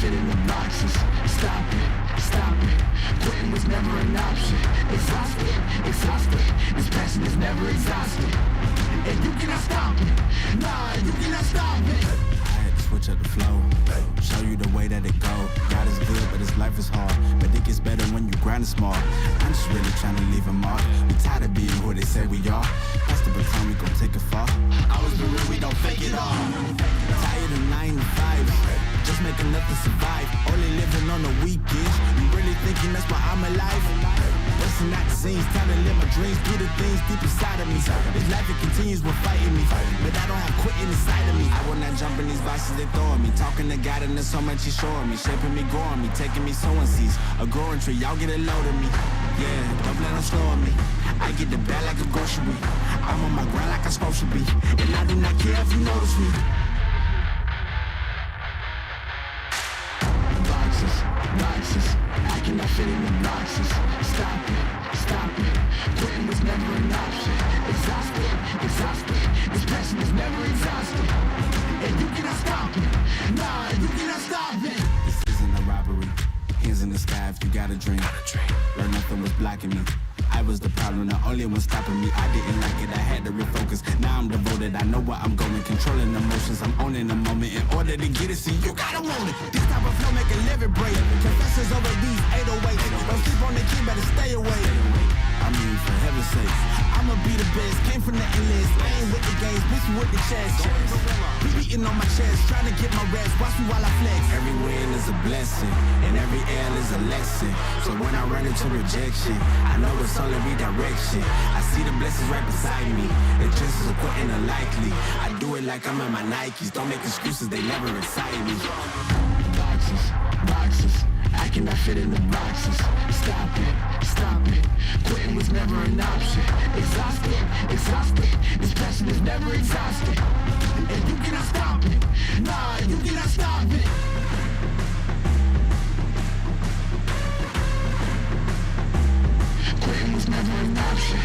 fit in the boxes. Stop it, stop it. Quitting was never an option. Exhausted, exhausted. This passion is never exhausted. And you cannot stop it. Nah, you cannot stop it. I had to switch up the flow, show you the way that it go. God is good, but this life is hard. But it gets better when you grind it smart. I'm just really trying to leave a mark. We tired of being who they say we are. That's the baton, we gon' take it far. Always been real, we don't fake it all. Tired of 9 to 5, just make enough to survive. Only living on the weekends. You really thinking that's why I'm alive? Busting out the scenes, time to live my dreams, do the things deep inside of me. This life, it continues with fighting me, but I don't have quitting inside of me. I will not jump in these boxes they throwing me. Talking to God and there's so much he's showing me. Shaping me, growing me, taking me sowing seeds. A growing tree, y'all get a load of me. Yeah, don't let them slow on me. I get the bag like a grocery. I'm on my grind like I'm supposed to be. And I do not care if you notice me. Boxes, boxes. I cannot fit in the boxes. Stop it, stop it. Quitting was never an option. Exhausted, exhausted. This passion is never exhausted. And you cannot stop it. Nah, you cannot stop it. This isn't a robbery. Hands in the sky if you got a dream. Learn nothing was blocking me. I was the problem, the only one stopping me. I didn't like it, I had to refocus. Now I'm devoted, I know where I'm going. Controlling emotions, I'm owning the moment. In order to get it, see, you gotta want it. This type of flow make a living break. Confessions over these 808s. Don't sleep on the key, better stay away. I mean, for heaven's sake, I'ma be the best. Came from the endless, I ain't with the games, bitch, you with the chest. Be beating on my chest, trying to get my rest. Watch me while I flex. Every win is a blessing, and every L is a lesson. So when I run into rejection, I know it's only redirection. I see the blessings right beside me. The chances of quitting are likely. I do it like I'm in my Nikes. Don't make excuses, they never excite me. Boxes, boxes. I cannot fit in the boxes. Stop it, stop it. Quitting was never an option. Exhausted, exhausted. This passion is never exhausted. And you cannot stop it. Nah, you cannot stop it. Quitting was never an option.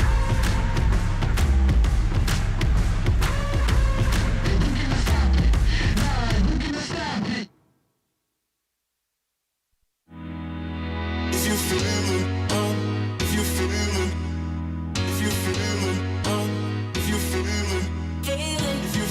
And you cannot stop it. Nah, you cannot stop it. If you feeling, if you feeling, if you feeling, if you feeling, if you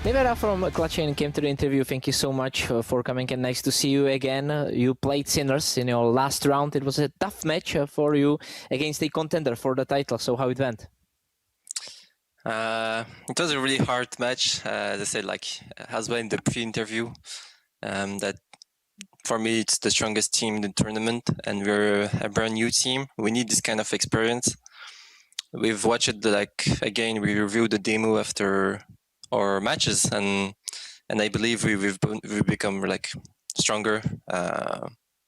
Nevera from Clutchain came to the interview. Thank you so much for coming and nice to see you again. You played Sinners in your last round. It was a tough match for you against a contender for the title. So how it went? It was a really hard match. As I said, like as well in the pre-interview, that for me it's the strongest team in the tournament, and we're a brand new team. We need this kind of experience. We've watched it again. We reviewed the demo after our matches, and I believe we've become like stronger.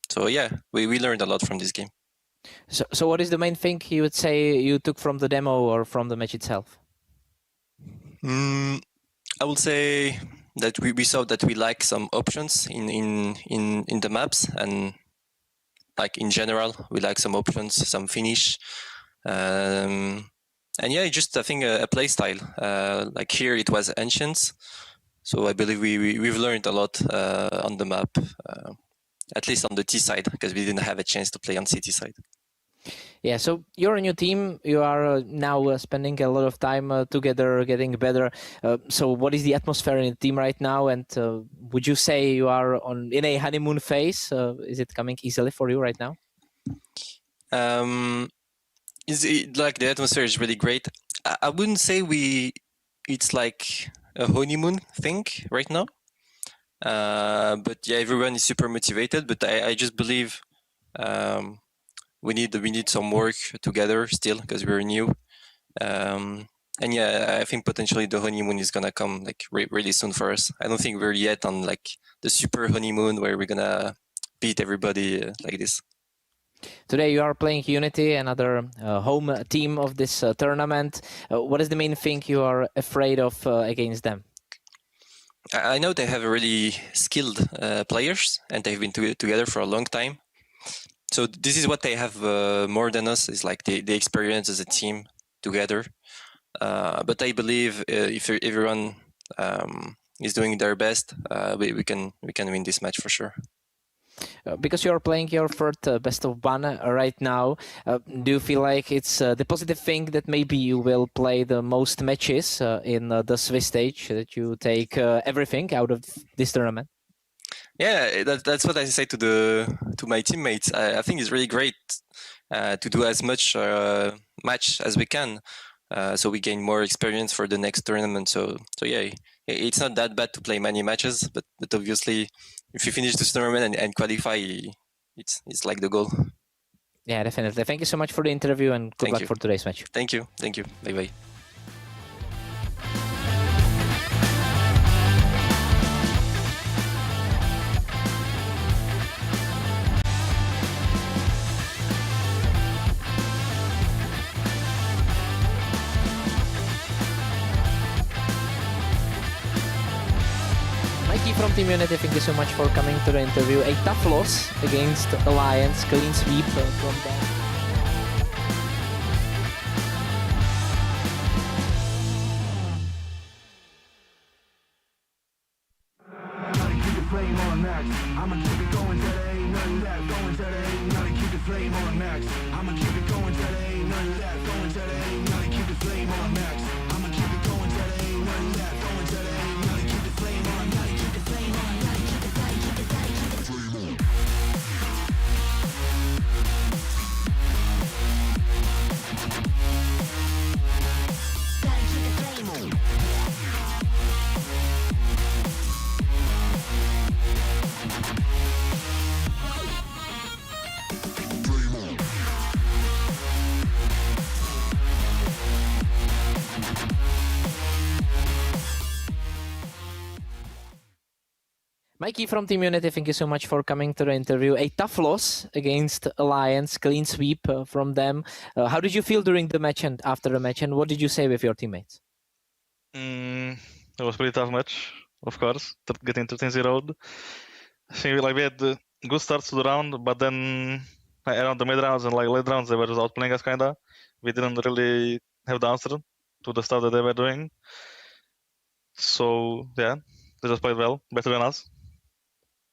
So yeah, we learned a lot from this game. So what is the main thing you would say you took from the demo or from the match itself? I would say that we saw that we like some options in the maps, and like in general we like some options, some finish, and yeah, just I think a play style. Like here it was Ancients, so I believe we've learned a lot on the map, at least on the T side, because we didn't have a chance to play on CT side. Yeah, so you're a new team. You are now spending a lot of time together, getting better. So what is the atmosphere in the team right now? And would you say you are in a honeymoon phase? Is it coming easily for you right now? Like the atmosphere is really great. I wouldn't say it's like a honeymoon thing right now. But yeah, everyone is super motivated. But I just believe we need some work together still because we're new. And yeah, I think potentially the honeymoon is gonna come like really soon for us. I don't think we're yet on like the super honeymoon where we're gonna beat everybody like this. Today you are playing Unity, another home team of this tournament. What is the main thing you are afraid of against them? I know they have really skilled players, and they've been together for a long time. So this is what they have more than us, is like the experience as a team together. But I believe if everyone is doing their best, we can win this match for sure. Because you're playing your third best of one right now, do you feel like it's the positive thing that maybe you will play the most matches in the Swiss stage, that you take everything out of this tournament? Yeah, that's what I say to my teammates. I think it's really great to do as much match as we can, so we gain more experience for the next tournament. So yeah, it's not that bad to play many matches, but obviously, if you finish this tournament and qualify, it's like the goal. Yeah, definitely. Thank you so much for the interview, and good luck for today's match. Thank you. Bye bye. Mikey from Team Unity, thank you so much for coming to the interview. A tough loss against Alliance, clean sweep from them. Flame on max. I'ma keep it going till there ain't nothing left. Going till there ain't nothing. Keep the flame on max. I'ma keep it going till there ain't nothing left. Going till there ain't nothing. Keep the flame on max. I'ma keep it going till there ain't nothing left. Going till there ain't nothing. Keep the flame on. Nothing. Keep the flame on. Nothing. Keep the flame. Keep the flame. Keep the flame on. Gotta keep the flame on. Mikey from Team Unity, thank you so much for coming to the interview. A tough loss against Alliance, clean sweep from them. How did you feel during the match and after the match, and what did you say with your teammates? It was a pretty tough match, of course, getting 13-0'd. I think like we had good starts to the round, but then around the mid rounds and like late rounds, they were just outplaying us kinda. We didn't really have the answer to the stuff that they were doing. So yeah, they just played well, better than us.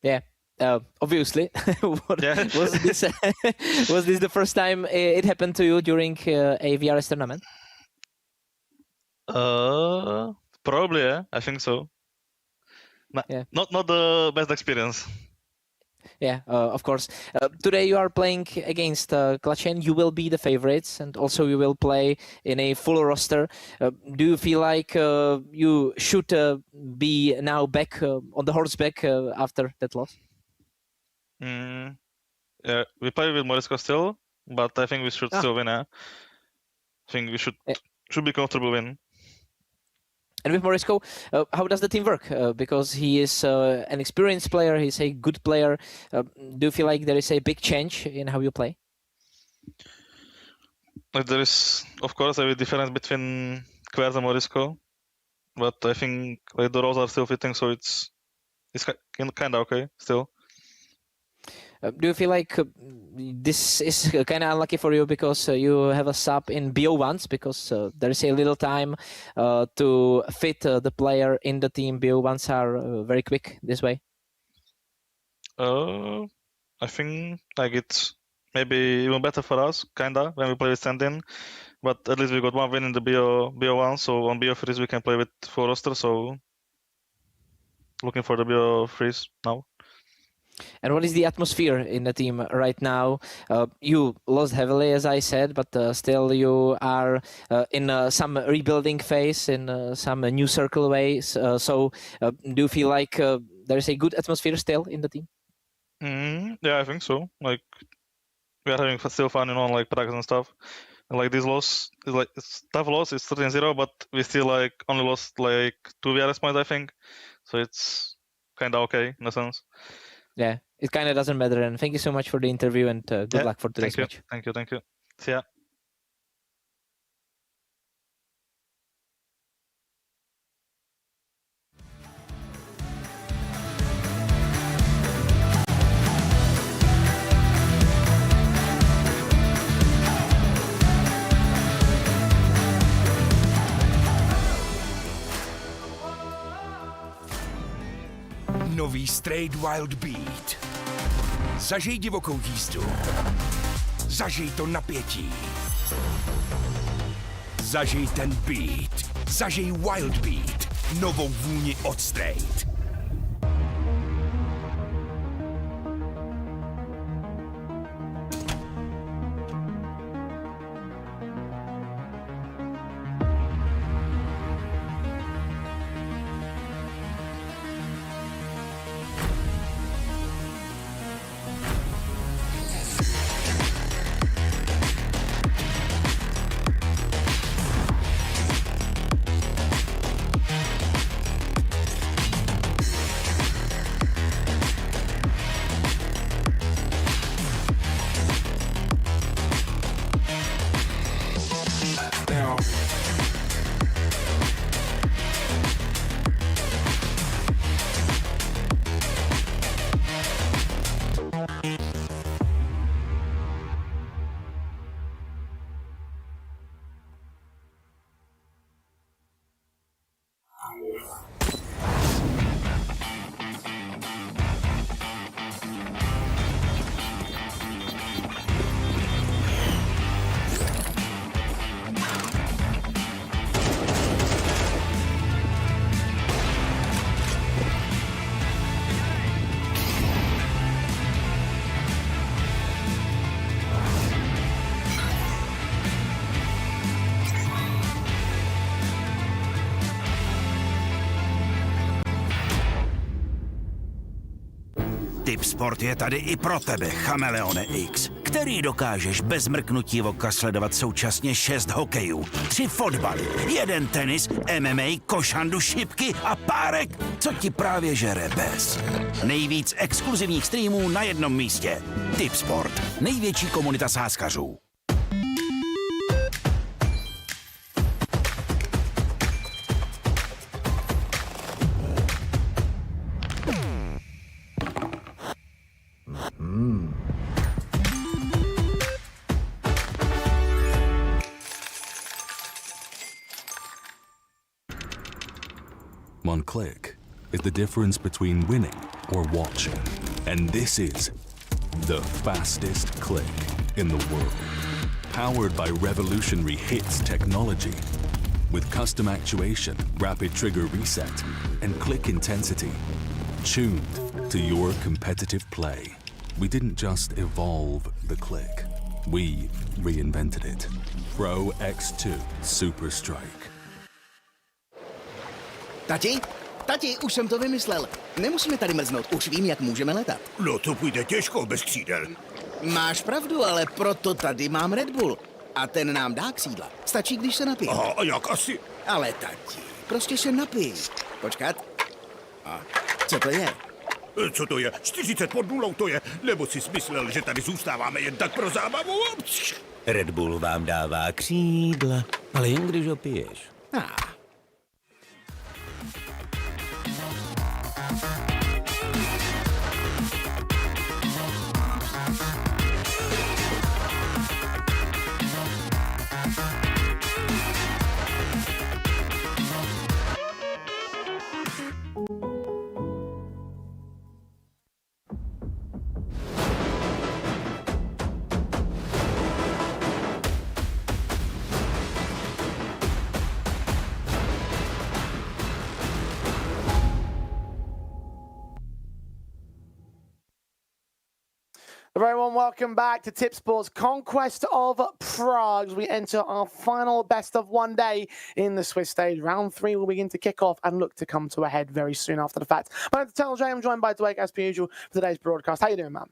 Yeah, obviously. Was this was this the first time it happened to you during a VRS tournament? Probably, yeah. I think so. Not the best experience. Yeah, of course. Today you are playing against Clutchain. You will be the favorites, and also you will play in a full roster. Do you feel like you should be now back on the horseback after that loss? Yeah, we play with Morisco still, but I think we should still win. I think we should be comfortable win. And with Morisco, how does the team work? Because he is an experienced player, he's a good player. Do you feel like there is a big change in how you play? Like there is, of course, a difference between Quers and Morisco, but I think like the roles are still fitting, so it's kind of okay still. Do you feel like this is kind of unlucky for you because you have a sub in BO1s because there is a little time to fit the player in the team? BO1s are very quick this way. I think like it's maybe even better for us, kinda, when we play with stand-in. But at least we got one win in the BO1, so on BO3s we can play with full roster. So looking for the BO3s now. And what is the atmosphere in the team right now? You lost heavily, as I said, but still you are in some rebuilding phase, in some new circle ways. So do you feel like there is a good atmosphere still in the team? Yeah, I think so. Like we are having still fun, like practice and stuff. And like this loss is like it's tough loss. It's 13-0, but we still like only lost like 2 VRS points, I think. So it's kind of okay in a sense. Yeah, it kind of doesn't matter. And thank you so much for the interview and good luck for today's match. Thank you. See ya. Nový Straight Wild Beat. Zažij divokou jízdu. Zažij to napětí. Zažij ten beat. Zažij Wild Beat. Novou vůni od Straight. Tipsport je tady i pro tebe, Chameleone X, který dokážeš bez mrknutí oka sledovat současně 6 hokejů, 3 fotbaly, 1 tenis, MMA, košandu, šipky a párek, co ti právě žere bez. Nejvíc exkluzivních streamů na jednom místě. Tipsport, největší komunita sázkařů. One click is the difference between winning or watching. And this is the fastest click in the world. Powered by revolutionary hits technology, with custom actuation, rapid trigger reset, and click intensity, tuned to your competitive play. We didn't just evolve the click, we reinvented it. Pro X2 Super Strike. Tati, už jsem to vymyslel. Nemusíme tady mrznout, už vím, jak můžeme letat. No to půjde těžko bez křídel. Máš pravdu, ale proto tady mám Red Bull. A ten nám dá křídla. Stačí, když se napij. Aha, a jak asi? Ale tati, prostě se napij. Počkat. A co to je? Co to je? 40 pod nulou to je. Nebo jsi smyslel, že tady zůstáváme jen tak pro zábavu? Red Bull vám dává křídla, ale jen když ho piješ. A very warm welcome back to Tipsport's Conquest of Prague as we enter our final best of one day in the Swiss stage. Round 3 will begin to kick off and look to come to a head very soon after the fact. My name's Untitled Chapter. I'm joined by Dwayne as per usual for today's broadcast. How you doing, man?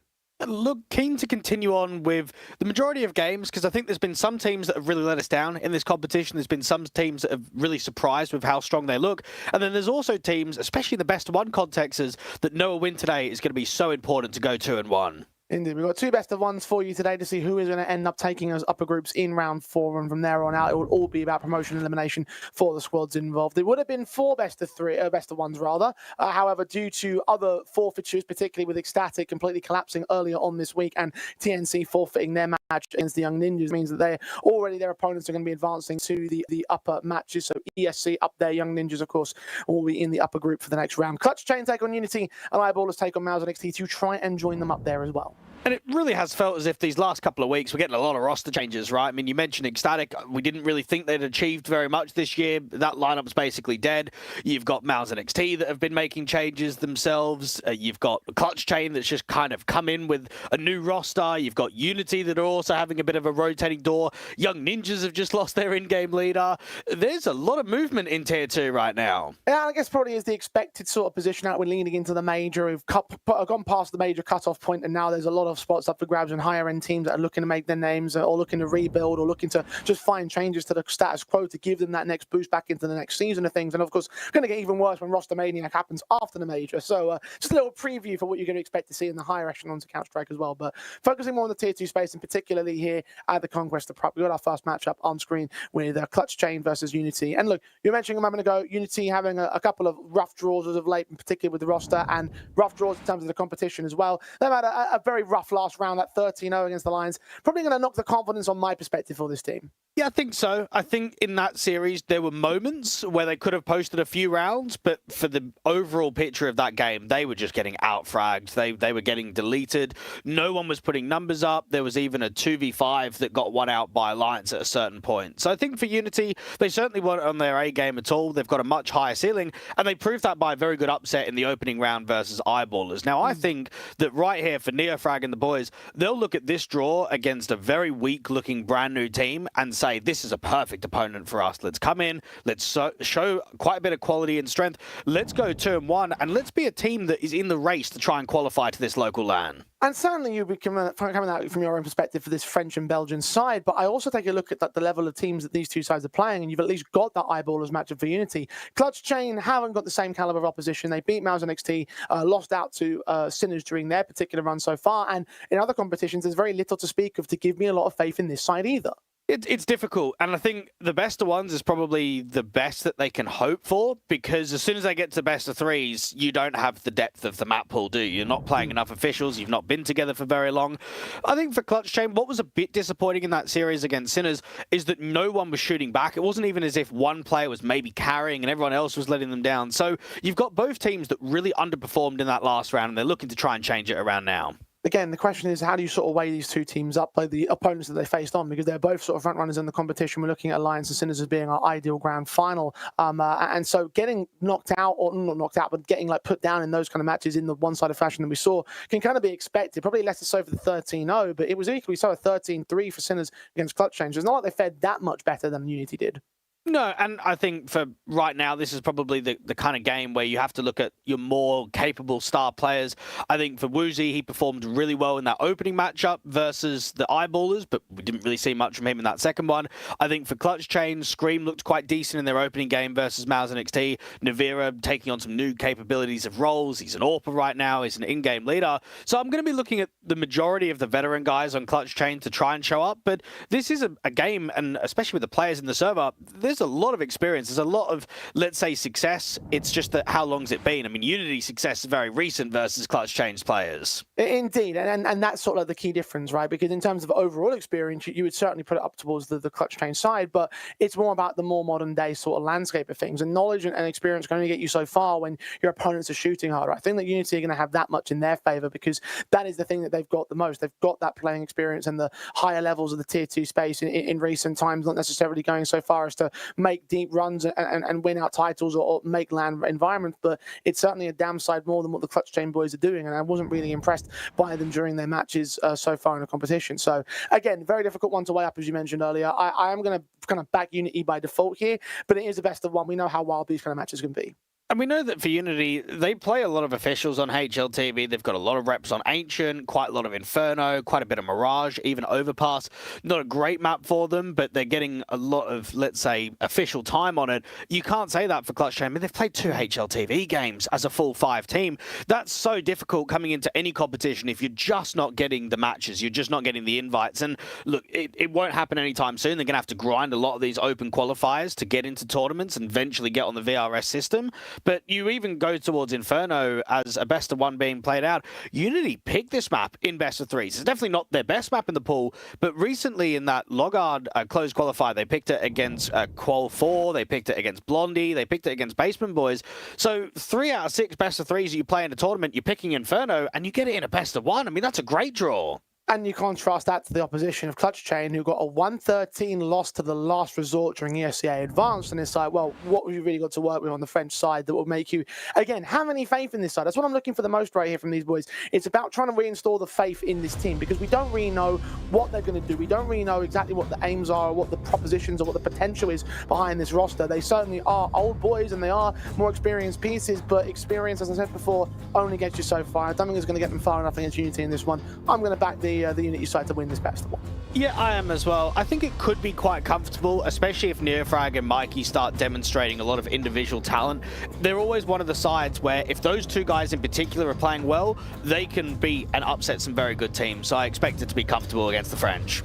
Look, keen to continue on with the majority of games because I think there's been some teams that have really let us down in this competition. There's been some teams that have really surprised with how strong they look. And then there's also teams, especially in the best of one contexts, that know a win today is going to be so important to go 2-1. Indeed, we've got 2 best of ones for you today to see who is going to end up taking those upper groups in round 4, and from there on out, it will all be about promotion and elimination for the squads involved. It would have been 4 best of ones rather. However, due to other forfeitures, particularly with Ecstatic completely collapsing earlier on this week and TNC forfeiting their match against the Young Ninjas, means that their opponents are going to be advancing to the upper matches. So ESC up there, Young Ninjas, of course, will be in the upper group for the next round. Clutchain take on Unity, and Eyeballers take on MOUZ NXT to try and join them up there as well. And it really has felt as if these last couple of weeks we're getting a lot of roster changes, right? I mean, you mentioned Ecstatic. We didn't really think they'd achieved very much this year. That lineup's basically dead. You've got MOUZ NXT that have been making changes themselves. You've got Clutchain that's just kind of come in with a new roster. You've got Unity that are also having a bit of a rotating door. Young Ninjas have just lost their in-game leader. There's a lot of movement in Tier 2 right now. Yeah, I guess probably is the expected sort of position out. We're leaning into the major. We've gone past the major cut-off point, and now there's a lot of spots up for grabs and higher end teams that are looking to make their names or looking to rebuild or looking to just find changes to the status quo to give them that next boost back into the next season of things. And of course, going to get even worse when roster maniac happens after the major. So just a little preview for what you're going to expect to see in the higher echelons of Counter-Strike as well. But focusing more on the Tier 2 space, and particularly here at the Conquest of Prague, we got our first matchup on screen with Clutchain versus Unity. And look, you mentioned a moment ago, Unity having a couple of rough draws as of late, in particular with the roster, and rough draws in terms of the competition as well. They've had a very rough last round at 13-0 against the Lions. Probably going to knock the confidence on my perspective for this team. Yeah, I think so. I think in that series, there were moments where they could have posted a few rounds, but for the overall picture of that game, they were just getting out-fragged. They were getting deleted. No one was putting numbers up. There was even a 2v5 that got won out by Alliance at a certain point. So I think for Unity, they certainly weren't on their A game at all. They've got a much higher ceiling, and they proved that by a very good upset in the opening round versus Eyeballers. Now, I think that right here for Neofrag and the boys, they'll look at this draw against a very weak-looking brand-new team and say, this is a perfect opponent for us. Let's come in, let's show quite a bit of quality and strength. Let's go 2-1, and let's be a team that is in the race to try and qualify to this local LAN. And certainly you'll be coming out from your own perspective for this French and Belgian side, but I also take a look at the level of teams that these two sides are playing, and you've at least got that Eyeballers matchup for Unity. Clutchain haven't got the same caliber of opposition. They beat MOUZ NXT, lost out to Sinners during their particular run so far, and in other competitions, there's very little to speak of to give me a lot of faith in this side either. It's difficult, and I think the best of ones is probably the best that they can hope for, because as soon as they get to the best of threes, you don't have the depth of the map pool, do you? You're not playing enough officials, you've not been together for very long. I think for Clutchain, what was a bit disappointing in that series against Sinners is that no one was shooting back. It wasn't even as if one player was maybe carrying and everyone else was letting them down. So you've got both teams that really underperformed in that last round, and they're looking to try and change it around now. again, the question is, how do you sort of weigh these two teams up by the opponents that they faced on? Because they're both sort of front runners in the competition. We're looking at Alliance and Sinners as being our ideal grand final. And so getting knocked out, or not knocked out, but getting like put down in those kind of matches in the one-sided fashion that we saw can kind of be expected. Probably less so for the 13-0, but it was equally so a 13-3 for Sinners against Clutchain. It's not like they fared that much better than Unity did. No, and I think for right now, this is probably the kind of game where you have to look at your more capable star players. I think for Woozy, he performed really well in that opening matchup versus the Eyeballers, but we didn't really see much from him in that second one. I think for Clutchain, Scream looked quite decent in their opening game versus MOUZ NXT. Navira taking on some new capabilities of roles. He's an AWPer right now. He's an in-game leader. So I'm going to be looking at the majority of the veteran guys on Clutchain to try and show up. But this is a game, and especially with the players in the server, there's a lot of experience. There's a lot of, let's say, success. It's just that how long's it been? I mean, Unity's success is very recent versus Clutchain's players. Indeed, and that's sort of like the key difference, right? Because in terms of overall experience, you would certainly put it up towards the Clutchain side, but it's more about the more modern day sort of landscape of things. And knowledge and experience can only get you so far when your opponents are shooting harder. I think that Unity are going to have that much in their favor because that is the thing that they've got the most. They've got that playing experience and the higher levels of the tier 2 space in recent times, not necessarily going so far as to make deep runs and win out titles or make land environments, but it's certainly a damn side more than what the Clutchain boys are doing, and I wasn't really impressed by them during their matches so far in the competition. So again, very difficult one to weigh up, as you mentioned earlier. I am going to kind of back Unity by default here, but it is the best of one. We know how wild these kind of matches can be. And we know that for Unity, they play a lot of officials on HLTV. They've got a lot of reps on Ancient, quite a lot of Inferno, quite a bit of Mirage, even Overpass. Not a great map for them, but they're getting a lot of, let's say, official time on it. You can't say that for Clutchain. I mean, they've played 2 HLTV games as a full 5 team. That's so difficult coming into any competition if you're just not getting the matches, you're just not getting the invites. And look, it won't happen anytime soon. They're going to have to grind a lot of these open qualifiers to get into tournaments and eventually get on the VRS system. But you even go towards Inferno as a best of 1 being played out. Unity picked this map in best of 3s. It's definitely not their best map in the pool, but recently in that Logard closed qualifier, they picked it against Qual 4, they picked it against Blondie, they picked it against Basement Boys. So 3 out of 6 best of 3s you play in a tournament, you're picking Inferno, and you get it in a best of 1. I mean, that's a great draw. And you contrast that to the opposition of Clutchain, who got a 113 loss to the last resort during ESEA Advanced. And it's like, well, what have you really got to work with on the French side that will make you, again, have any faith in this side? That's what I'm looking for the most right here from these boys. It's about trying to reinstall the faith in this team because we don't really know what they're going to do. We don't really know exactly what the aims are, or what the propositions, or what the potential is behind this roster. They certainly are old boys and they are more experienced pieces, but experience, as I said before, only gets you so far. I don't think it's going to get them far enough against Unity in this one. I'm going to back the Unity side to win this best of 1. Yeah, I am as well. I think it could be quite comfortable, especially if Neofrag and Mikey start demonstrating a lot of individual talent. They're always one of the sides where if those 2 guys in particular are playing well, they can beat and upset some very good teams. So I expect it to be comfortable against the French.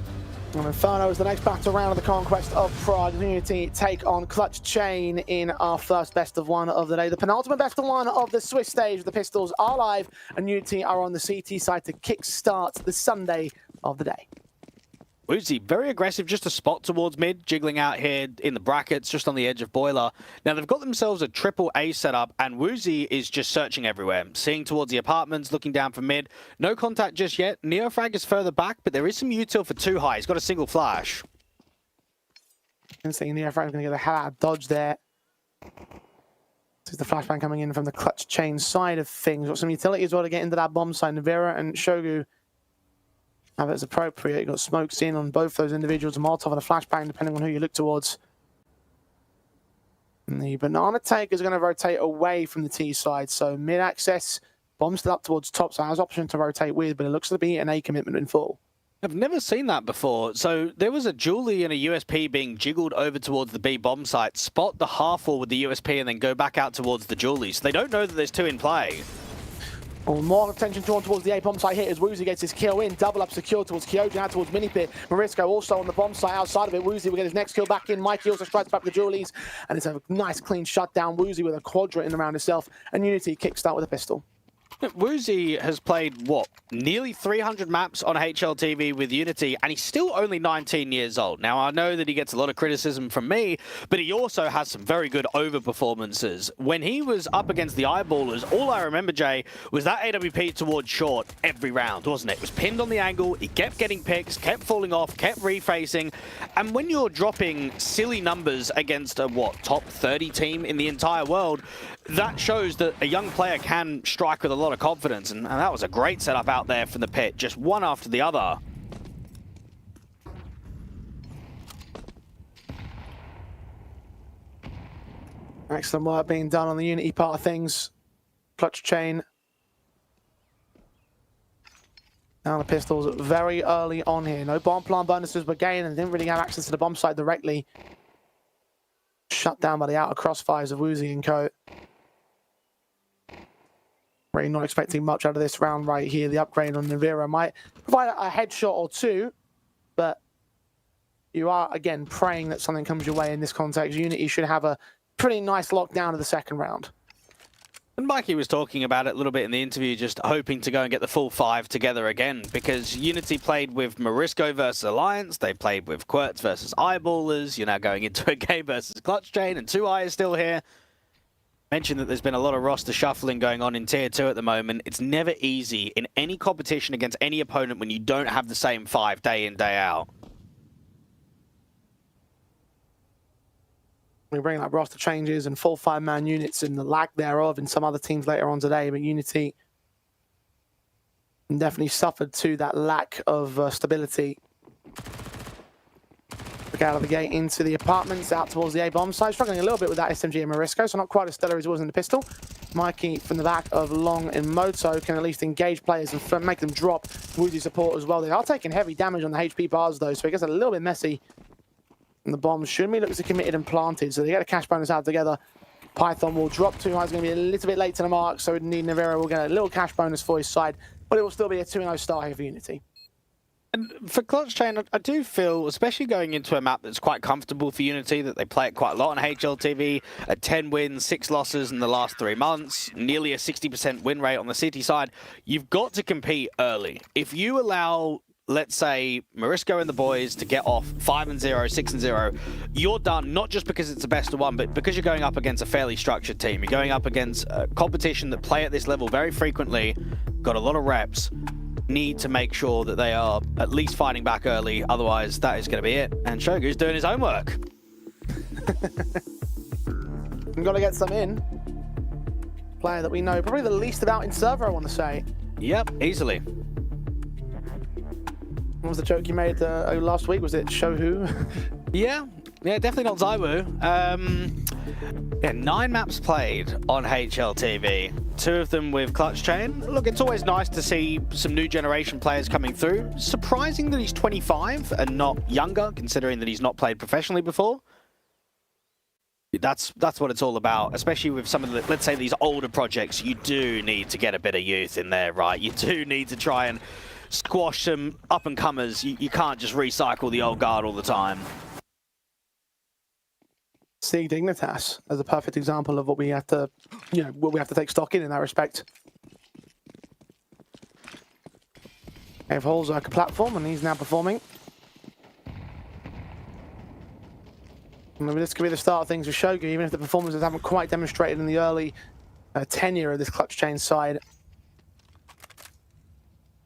And Inferno is the next battle round of the Conquest of Prague. Unity take on Clutchain in our first best of 1 of the day. The penultimate best of 1 of the Swiss stage. The Pistols are live and Unity are on the CT side to kickstart the Sunday of the day. Woozy, very aggressive, just a spot towards mid, jiggling out here in the brackets, just on the edge of Boiler. Now, they've got themselves a triple A setup, and Woozy is just searching everywhere, seeing towards the apartments, looking down for mid. No contact just yet. Neofrag is further back, but there is some util for 2 high. He's got a single flash. I'm thinking Neofrag's going to get the hell out of dodge there. This is the flashbang coming in from the Clutchain side of things. Got some utility as well to get into that bomb side. Navira and Shogu have it as appropriate. You've got smokes in on both those individuals, a Molotov and a flashbang, depending on who you look towards. And the banana take is going to rotate away from the T side, so mid-access, bomb still up towards top, so has option to rotate with, but it looks to be an A commitment in full. I've never seen that before. So there was a Julie and a USP being jiggled over towards the B bomb site, spot the half-wall with the USP, and then go back out towards the Julie. So they don't know that there's 2 in play. Well, more attention drawn towards the A bomb site here as Woozy gets his kill in. Double up secure towards Kyojin, out towards Minipit. Marisco also on the bomb site outside of it. Woozy will get his next kill back in. Mikey also strikes back the Julies. And it's a nice clean shutdown. Woozy with a quadrant in around himself. And Unity kickstart with a pistol. Woozy has played, what, nearly 300 maps on HLTV with Unity, and he's still only 19 years old. Now, I know that he gets a lot of criticism from me, but he also has some very good over-performances. When he was up against the Eyeballers, all I remember, Jay, was that AWP towards short every round, wasn't it? It was pinned on the angle, he kept getting picks, kept falling off, kept refacing, and when you're dropping silly numbers against a, what, top 30 team in the entire world, that shows that a young player can strike with a lot of confidence, and that was a great setup out there from the pit, just one after the other. Excellent work being done on the Unity part of things. Clutchain down the pistols very early on here. No bomb plant bonuses were gained and didn't really have access to the bomb site directly. Shut down by the outer crossfires of Woozy and co. Really not expecting much out of this round right here. The upgrade on Navira might provide a headshot or two, but you are, again, praying that something comes your way in this context. Unity should have a pretty nice lockdown of the second round. And Mikey was talking about it a little bit in the interview, just hoping to go and get the full 5 together again, because Unity played with Morisco versus Alliance, they played with Quirts versus Eyeballers, you're now going into a game versus Clutchain, and 2i is still here. Mentioned that there's been a lot of roster shuffling going on in Tier 2 at the moment. It's never easy in any competition against any opponent when you don't have the same 5 day in, day out. We bring up roster changes and full 5-man units and the lack thereof in some other teams later on today, but Unity definitely suffered to that lack of stability. Look out of the gate into the apartments, out towards the A-bomb side. Struggling a little bit with that SMG and Morisco, so not quite as stellar as it was in the pistol. Mikey from the back of Long and Moto can at least engage players and make them drop Woozy support as well. They are taking heavy damage on the HP bars though, so it gets a little bit messy. And the bombs should be looks committed and planted, so they get a cash bonus out together. Python will drop 2i, is going to be a little bit late to the mark, so Navira will get a little cash bonus for his side, but it will still be a 2-0 start here for Unity. And for Clutchain, I do feel, especially going into a map that's quite comfortable for Unity, that they play it quite a lot on HLTV, at 10 wins, 6 losses in the last 3 months, nearly a 60% win rate on the City side. You've got to compete early. If you allow, let's say, Morisco and the boys to get off 5-0, 6-0, you're done, not just because it's the best of one, but because you're going up against a fairly structured team. You're going up against a competition that play at this level very frequently, got a lot of reps, need to make sure that they are at least fighting back early, otherwise that is going to be it. And Shogu's doing his homework. We've got to get some in. Player that we know probably the least about in server, I want to say. Yep, easily. What was the joke you made last week? Was it Show Who? Yeah, definitely not Zywoo. Yeah, 9 maps played on HLTV, 2 of them with Clutchain. Look, it's always nice to see some new generation players coming through. Surprising that he's 25 and not younger, considering that he's not played professionally before. That's what it's all about, especially with some of the, let's say, these older projects. You do need to get a bit of youth in there, right? You do need to try and squash some up-and-comers. You can't just recycle the old guard all the time. See Dignitas as a perfect example of what we have to, what we have to take stock in that respect. They have Halls like a platform, and he's now performing. Maybe this could be the start of things with Shogu, even if the performances haven't quite demonstrated in the early tenure of this Clutchain side.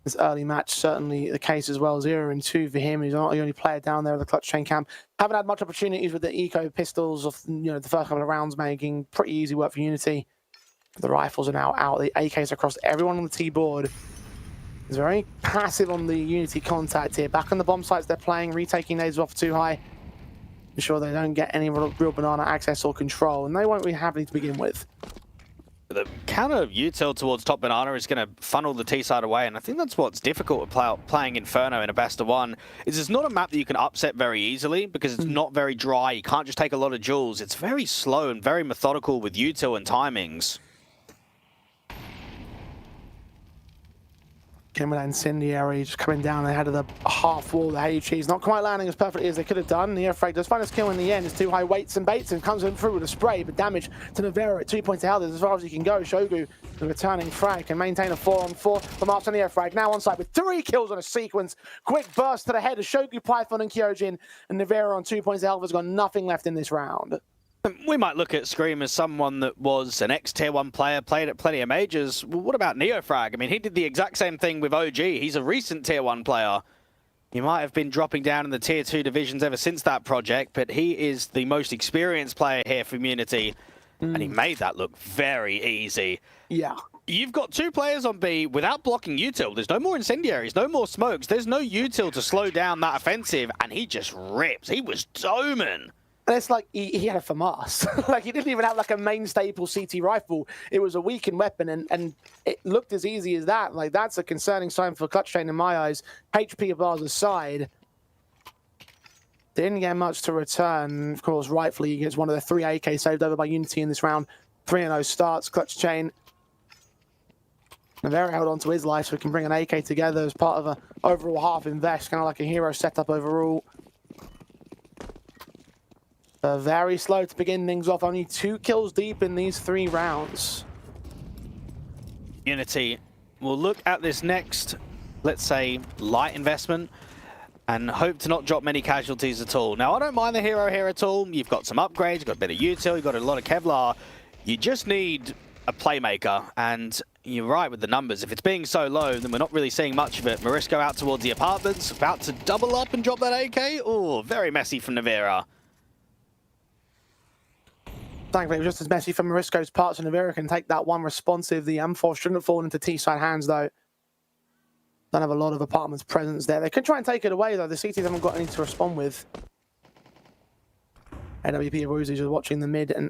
This early match, certainly the case as well. 0-2 for him. He's not the only player down there at the Clutchain camp. Haven't had much opportunities with the eco pistols of the first couple of rounds, making pretty easy work for Unity. The rifles are now out. The AKs across everyone on the T board. It's very passive on the Unity contact here. Back on the bomb sites they're playing, retaking nades off too high. Ensure they don't get any real banana access or control, and they won't be happy to begin with. The counter util towards top banana is going to funnel the T side away, and I think that's what's difficult with playing Inferno in a best of one. Is it's not a map that you can upset very easily because it's not very dry. You can't just take a lot of jewels. It's very slow and very methodical with util and timings. Came with that incendiary just coming down ahead of the half wall. The HE's not quite landing as perfectly as they could have done. The Airfrag does find his kill in the end. It's too high weights and baits and comes in through with a spray, but damage to Navira at 2 points of health is as far as he can go. Shogu The returning frag can maintain a 4-on-4 for Marks on the air frag. Now on site with 3 kills on a sequence. Quick burst to the head of Shogu, Python, and Kyojin. And Nivera on 2 points. Alpha's got nothing left in this round. We might look at Scream as someone that was an ex-tier 1 player, played at plenty of majors. Well, what about Neofrag? I mean, he did the exact same thing with OG. He's a recent tier 1 player. He might have been dropping down in the tier 2 divisions ever since that project, but he is the most experienced player here for Immunity, and he made that look very easy. Yeah. You've got 2 players on B without blocking util. There's no more incendiaries, no more smokes. There's no util to slow down that offensive, and he just rips. He was doming. And it's like he had a FAMAS. Like, he didn't even have like a main staple CT rifle. It was a weakened weapon, and it looked as easy as that. Like, that's a concerning sign for Clutchain in my eyes. HP bars aside, didn't get much to return. Of course, rightfully, he gets one of the 3 AK saved over by Unity in this round. 3-0 starts. Clutchain. Nivera held on to his life, so he can bring an AK together as part of an overall half invest, kind of like a hero setup overall. Very slow to begin things off. Only 2 kills deep in these 3 rounds. Unity will look at this next, let's say, light investment and hope to not drop many casualties at all. Now, I don't mind the hero here at all. You've got some upgrades, you've got a bit of util, you've got a lot of Kevlar. You just need a playmaker, and you're right with the numbers. If it's being so low, then we're not really seeing much of it. Marisco out towards the apartments, about to double up and drop that AK. Oh, very messy from Nivera. Thankfully, it was just as messy from Marisco's parts, and Nivera can take that one responsive. The M4 shouldn't have fallen into T-side hands, though. Don't have a lot of apartments presence there. They could try and take it away, though. The CTs haven't got any to respond with. AWP and Woozy just watching the mid and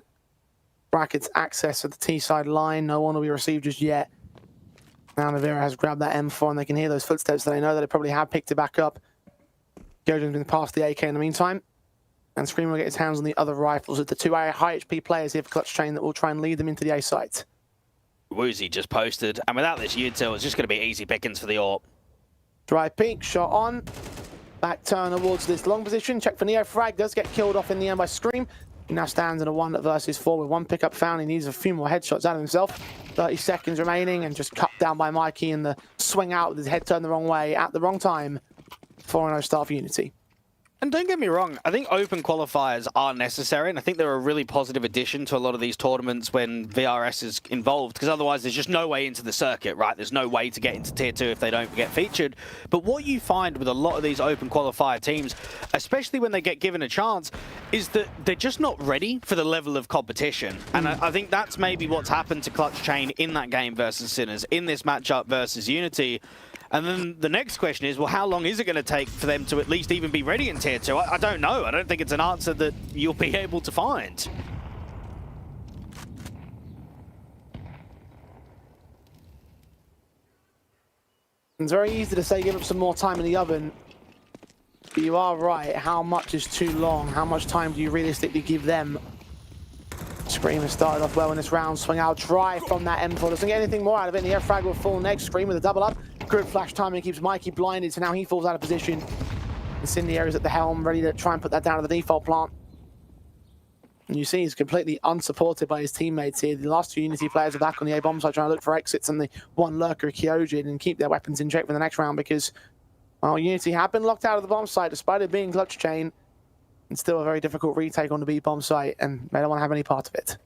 brackets access at the T-side line. No one will be received just yet. Now Nivera has grabbed that M4, and they can hear those footsteps, so they know that they probably have picked it back up. Gojin's been past the AK in the meantime. And Scream will get his hands on the other rifles with the 2 high HP players here for Clutchain that will try and lead them into the A site. Woozy just posted, and without this util, it's just going to be easy pickings for the AWP. Dry peek, shot on. Back turn towards this long position. Check for Neo. Frag does get killed off in the end by Scream. He now stands in a 1 versus 4 with 1 pickup found. He needs a few more headshots out of himself. 30 seconds remaining and just cut down by Mikey in the swing out with his head turned the wrong way at the wrong time. 4-0 start for Unity. And don't get me wrong, I think open qualifiers are necessary, and I think they're a really positive addition to a lot of these tournaments when VRS is involved, because otherwise there's just no way into the circuit, right? There's no way to get into Tier 2 if they don't get featured. But what you find with a lot of these open qualifier teams, especially when they get given a chance, is that they're just not ready for the level of competition. And I think that's maybe what's happened to Clutchain in that game versus Sinners, in this matchup versus Unity. And then the next question is, well, how long is it going to take for them to at least even be ready in Tier 2? I don't know. I don't think it's an answer that you'll be able to find. It's very easy to say give up some more time in the oven. But you are right. How much is too long? How much time do you realistically give them? Scream has started off well in this round. Swing out dry from that M4. Doesn't get anything more out of it. And the air frag will fall next. Scream with a double up. Good flash timing keeps Mikey blinded, so now he falls out of position. Incendiary is at the helm, ready to try and put that down to the default plant. And you see he's completely unsupported by his teammates here. The last 2 Unity players are back on the A bomb side trying to look for exits, and the 1 lurker, Kyojin, and keep their weapons in check for the next round because, well, Unity have been locked out of the bomb site despite it being Clutchain. It's still a very difficult retake on the B bomb site, and they don't want to have any part of it.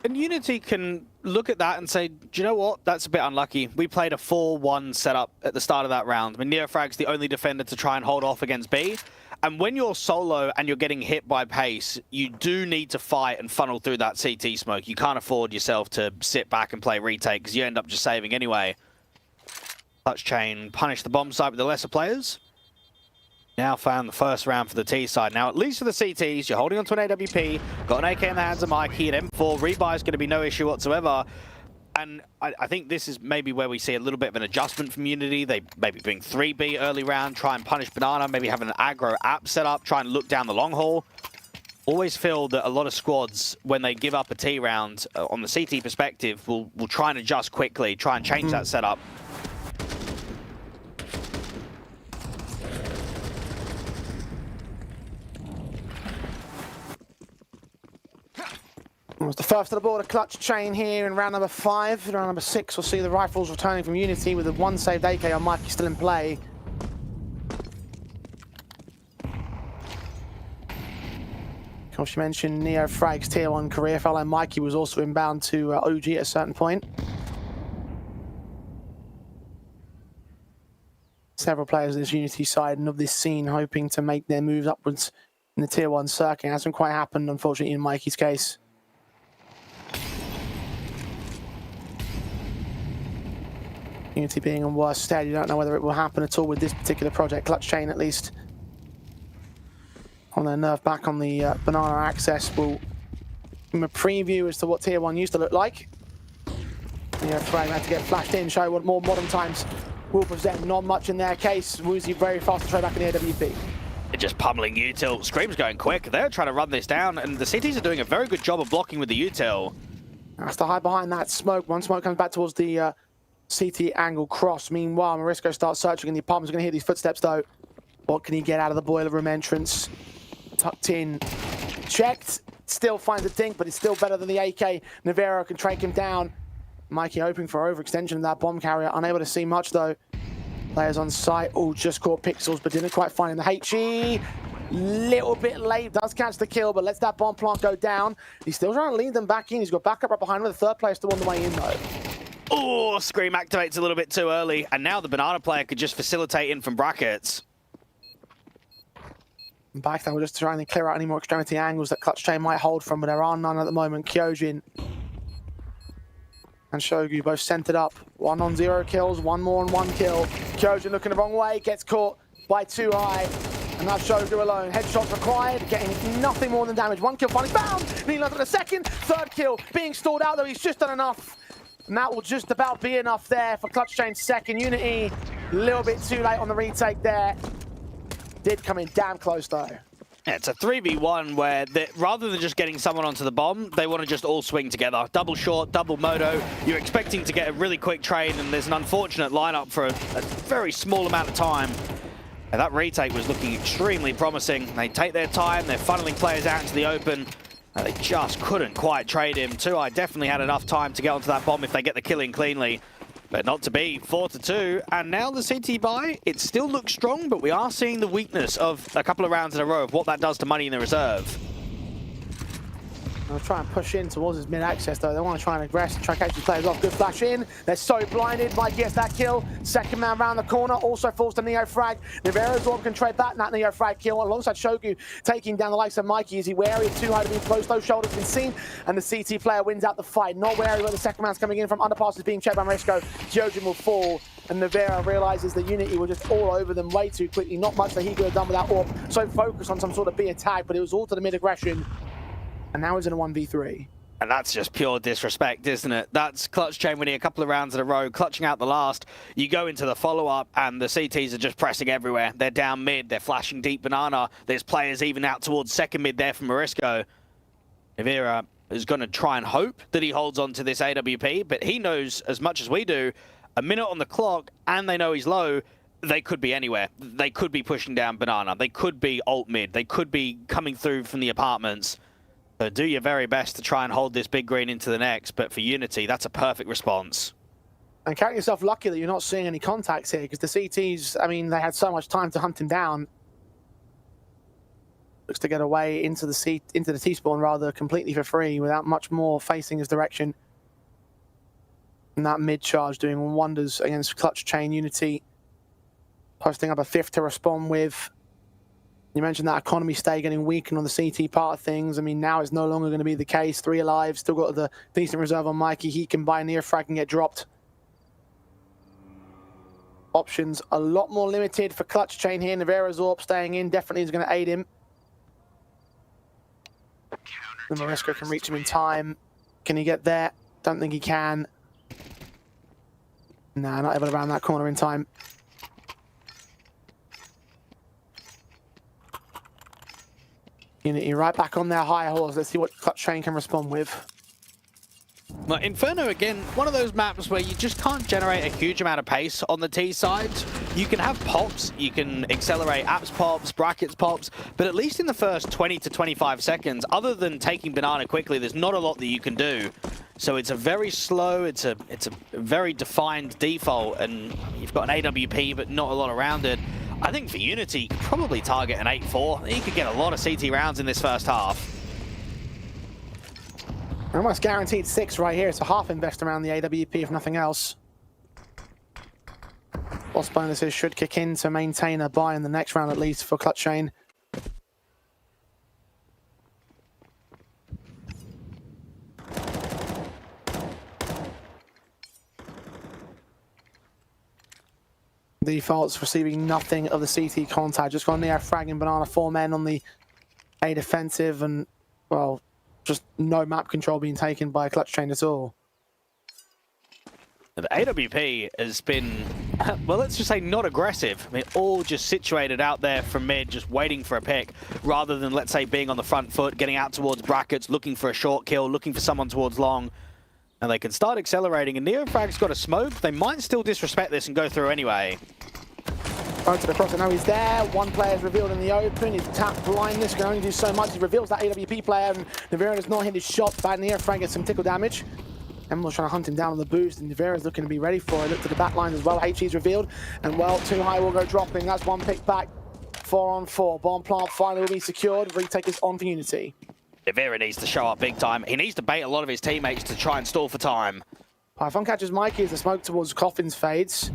And Unity can look at that and say, do you know what? That's a bit unlucky. We played a 4-1 setup at the start of that round. I mean, Neofrag's the only defender to try and hold off against B. And when you're solo and you're getting hit by pace, you do need to fight and funnel through that CT smoke. You can't afford yourself to sit back and play retake because you end up just saving anyway. Clutchain punish the bomb site with the lesser players. Now found the first round for the T side. Now, at least for the CTs, you're holding onto an AWP, got an AK in the hands of Mikey, an M4. Rebuy is going to be no issue whatsoever. And I think this is maybe where we see a little bit of an adjustment from Unity. They maybe bring 3B early round, try and punish Banana, maybe have an aggro app set up, try and look down the long haul. Always feel that a lot of squads, when they give up a T round on the CT perspective, will try and adjust quickly, try and change that setup. It was the first of the board, a Clutchain here in round number 5. In round number 6, we'll see the rifles returning from Unity with a 1 saved AK on Mikey still in play. Of course, you mentioned Neo Frag's tier 1 career. Fellow Mikey was also inbound to OG at a certain point. Several players of this Unity side and of this scene hoping to make their moves upwards in the tier 1 circuit. It hasn't quite happened, unfortunately, in Mikey's case. Unity being in worse stead, you don't know whether it will happen at all with this particular project. Clutchain, at least, on their nerve back on the banana access, will give them a preview as to what tier 1 used to look like. Yeah, Frag had to get flashed in, show what more modern times will present. Not much in their case. Woozy very fast to trade back in the AWP. They're just pummeling Util. Scream's going quick. They're trying to run this down, and the CTs are doing a very good job of blocking with the Util. Has to hide behind that smoke. One smoke comes back towards the CT angle cross. Meanwhile, Marisco starts searching in the apartment's going to hear these footsteps, though. What can he get out of the boiler room entrance? Tucked in. Checked. Still finds a dink, but it's still better than the AK. Navarro can track him down. Mikey hoping for overextension of that bomb carrier. Unable to see much, though. Players on site. Oh, just caught pixels, but didn't quite find him. The HE, little bit late. Does catch the kill, but lets that bomb plant go down. He's still trying to lead them back in. He's got backup right behind him. The third player still on the way in, though. Oh, Scream activates a little bit too early, and now the banana player could just facilitate in from brackets. Back there, we're just trying to clear out any more extremity angles that Clutchain might hold from, but there are none at the moment. Kyojin and Shogu both centered up. 1 on 0 kills, 1 more on 1 kill. Kyojin looking the wrong way, gets caught by too high. And that's Shogu alone. Headshots required, getting nothing more than damage. 1 kill finally found. Neil for the second. Third kill being stalled out, though he's just done enough. And that will just about be enough there for Clutchain's second. Unity, a little bit too late on the retake there. Did come in damn close, though. Yeah, it's a 3v1 where rather than just getting someone onto the bomb, they want to just all swing together. Double short, double moto. You're expecting to get a really quick trade, and there's an unfortunate lineup for a very small amount of time. And that retake was looking extremely promising. They take their time, they're funneling players out into the open. And they just couldn't quite trade him. 2i definitely had enough time to get onto that bomb if they get the kill in cleanly. But not to be. 4-2. And now the CT buy, it still looks strong, but we are seeing the weakness of a couple of rounds in a row of what that does to money in the reserve. They'll try and push in towards his mid-access, though. They want to try and aggress and try to catch these players off. Good flash in. They're so blinded. Mike gets that kill. Second man round the corner. Also falls to Neo Frag. Navarro's Orb can trade back that Neo Frag kill alongside Shogu, taking down the likes of Mikey. Is he wary of too high to be close? Those shoulders been seen. And the CT player wins out the fight. Not wary where the second man's coming in from. Underpass is being checked by Marisco. Kyojin will fall. And Navarro realizes that Unity were just all over them way too quickly. Not much that he could have done without Orb. So focused on some sort of B attack, but it was all to the mid-aggression. And now he's in a 1v3. And that's just pure disrespect, isn't it? That's Clutchain winning a couple of rounds in a row, clutching out the last. You go into the follow-up, and the CTs are just pressing everywhere. They're down mid, they're flashing deep banana. There's players even out towards second mid there from Marisco. Rivera is going to try and hope that he holds on to this AWP, but he knows as much as we do, a minute on the clock, and they know he's low, they could be anywhere. They could be pushing down banana. They could be alt mid. They could be coming through from the apartments. So do your very best to try and hold this big green into the next, but for Unity, that's a perfect response. And count yourself lucky that you're not seeing any contacts here, because the CTs, I mean, they had so much time to hunt him down. Looks to get away into the T-spawn rather completely for free, without much more facing his direction. And that mid-charge doing wonders against Clutchain. Unity posting up a 5th to respond with. You mentioned that economy stay getting weakened on the CT part of things. I mean, now it's no longer going to be the case. 3 alive, still got the decent reserve on Mikey. He can buy near frag and get dropped. Options a lot more limited for Clutchain here. Navarro's Orb staying in definitely is going to aid him. The Marisco can reach him in time. Can he get there? Don't think he can. Nah, not able to round that corner in time. Unity right back on their high horse. Let's see what Clutchain can respond with. Well, Inferno, again, one of those maps where you just can't generate a huge amount of pace on the T side. you can have pops, you can accelerate apps pops, brackets pops, but at least in the first 20 to 25 seconds, other than taking banana quickly, there's not a lot that you can do. So it's a very slow, it's a very defined default, and you've got an AWP, but not a lot around it. I think for Unity, you could probably target an 8-4. You could get a lot of CT rounds in this first half. Almost guaranteed 6 right here. It's a half invest around the AWP, if nothing else. Loss bonuses should kick in to maintain a buy in the next round, at least for Clutchain. Defaults receiving nothing of the CT contact. Just gone near fragging banana, 4 men on the A defensive, and, well, just no map control being taken by Clutchain at all. The AWP has been, well, let's just say not aggressive. I mean, all just situated out there from mid, just waiting for a pick, rather than, let's say, being on the front foot, getting out towards brackets, looking for a short kill, looking for someone towards long. And they can start accelerating, and Neofrag's got a smoke. They might still disrespect this and go through anyway. Going to the cross, and now he's there. One player's revealed in the open. He's tapped blindness, can only do so much. He reveals that AWP player, and Nivera does not hit his shot. Bad Neofrag gets some tickle damage. Emerald's trying to hunt him down on the boost, and Nivera's looking to be ready for it. Look to the back line as well. HG's revealed, and well, Too High will go dropping. That's one pick back. 4 on 4. Bomb plant finally will be secured. Retake is on for Unity. Nivera needs to show up big time. He needs to bait a lot of his teammates to try and stall for time. Python catches Mikey as the smoke towards Coffins fades.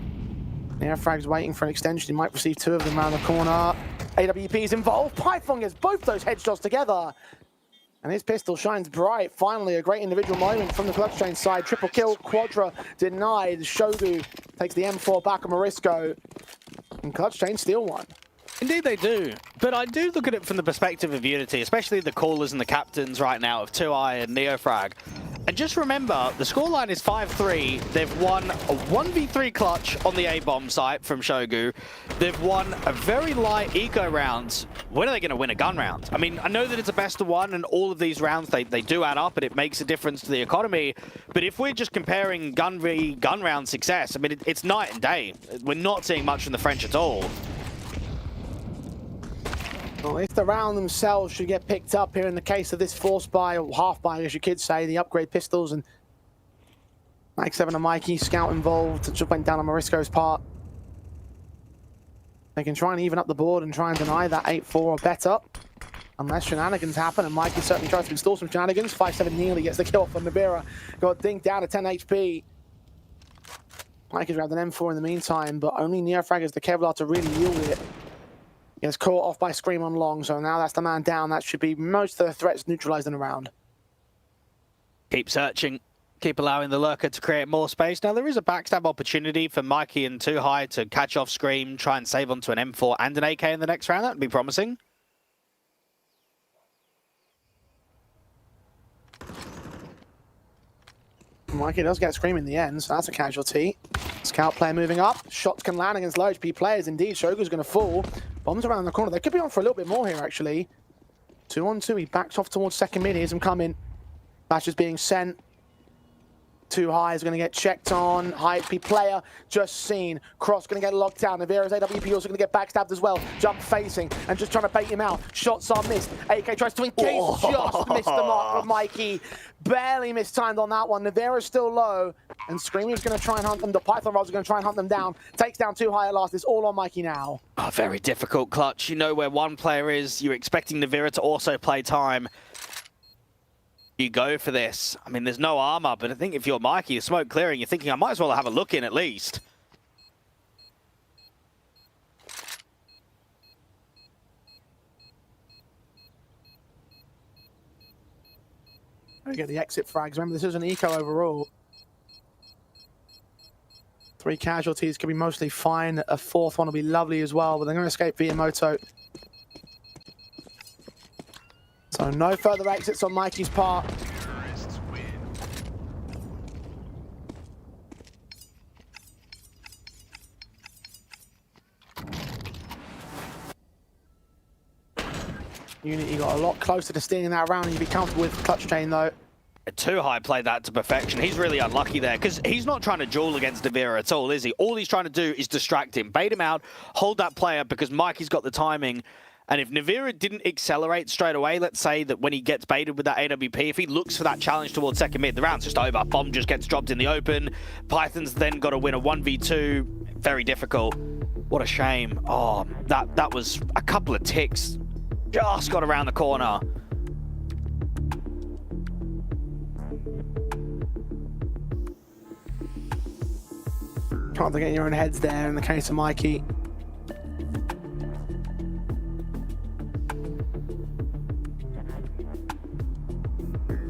Neofrag's waiting for an extension. He might receive 2 of them around the corner. AWP is involved. Python gets both those headshots together. And his pistol shines bright. Finally, a great individual moment from the Clutchain side. Triple kill, Quadra denied. Shogu takes the M4 back on Morisco. And Clutchain steal one. Indeed they do, but I do look at it from the perspective of Unity, especially the callers and the captains right now of 2i and Neofrag. And just remember, the scoreline is 5-3. They've won a 1v3 clutch on the A-bomb site from Shogu. They've won a very light eco round. When are they going to win a gun round? I mean, I know that it's a best of 1 and all of these rounds, they do add up and it makes a difference to the economy. But if we're just comparing gun v gun round success, I mean, it's night and day. We're not seeing much from the French at all. Well, if the round themselves should get picked up here in the case of this force buy, or half buy, as you could say, the upgrade pistols and Mike 7 and Mikey, scout involved, it just went down on Morisco's part. They can try and even up the board and try and deny that 8-4 or better. Unless shenanigans happen, and Mikey certainly tries to install some shenanigans. 5-7 nearly gets the kill from Nibira. Got dinked down to 10 HP. Mikey's grabbed an M4 in the meantime, but only Neofrag has the Kevlar to really yield it. Gets caught off by Scream on long, so now that's the man down. That should be most of the threats neutralized in a round. Keep searching. Keep allowing the lurker to create more space. Now, there is a backstab opportunity for Mikey and Too High to catch off Scream, try and save onto an M4 and an AK in the next round. That would be promising. Mikey does get Scream in the end, so that's a casualty. Scout player moving up. Shots can land against low HP players. Indeed, Shogu's going to fall. Bombs around the corner. They could be on for a little bit more here, actually. 2-on-2. He backs off towards second mid. Here's him coming. Bash is being sent. Too High is going to get checked on. High HP player just seen. Cross going to get locked down. Nivera's AWP also going to get backstabbed as well. Jump facing and just trying to bait him out. Shots are missed. AK tries to engage. Just missed the mark from Mikey. Barely mistimed on that one. Nivera's still low. And Screamer's going to try and hunt them. The Python Rods are going to try and hunt them down. Takes down Too High at last. It's all on Mikey now. Oh, very difficult clutch. You know where one player is. You're expecting Nivera to also play time. You go for this. I mean, there's no armor, but I think if you're Mikey, you're smoke clearing, you're thinking, I might as well have a look in at least. We get the exit frags. Remember, this is an eco overall. 3 casualties could be mostly fine. A 4th one will be lovely as well, but they're going to escape via Moto. So no further exits on Mikey's part. Unity got a lot closer to stealing that round, and you'd be comfortable with Clutchain though. Too High played that to perfection. He's really unlucky there because he's not trying to duel against Navira at all, is he? All he's trying to do is distract him, bait him out, hold that player because Mikey's got the timing. And if Navira didn't accelerate straight away, let's say that when he gets baited with that AWP, if he looks for that challenge towards second mid, the round's just over. Bomb just gets dropped in the open. Python's then got to win a 1v2. Very difficult. What a shame. Oh, that was a couple of ticks. Just got around the corner. Trying to get your own heads there in the case of Mikey.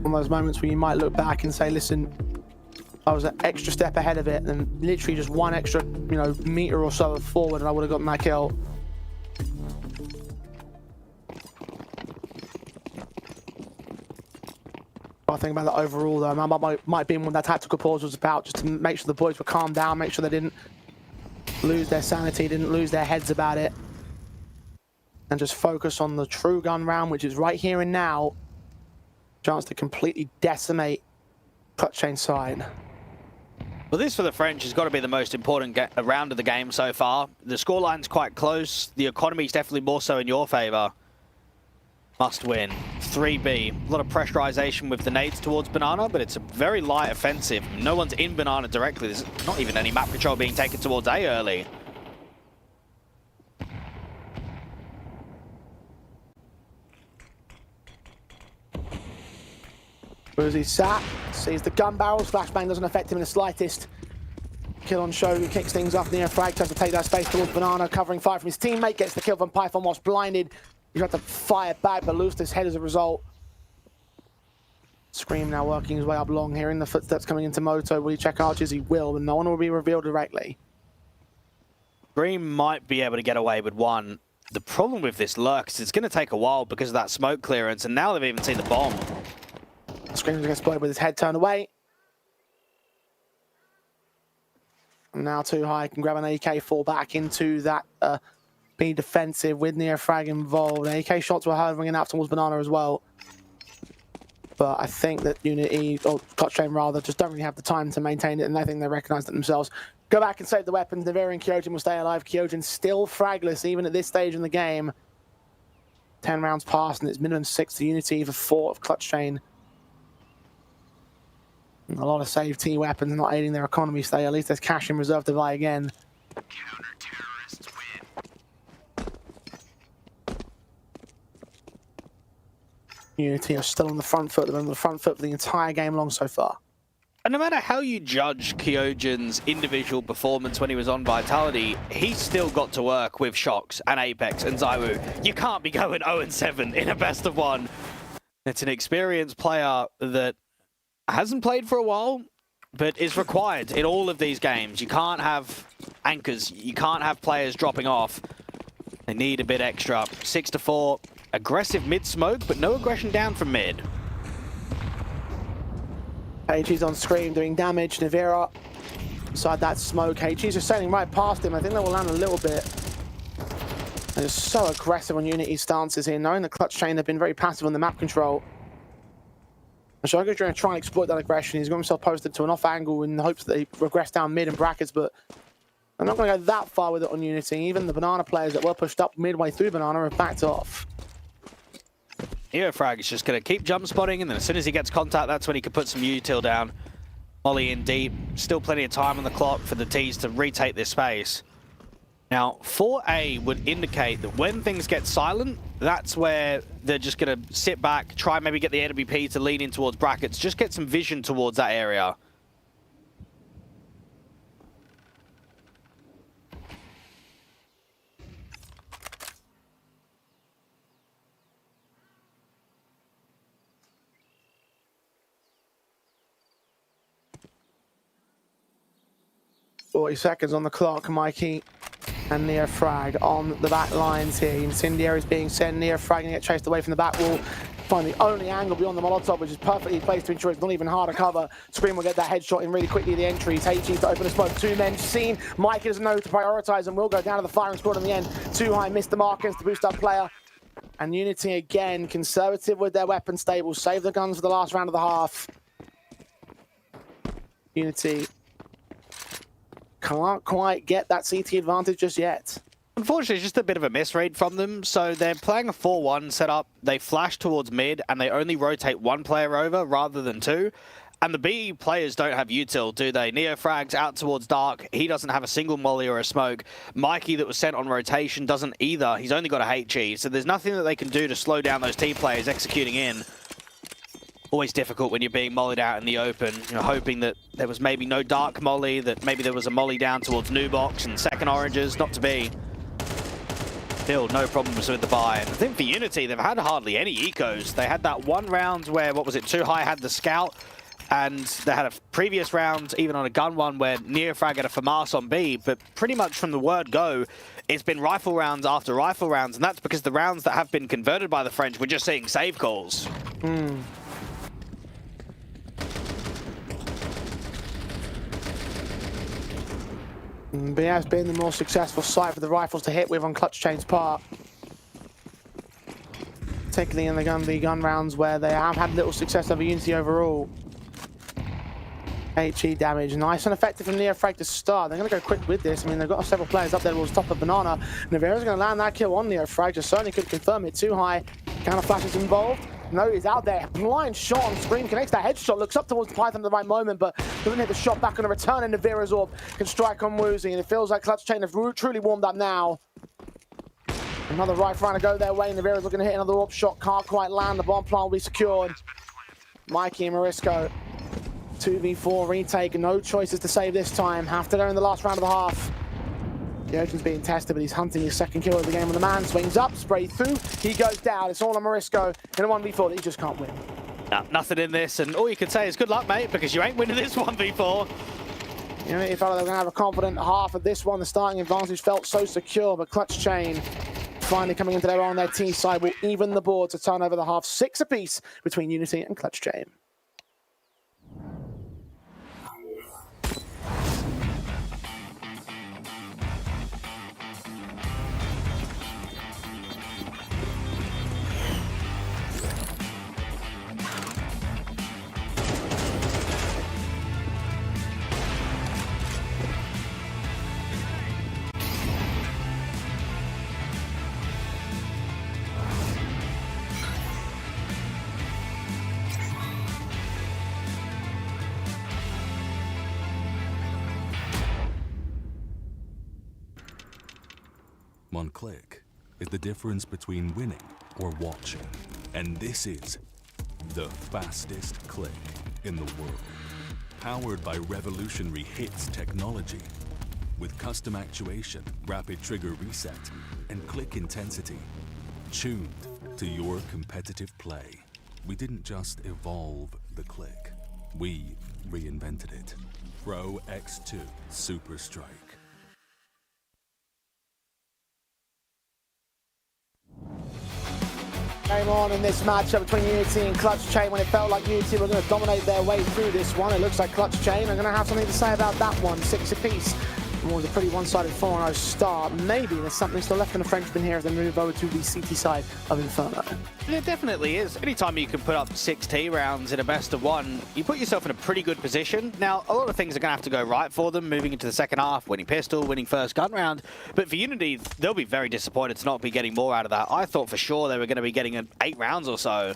One of those moments where you might look back and say, listen, I was an extra step ahead of it and literally just one extra, meter or so forward and I would have gotten that kill. I think about that overall though, that might be what that tactical pause was about, just to make sure the boys were calmed down, make sure they didn't lose their sanity, didn't lose their heads about it, and just focus on the true gun round, which is right here and now. Chance to completely decimate Clutchain side. Well, this for the French has got to be the most important round of the game so far. The scoreline's quite close. The economy's definitely more so in your favor. Must win. 3B. A lot of pressurization with the nades towards Banana, but it's a very light offensive. No one's in Banana directly. There's not even any map control being taken towards A early. Where's he sat? Sees the gun barrels. Flashbang doesn't affect him in the slightest. Kill on Shogun kicks things off near Frag. Tries to take that space towards Banana, covering fire from his teammate. Gets the kill from Python whilst blinded. He's got to fire back, but lost his head as a result. Scream now working his way up long, hearing the footsteps coming into Moto. Will he check archers? He will, but no one will be revealed directly. Scream might be able to get away with one. The problem with this lurk is it's going to take a while because of that smoke clearance, and now they've even seen the bomb. Scream's gonna explode with his head turned away. And now Too High can grab an AK, fall back into that be defensive with near frag involved. AK shots were heard ringing out towards Banana as well. But I think that Unity, or Clutchain rather, just don't really have the time to maintain it, and I think they recognise it themselves. Go back and save the weapons. Navira and Kyojin will stay alive. Kyojin still fragless even at this stage in the game. 10 rounds passed and it's minimum 6 to Unity for 4 of Clutchain. A lot of save T weapons not aiding their economy stay. At least there's cash in reserve to buy again. Counter-terrorists win. Unity are still on the front foot. They're on the front foot for the entire game long so far. And no matter how you judge Kyojin's individual performance when he was on Vitality, he still got to work with Shox and Apex and Zywoo. You can't be going 0-7 in a best of one. It's an experienced player that hasn't played for a while, but is required in all of these games. You can't have anchors. You can't have players dropping off. They need a bit extra. 6-4. Aggressive mid-smoke, but no aggression down from mid. HG's on Scream doing damage. Navira inside that smoke. HG's just sailing right past him. I think that will land a little bit. They're just so aggressive on Unity's stances here, knowing the Clutchain have been very passive on the map control. Shogun's going to try and exploit that aggression. He's got himself posted to an off angle in the hopes that they regress down mid and brackets, but I'm not going to go that far with it on Unity. Even the Banana players that were pushed up midway through Banana have backed off. Frag is just going to keep jump spotting, and then as soon as he gets contact, that's when he can put some util down. Molly in deep. Still plenty of time on the clock for the T's to retake this space. Now, 4A would indicate that when things get silent, that's where they're just going to sit back, try maybe get the AWP to lean in towards brackets, just get some vision towards that area. Seconds on the clock, Mikey and Near Frag on the back lines here. Incendiary is being sent, Near Frag and get chased away from the back wall. Find the only angle beyond the Molotov, which is perfectly placed to ensure it's not even harder cover. Scream will get that headshot in really quickly. The entries. HG to open a smoke. 2 men seen. Mikey doesn't know to prioritize and will go down to the firing squad in the end. Too High missed the markers to boost up player. And Unity again, conservative with their weapon stable. Save the guns for the last round of the half. Unity can't quite get that CT advantage just yet. Unfortunately, it's just a bit of a misread from them. So they're playing a 4-1 setup. They flash towards mid, and they only rotate one player over rather than two. And the B players don't have util, do they? Neo frags out towards Dark. He doesn't have a single molly or a smoke. Mikey that was sent on rotation doesn't either. He's only got a HE. So there's nothing that they can do to slow down those T players executing in. Always difficult when you're being mollied out in the open. You're hoping that there was maybe no Dark molly, that maybe there was a molly down towards Nubox and second oranges. Not to be. Still no problems with the buy. And I think for Unity, they've had hardly any ecos. They had that one round where, what was it, Too High had the scout. And they had a previous round, even on a gun one, where Neofrag had a FAMAS on B, but pretty much from the word go, it's been rifle rounds after rifle rounds, and that's because the rounds that have been converted by the French, we're just seeing save calls. B has been the more successful site for the rifles to hit with on Clutchain's part. Particularly in the gun v gun rounds where they have had little success over Unity overall. HE damage, nice and effective from Neofrag to start. They're going to go quick with this. I mean, they've got several players up there towards the top of Banana. Navera's going to land that kill on Neofrag, just certainly could confirm it. Too High, counter flashes involved. No, he's out there. Blind shot on screen, connects that headshot, looks up towards Python at the right moment, but doesn't hit the shot back on a return, and Navera's orb can strike on Woozy, and it feels like Clutchain have truly warmed up now. Another rifle round to go their way, and Navera's looking to hit another orb shot, can't quite land, the bomb plant will be secured. Mikey and Morisco. 2v4 retake, no choices to save this time. Have to go in the last round of the half. The Ocean's being tested, but he's hunting his second kill of the game when the man swings up, spray through, he goes down. It's all on Morisco in a 1v4 that he just can't win. No, nothing in this, and all you can say is good luck, mate, because you ain't winning this 1v4. You know, if they were going to have a confident half of this one, the starting advantage felt so secure, but Clutchain finally coming into their own. Their T side will even the board to turn over the half, 6 apiece between Unity and Clutchain. One click is the difference between winning or watching. And this is the fastest click in the world. Powered by revolutionary hits technology. With custom actuation, rapid trigger reset, and click intensity. Tuned to your competitive play. We didn't just evolve the click. We reinvented it. Pro X2 Super Strike. Game on in this matchup between Unity and Clutchain when it felt like Unity were going to dominate their way through this one. It looks like Clutchain are going to have something to say about that one. 6 apiece. It was a pretty one-sided 4-0 start. Maybe there's something still left in the Frenchman here as they move over to the CT side of Inferno. It definitely is. Anytime you can put up 6 T rounds in a best of 1, you put yourself in a pretty good position. Now, a lot of things are going to have to go right for them, moving into the second half, winning pistol, winning first gun round. But for Unity, they'll be very disappointed to not be getting more out of that. I thought for sure they were going to be getting 8 rounds or so.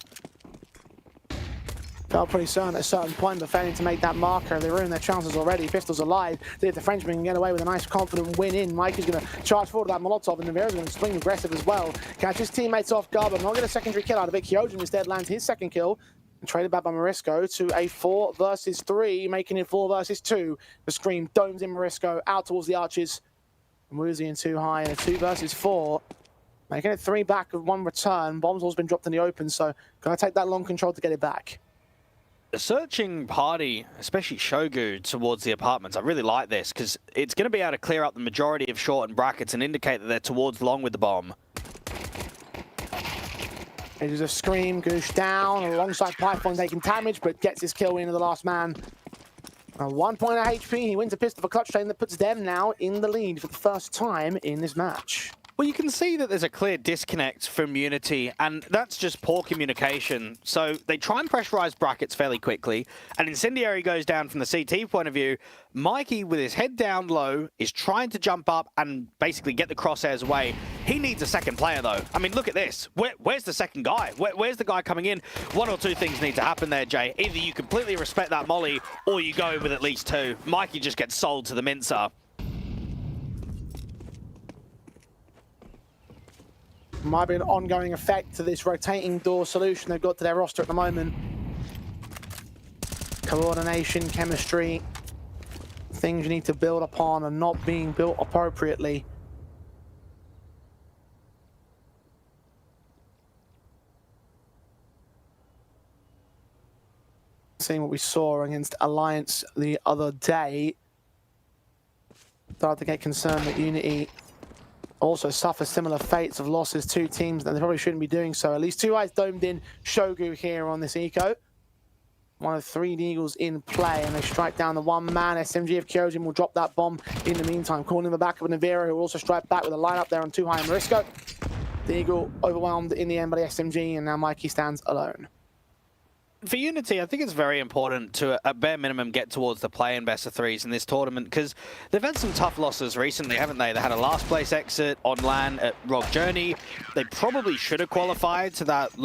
Felt pretty certain at a certain point, but failing to make that marker. They ruined their chances already. Pistols alive. The Frenchman can get away with a nice, confident win in. Mike is going to charge forward that Molotov, and Navera's going to swing aggressive as well. Catch his teammates off guard, but not get a secondary kill out of it. Kyojin instead lands his second kill, and traded back by Morisco to a 4 versus 3, making it 4 versus 2. The scream domes in Morisco, out towards the arches. Woozy and Too High, and a 2 versus 4. Making it 3 back of 1 return. Bombs been dropped in the open, so going to take that long control to get it back. The searching party, especially Shogu, towards the apartments, I really like this because it's going to be able to clear up the majority of short and brackets and indicate that they're towards long with the bomb. It is a scream, Goosh down, alongside Python taking damage, but gets his kill into the last man. 1 point of HP, he wins a pistol for Clutchain that puts them now in the lead for the first time in this match. Well, you can see that there's a clear disconnect from Unity, and that's just poor communication. So they try and pressurize brackets fairly quickly, and Incendiary goes down from the CT point of view. Mikey, with his head down low, is trying to jump up and basically get the crosshairs away. He needs a second player, though. I mean, look at this. Where's the second guy? Where's the guy coming in? One or two things need to happen there, Jay. Either you completely respect that molly, or you go with at least two. Mikey just gets sold to the mincer. Might be an ongoing effect to this rotating door solution they've got to their roster at the moment. Coordination, chemistry, things you need to build upon are not being built appropriately. Seeing what we saw against Alliance the other day, started to get concerned that Unity also suffer similar fates of losses to teams that they probably shouldn't be doing so. At least two eyes domed in Shogu here on this eco. One of 3 Eagles in play, and they strike down the one man. SMG of Kyojin will drop that bomb in the meantime. Calling in the back of Navira, who will also strike back with a lineup there on 2 high and Marisco. The Eagle overwhelmed in the end by the SMG, and now Mikey stands alone. For Unity, I think it's very important to, at bare minimum, get towards the play-in best of 3s in this tournament, because they've had some tough losses recently, haven't they? They had a last-place exit on LAN at Rogue Journey. They probably should have qualified to that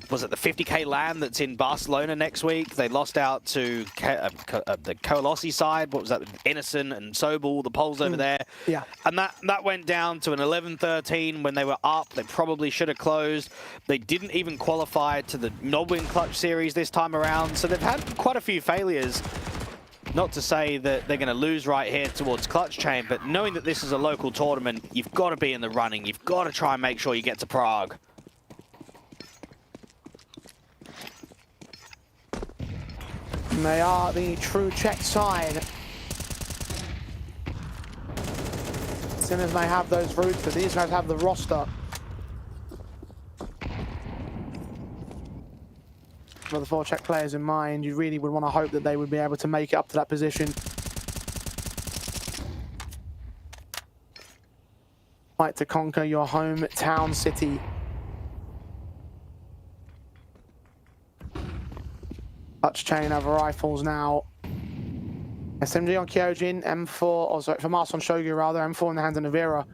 was it the 50k LAN that's in Barcelona next week? They lost out to the Colossi side. What was that? Innocent and Sobel, the polls over there. Yeah. And that went down to an 11-13 when they were up. They probably should have closed. They didn't even qualify to the Nobwin Clutch series this time around, so they've had quite a few failures. Not to say that they're going to lose right here towards Clutchain, but knowing that this is a local tournament, you've got to be in the running. You've got to try and make sure you get to Prague. And they are the true Czech side. Sinners may have those roots, but these guys have the roster. For the 4 Czech players in mind, you really would want to hope that they would be able to make it up to that position. Fight to conquer your hometown city. Clutchain over rifles now. SMG on Kyojin, M4, oh sorry, for Mars on Shogu rather, M4 in the hands of Navira.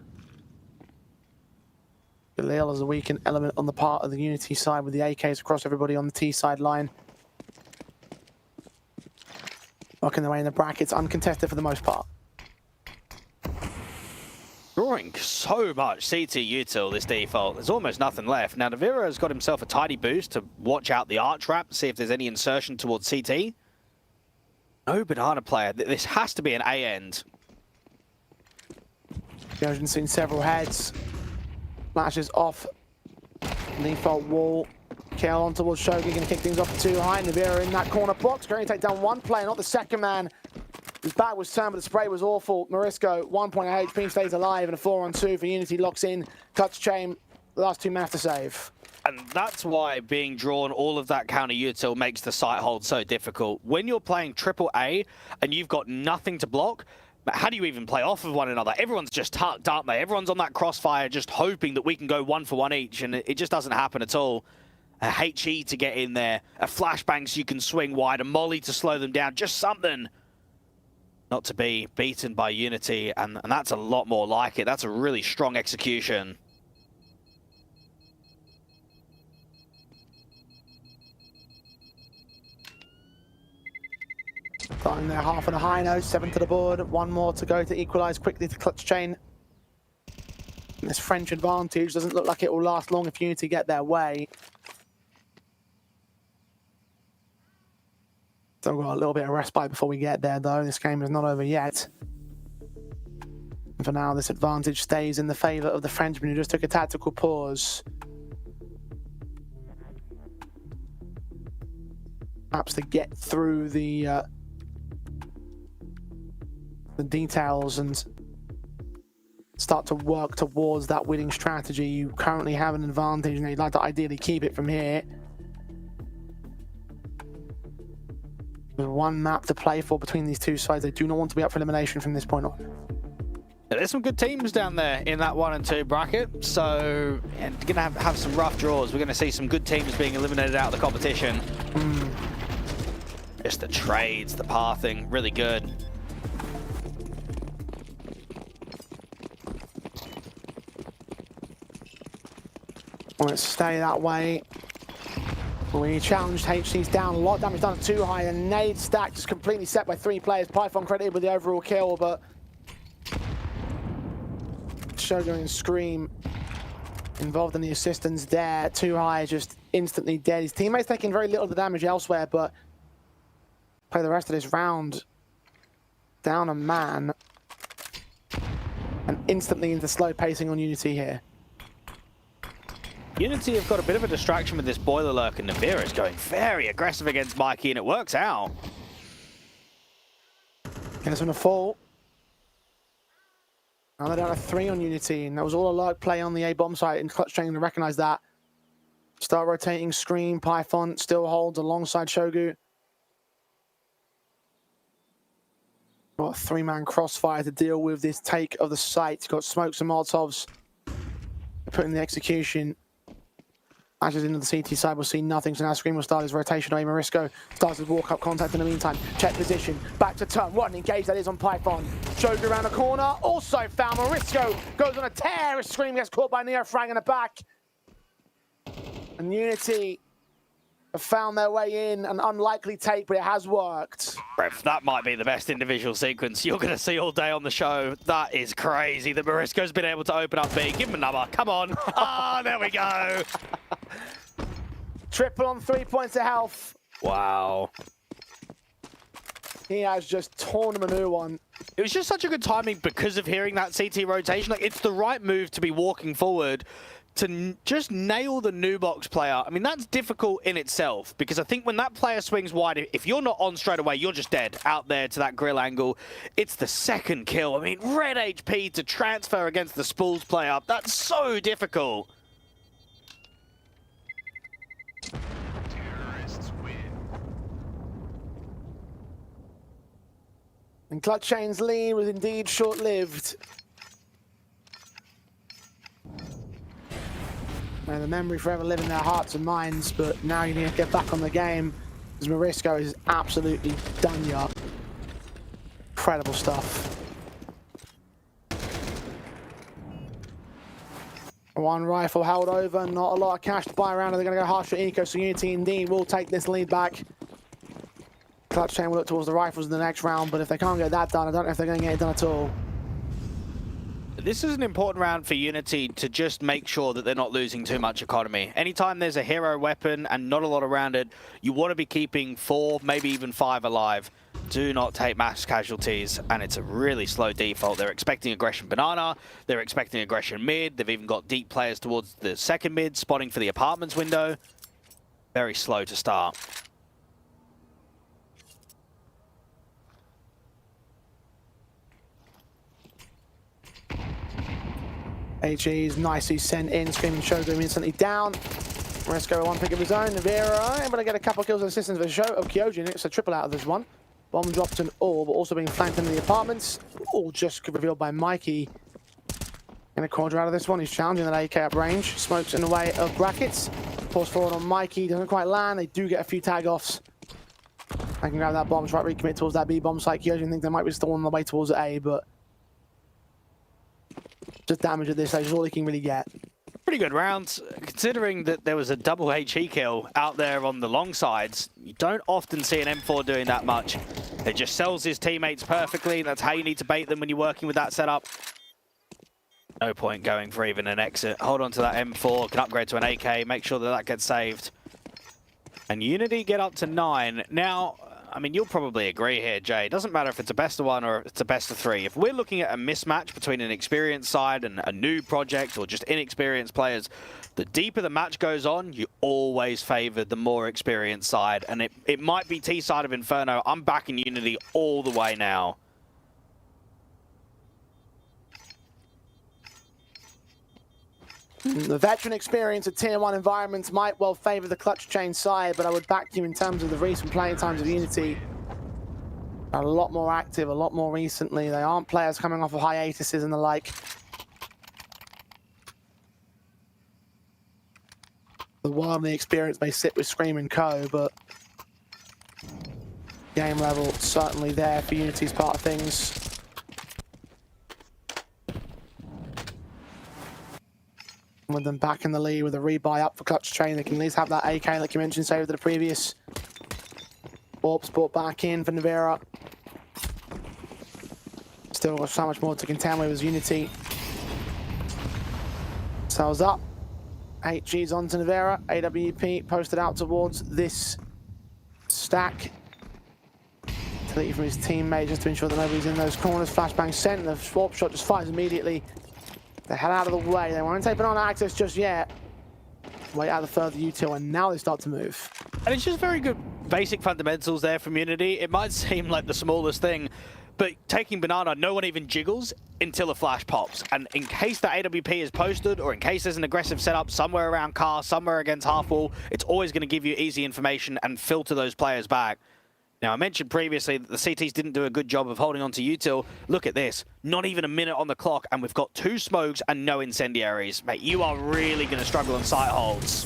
Galil is a weakened element on the part of the Unity side with the AKs across everybody on the T side line. Working their way in the brackets, uncontested for the most part. Drawing so much CT util this default. There's almost nothing left. Now, Navira has got himself a tidy boost to watch out the arch wrap, see if there's any insertion towards CT. No banana player. This has to be an A end. Kyojin's seen several heads. Flashes off default wall. Kill on towards Shogi, going to kick things off to 2 high. Navira in that corner box, going to take down one player, not the second man. His back was turned, but the spray was awful. Marisco, 1.8 HP, stays alive, and a 4-on-2 for Unity locks in. Clutchain, the last 2 men have to save. And that's why being drawn all of that counter util makes the sight hold so difficult. When you're playing AAA and you've got nothing to block, how do you even play off of one another? Everyone's just tucked, aren't they? Everyone's on that crossfire just hoping that we can go 1 for 1 each, and it just doesn't happen at all. A HE to get in there, a flashbang so you can swing wide, a molly to slow them down, just something. Not to be beaten by Unity, and that's a lot more like it. That's a really strong execution. Starting there, half and a high note, 7 to the board, 1 more to go to equalize quickly to Clutchain. This French advantage doesn't look like it will last long if Unity get their way. Still got a little bit of respite before we get there, though. This game is not over yet. And for now, this advantage stays in the favor of the Frenchman, who just took a tactical pause. Perhaps to get through the details and start to work towards that winning strategy. You currently have an advantage, and you'd like to ideally keep it from here. There's 1 map to play for between these 2 sides. They do not want to be up for elimination from this point on. There's some good teams down there in that 1 and 2 bracket, so yeah, going to have some rough draws. We're going to see some good teams being eliminated out of the competition. Just the trades, the pathing, really good. Let's stay that way. We challenged HC's down, a lot of damage done too high, and nade stack just completely set by 3 players. Python credited with the overall kill, but Shogun and Scream involved in the assistance there. Too high, just instantly dead. His teammates taking very little of the damage elsewhere, but play the rest of this round down a man and instantly into slow pacing on Unity here. Unity have got a bit of a distraction with this boiler lurk, and Navira is going very aggressive against Mikey, and it works out. Guess gonna fall. Now they're down to 3 on Unity, and that was all a lurk play on the A bomb site, and Clutchain to recognize that. Start rotating, Scream, Python still holds alongside Shogu. Got a 3-man crossfire to deal with this take of the site. Got smokes and Molotovs. Put in the execution. Ashes into the CT side, we'll see nothing. So now Scream will start his rotation away. Marisco starts his walk-up contact in the meantime. Check position, back to turn. What an engage that is on Python. Shogu around the corner, also found. Marisco goes on a tear as Scream gets caught by Neofrag in the back. And Unity have found their way in, an unlikely take, but it has worked. Ref, that might be the best individual sequence you're going to see all day on the show. That is crazy that Marisco's been able to open up B. Give him a number. Come on. Ah, there we go. Triple on 3 points of health. Wow. He has just torn him a new one. It was just such a good timing because of hearing that CT rotation. Like, it's the right move to be walking forward to just nail the new box player. I mean, that's difficult in itself, because I think when that player swings wide, if you're not on straight away, you're just dead out there to that grill angle. It's the second kill. I mean, red HP to transfer against the Spools player. That's so difficult. And Clutchain's lead was indeed short-lived. May the memory forever live in their hearts and minds, but now you need to get back on the game, because Marisco is absolutely done ya. Incredible stuff. One rifle held over, not a lot of cash to buy around, and they're going to go harsher eco, so Unity indeed will take this lead back. Clutchain will look towards the rifles in the next round, but if they can't get that done, I don't know if they're going to get it done at all. This is an important round for Unity to just make sure that they're not losing too much economy. Anytime there's a hero weapon and not a lot around it, you want to be keeping 4, maybe even 5 alive. Do not take mass casualties, and it's a really slow default. They're expecting aggression banana, they're expecting aggression mid, they've even got deep players towards the second mid, spotting for the apartments window. Very slow to start. HE's nicely sent in, Screaming Shogun instantly down. Marisco one pick of his own. Navira able to get a couple of kills and assistance for Kyojin. It's a triple out of this one. Bomb dropped an orb, also being flanked into the apartments. All just revealed by Mikey. In a quarter out of this one, he's challenging that AK up range. Smokes in the way of brackets. Force forward on Mikey, doesn't quite land. They do get a few tag offs. I can grab that bomb, try to recommit towards that B bomb site. Kyojin think they might be still on the way towards A, but just damage at this stage is all he can really get. Pretty good round, considering that there was a double HE kill out there on the long sides. You don't often see an M4 doing that much. It just sells his teammates perfectly. That's how you need to bait them when you're working with that setup. No point going for even an exit. Hold on to that M4, can upgrade to an AK, make sure that that gets saved. And Unity get up to 9. Now, I mean, you'll probably agree here, Jay. It doesn't matter if it's a best of 1 or it's a best of 3. If we're looking at a mismatch between an experienced side and a new project or just inexperienced players, the deeper the match goes on, you always favor the more experienced side. And it might be T side of Inferno. I'm backing Unity all the way now. The veteran experience of Tier 1 environments might well favour the Clutchain side, but I would back you in terms of the recent playing times of Unity. A lot more active, a lot more recently. They aren't players coming off of hiatuses and the like. The world and the experience may sit with Scream and Co, but game level certainly there for Unity's part of things. With them back in the lead with a rebuy up for Clutchain, they can at least have that AK like you mentioned, saved to the previous. Orbs brought back in for Nivera. Still got so much more to contend with as Unity. Cells up. 8Gs onto Nivera. AWP posted out towards this stack. Delete from his teammate just to ensure that nobody's in those corners. Flashbang sent. The swap shot just fires immediately. They head out of the way. They won't take banana access just yet. Wait out the further util, and now they start to move. And it's just very good basic fundamentals there from Unity. It might seem like the smallest thing, but taking banana, no one even jiggles until a flash pops. And in case the AWP is posted, or in case there's an aggressive setup somewhere around car, somewhere against half wall, it's always going to give you easy information and filter those players back. Now, I mentioned previously that the CTs didn't do a good job of holding on to util. Look at this. Not even a minute on the clock, and we've got 2 smokes and no incendiaries. Mate, you are really going to struggle on site holds.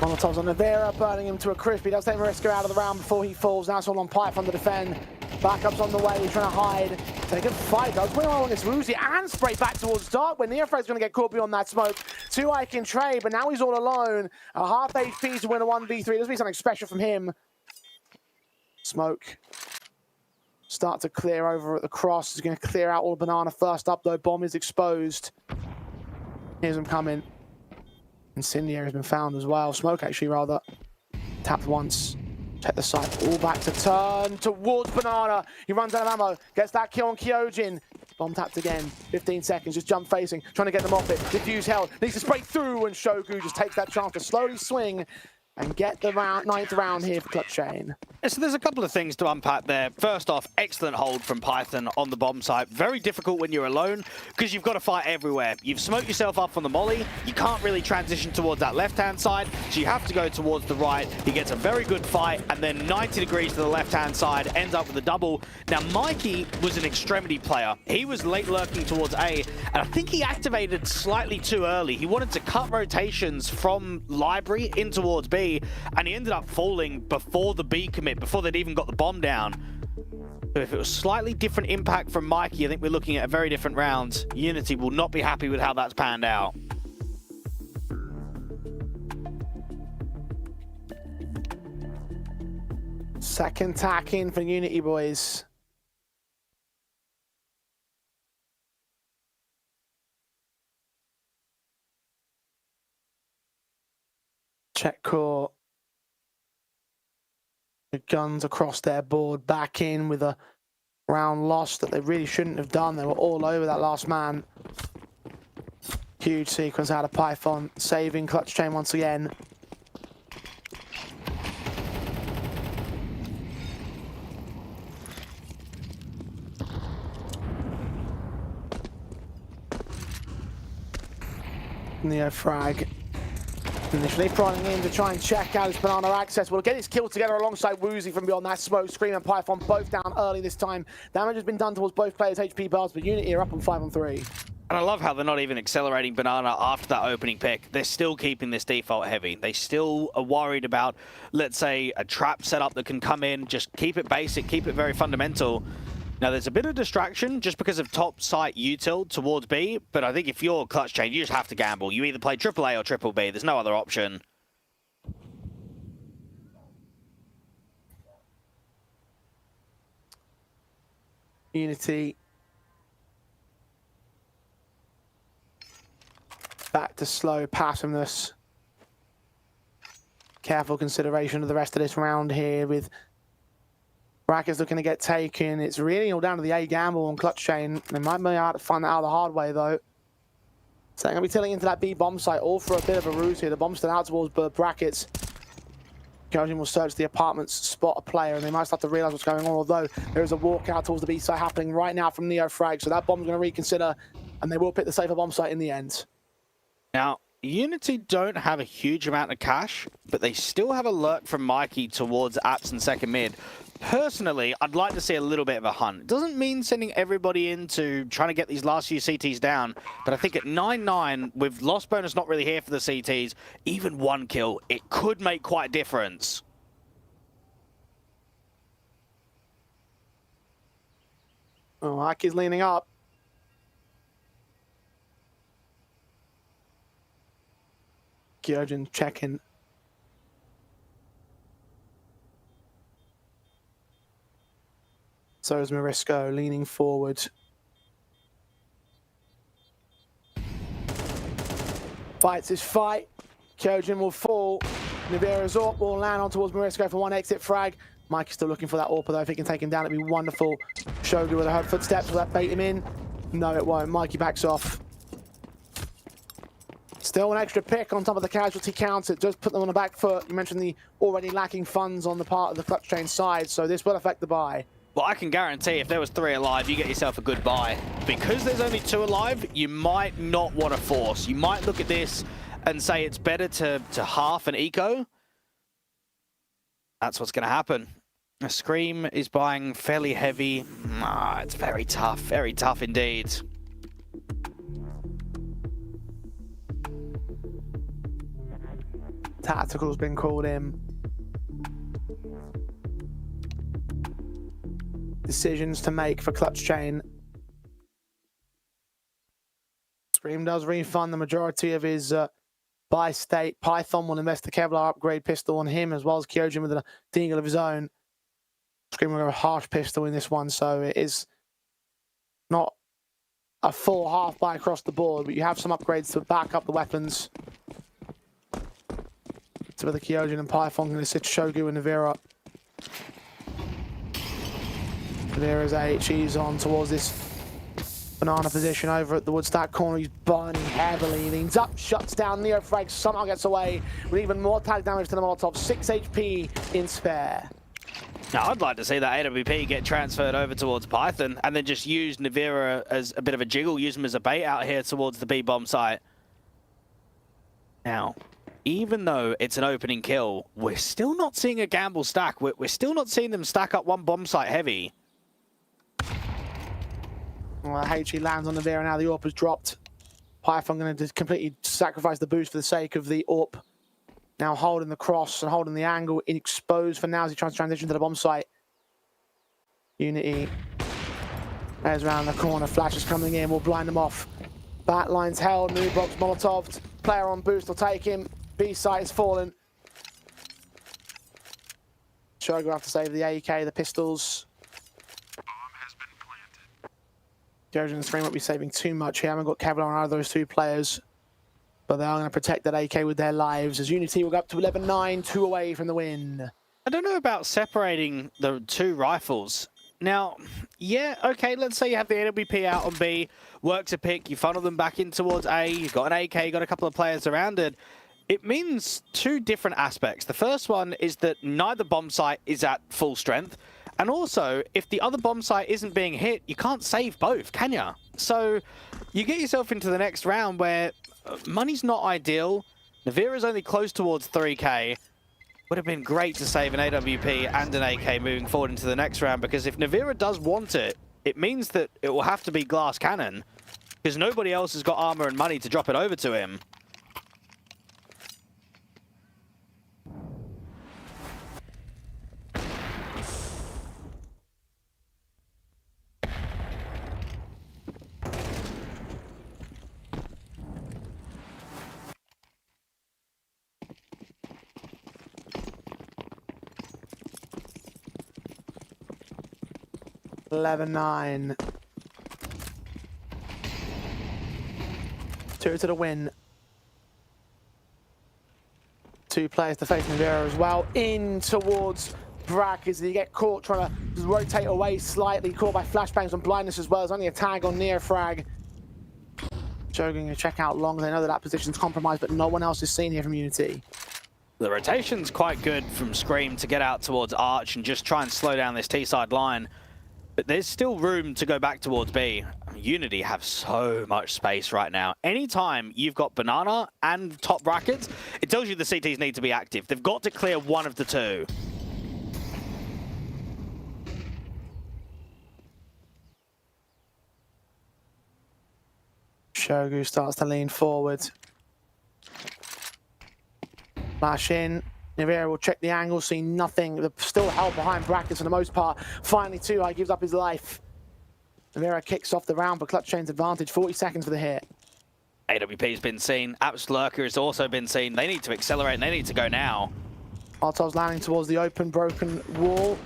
Molotov's on Nivera, burning him to a crisp. He does take Mariska out of the round before he falls. Now it's all on Python to defend. Backup's on the way, he's trying to hide. They can fight, though. Putting on this Woozy and spray back towards Dark when Neofred's going to get caught beyond that smoke. 2 Ike in trade, but now he's all alone. A half HP to win a 1v3. Doesn't be something special from him. Smoke. Start to clear over at the cross. He's going to clear out all banana first up, though. Bomb is exposed. Here's him coming. Incendiary has been found as well. Smoke, actually, rather. Tapped once. Check the site. All back to turn towards banana. He runs out of ammo. Gets that kill on Kyojin. Bomb tapped again. 15 seconds. Just jump facing. Trying to get them off it. Diffuse held. Needs to spray through, and Shogu just takes that chance to slowly swing and get the 9th round here for Clutchain. Yeah, so there's a couple of things to unpack there. First off, excellent hold from Python on the bomb site. Very difficult when you're alone, because you've got to fight everywhere. You've smoked yourself up on the molly. You can't really transition towards that left-hand side, so you have to go towards the right. He gets a very good fight, and then 90 degrees to the left-hand side, ends up with a double. Now, Mikey was an extremity player. He was late lurking towards A, and I think he activated slightly too early. He wanted to cut rotations from library in towards B, and he ended up falling before the B commit, before they'd even got the bomb down. So if it was slightly different impact from Mikey, I think we're looking at a very different round. Unity will not be happy with how that's panned out. Second tack in for Unity, boys. Check core. The guns across their board, back in with a round loss that they really shouldn't have done. They were all over that last man. Huge sequence out of Python, saving Clutchain once again. Neo frag. Initially prodding in to try and check out his banana access. We'll get his kill together alongside Woozy from beyond that smoke. Scream and Python both down early this time. Damage has been done towards both players' HP bars, but Unity are up on 5-on-3. And I love how they're not even accelerating banana after that opening pick. They're still keeping this default heavy. They still are worried about, let's say, a trap setup that can come in. Just keep it basic, keep it very fundamental. Now, there's a bit of distraction just because of top site util towards B, but I think if you're Clutchain, you just have to gamble. You either play AAA or triple B. There's no other option. Unity. Back to slow passiveness. Careful consideration of the rest of this round here with Brackets looking to get taken. It's really all down to the A gamble on Clutchain. They might be able to find that out the hard way, though. So they're going to be tilting into that B bomb site, all for a bit of a ruse here. The bomb's still out towards Brackets. Kyojin will search the apartments, spot a player, and they might start to realize what's going on, although there is a walk out towards the B site happening right now from Neofrag, so that bomb's going to reconsider, and they will pick the safer bomb site in the end. Now, Unity don't have a huge amount of cash, but they still have a lurk from Mikey towards Apps and second mid. Personally, I'd like to see a little bit of a hunt. It doesn't mean sending everybody into trying to get these last few CTs down, but I think at 9-9, with loss bonus not really here for the CTs, even one kill, it could make quite a difference. Oh, Aki's leaning up. Gyojin checking. So is Morisco leaning forward. Fights his fight. Gyojin will fall. Nivira's AWP will land on towards Morisco for one exit frag. Mike is still looking for that AWP, though. If he can take him down, it'd be wonderful. Shogu with her footsteps. Will that bait him in? No, it won't. Mikey backs off. Still an extra pick on top of the casualty count. It does put them on the back foot. You mentioned the already lacking funds on the part of the Clutchain side, so this will affect the buy. Well, I can guarantee if there was 3 alive, you get yourself a good buy. Because there's only 2 alive, you might not want to force. You might look at this and say it's better to half an eco. That's what's going to happen. A Scream is buying fairly heavy. It's very tough indeed. Tactical's been called in. Decisions to make for Clutchain. Scream does refund the majority of his buy state. Python will invest the Kevlar upgrade pistol on him, as well as Gyojin with a deagle of his own. Scream will go a harsh pistol in this one, so it is not a full half buy across the board, but you have some upgrades to back up the weapons. So with the Gyojin and Python going to sit Shogu and Nivira. Nivira's AHE's on towards this banana position over at the Woodstack corner. He's burning heavily. Leans up, shuts down. Neofrag somehow gets away with even more tag damage to the Molotov. 6 HP in spare. Now, I'd like to see that AWP get transferred over towards Python and then just use Nivira as a bit of a jiggle, use him as a bait out here towards the B-bomb site. Now, even though it's an opening kill, we're still not seeing a gamble stack. We're still not seeing them stack up one bomb site heavy. Well, HE lands on Nivira now. The AWP has dropped. Python going to just completely sacrifice the boost for the sake of the AWP. Now holding the cross and holding the angle exposed for now as he tries to transition to the bomb site. Unity as around the corner. Flash is coming in. Will blind them off. Bat line's held. New box Molotov. Player on boost will take him. B site is fallen. Shogu will have to save the AK, the pistols. Gyojin and Scream won't be saving too much here. I haven't got Kevlar on either of those 2 players. But they are going to protect that AK with their lives as Unity will go up to 11-9, 2 away from the win. I don't know about separating the 2 rifles. Now, yeah, okay, let's say you have the AWP out on B, works a pick, you funnel them back in towards A, you've got an AK, you've got a couple of players around it. It means 2 different aspects. The first one is that neither bomb site is at full strength. And also, if the other bomb site isn't being hit, you can't save both, can ya? So you get yourself into the next round where money's not ideal. Nivira's only close towards 3k. Would have been great to save an AWP and an AK moving forward into the next round, because if Nivira does want it, it means that it will have to be glass cannon, because nobody else has got armor and money to drop it over to him. $11-9. 2 to the win. 2 players to face Nivira as well. In towards Brack as he get caught trying to rotate away slightly. Caught by flashbangs and blindness as well. There's only a tag on Neofrag. Jogging to check out long. They know that position's compromised, but no one else is seen here from Unity. The rotation's quite good from Scream to get out towards Arch and just try and slow down this T-side line. But there's still room to go back towards B. Unity have so much space right now. Anytime you've got Banana and top brackets, it tells you the CTs need to be active. They've got to clear one of the 2. Shogu starts to lean forward. Flash in. Nivera will check the angle, see nothing. They're still held behind brackets for the most part. Finally, 2i gives up his life. Nivera kicks off the round, but Clutchain's advantage. 40 seconds for the hit. AWP's been seen. Apps Lurker has also been seen. They need to accelerate and they need to go now. Artov's landing towards the open, broken wall.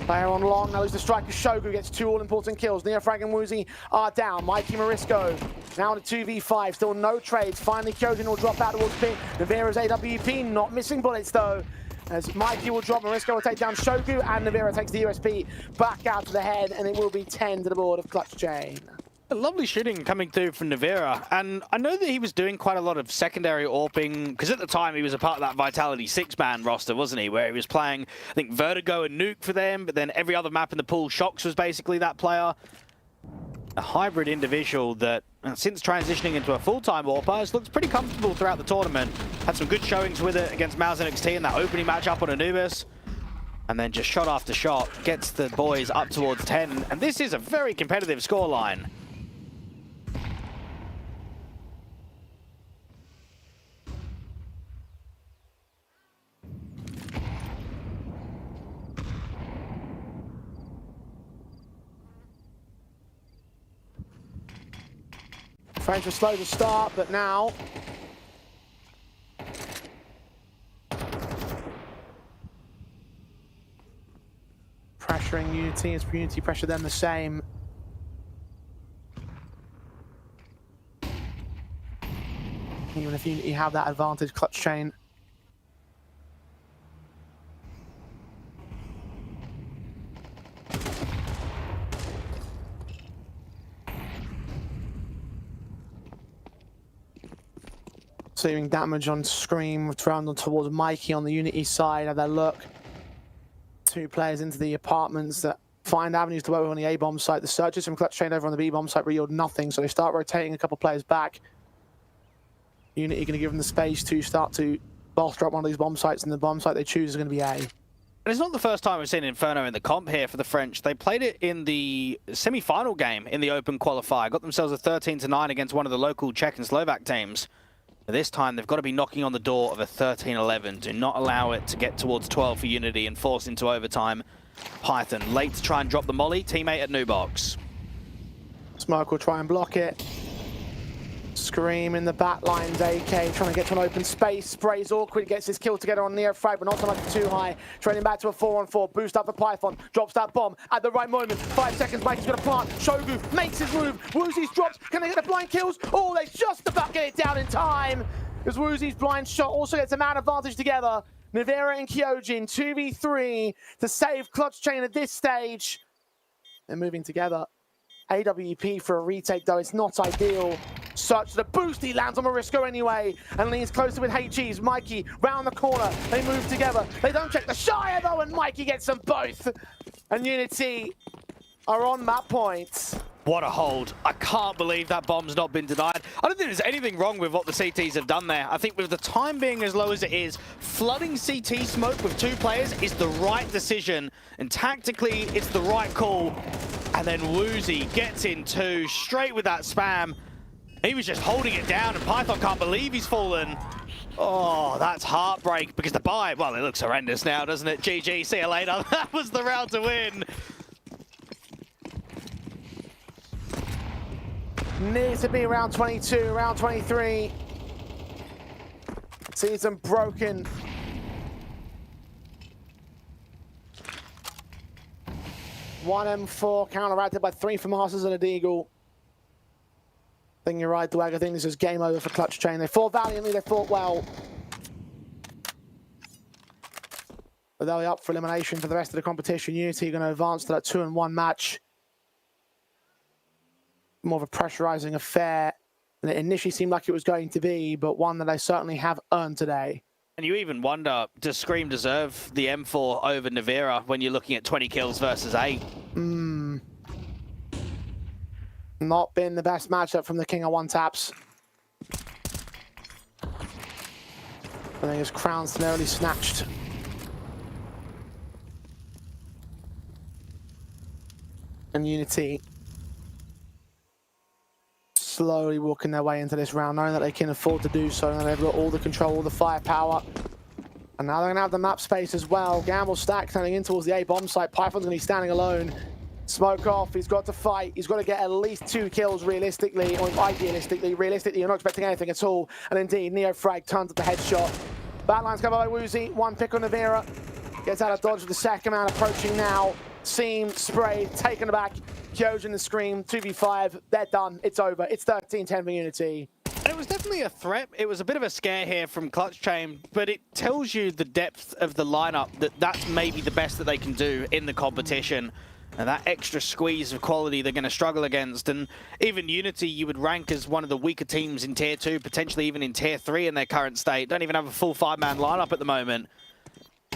Player on long, now loses the striker. Shogu gets 2 all-important kills. Neofrag and Woozy are down. Mikey Morisco now in a 2v5. Still no trades. Finally, Kyojin will drop out towards pit. Nivera's AWP not missing bullets though. As Mikey will drop, Morisco will take down Shogu, and Nivera takes the USP back out to the head, and it will be 10 to the board of Clutchain. Lovely shooting coming through from Nivera, and I know that he was doing quite a lot of secondary AWPing, because at the time he was a part of that Vitality 6-man roster, wasn't he, where he was playing, I think, Vertigo and Nuke for them, but then every other map in the pool, Shox was basically that player. A hybrid individual that, since transitioning into a full-time AWPer, has looked pretty comfortable throughout the tournament. Had some good showings with it against MOUZ NXT in that opening matchup on Anubis. And then just shot after shot, gets the boys up towards 10, and this is a very competitive scoreline. French was slow to start, but now pressuring Unity as Unity pressure them the same. Even if Unity have that advantage, Clutchain. Seeing damage on Scream, round on towards Mikey on the Unity side. Have their look. 2 players into the apartments that find avenues to work on the A-bomb site. The searches from Clutchain over on the B-bomb site yield nothing, so they start rotating a couple players back. Unity going to give them the space to start to bolster up one of these bomb sites, and the bomb site they choose is going to be A. And it's not the first time we've seen Inferno in the comp here for the French. They played it in the semi-final game in the Open Qualifier. Got themselves a 13-9 against one of the local Czech and Slovak teams. This time, they've got to be knocking on the door of a 13-11. Do not allow it to get towards 12 for Unity and force into overtime. Python, late to try and drop the molly. Teammate at new box. Smoke will try and block it. Scream in the back lines, AK trying to get to an open space. Sprays awkward, gets his kill together on Neofrag, but not so much too high. Training back to a 4-on-4, boost up for Python, drops that bomb at the right moment. 5 seconds, Mikey's gonna plant. Shogu makes his move. Woozy's drops, can they get the blind kills? Oh, they just about get it down in time. As Woozy's blind shot also gets a man advantage together. Nivera and Kyojin, 2v3 to save Clutchain at this stage. They're moving together. AWP for a retake, though it's not ideal. Such the boost, he lands on Morisco anyway, and leans closer with HE's. Mikey round the corner, they move together. They don't check the Shire though, and Mikey gets them both. And Unity are on map points. What a hold. I can't believe that bomb's not been denied. I don't think there's anything wrong with what the CTs have done there. I think with the time being as low as it is, flooding CT smoke with 2 players is the right decision, and tactically it's the right call. And then Woozy gets in 2, straight with that spam. He was just holding it down, and Python can't believe he's fallen. Oh, that's heartbreak, because the buy, well, it looks horrendous now, doesn't it? GG, see you later. That was the round to win. Needs to be round 22, round 23. Season broken. One M4 counteracted by 3 from Masters and a Deagle. I think you're right, Dwag. I think this is game over for Clutchain. They fought valiantly, they fought well. But they'll be up for elimination for the rest of the competition. Unity are going to advance to that 2-1 match. More of a pressurizing affair than it initially seemed like it was going to be, but one that they certainly have earned today. And you even wonder, does Scream deserve the M4 over Nivera when you're looking at 20 kills versus 8? Not been the best matchup from the King of One Taps. I think his crown's narrowly snatched. And Unity slowly walking their way into this round, knowing that they can afford to do so, and they've got all the control, all the firepower. And now they're going to have the map space as well. Gamble stack turning in towards the A bomb site. Python's going to be standing alone. Smoke off, he's got to fight. He's got to get at least 2 kills realistically, or idealistically. Realistically, you're not expecting anything at all. And indeed, Neofrag turns at the headshot. Batlines covered by Woozy, 1 pick on Navira. Gets out of dodge with the second man approaching now. Seam, spray, taken aback. Kyojin and Scream, 2v5. They're done. It's over. It's 13-10 for Unity. And it was definitely a threat. It was a bit of a scare here from Clutchain, but it tells you the depth of the lineup, that that's maybe the best that they can do in the competition. And that extra squeeze of quality they're going to struggle against. And even Unity, you would rank as one of the weaker teams in Tier 2, potentially even in Tier 3 in their current state. Don't even have a full 5-man lineup at the moment.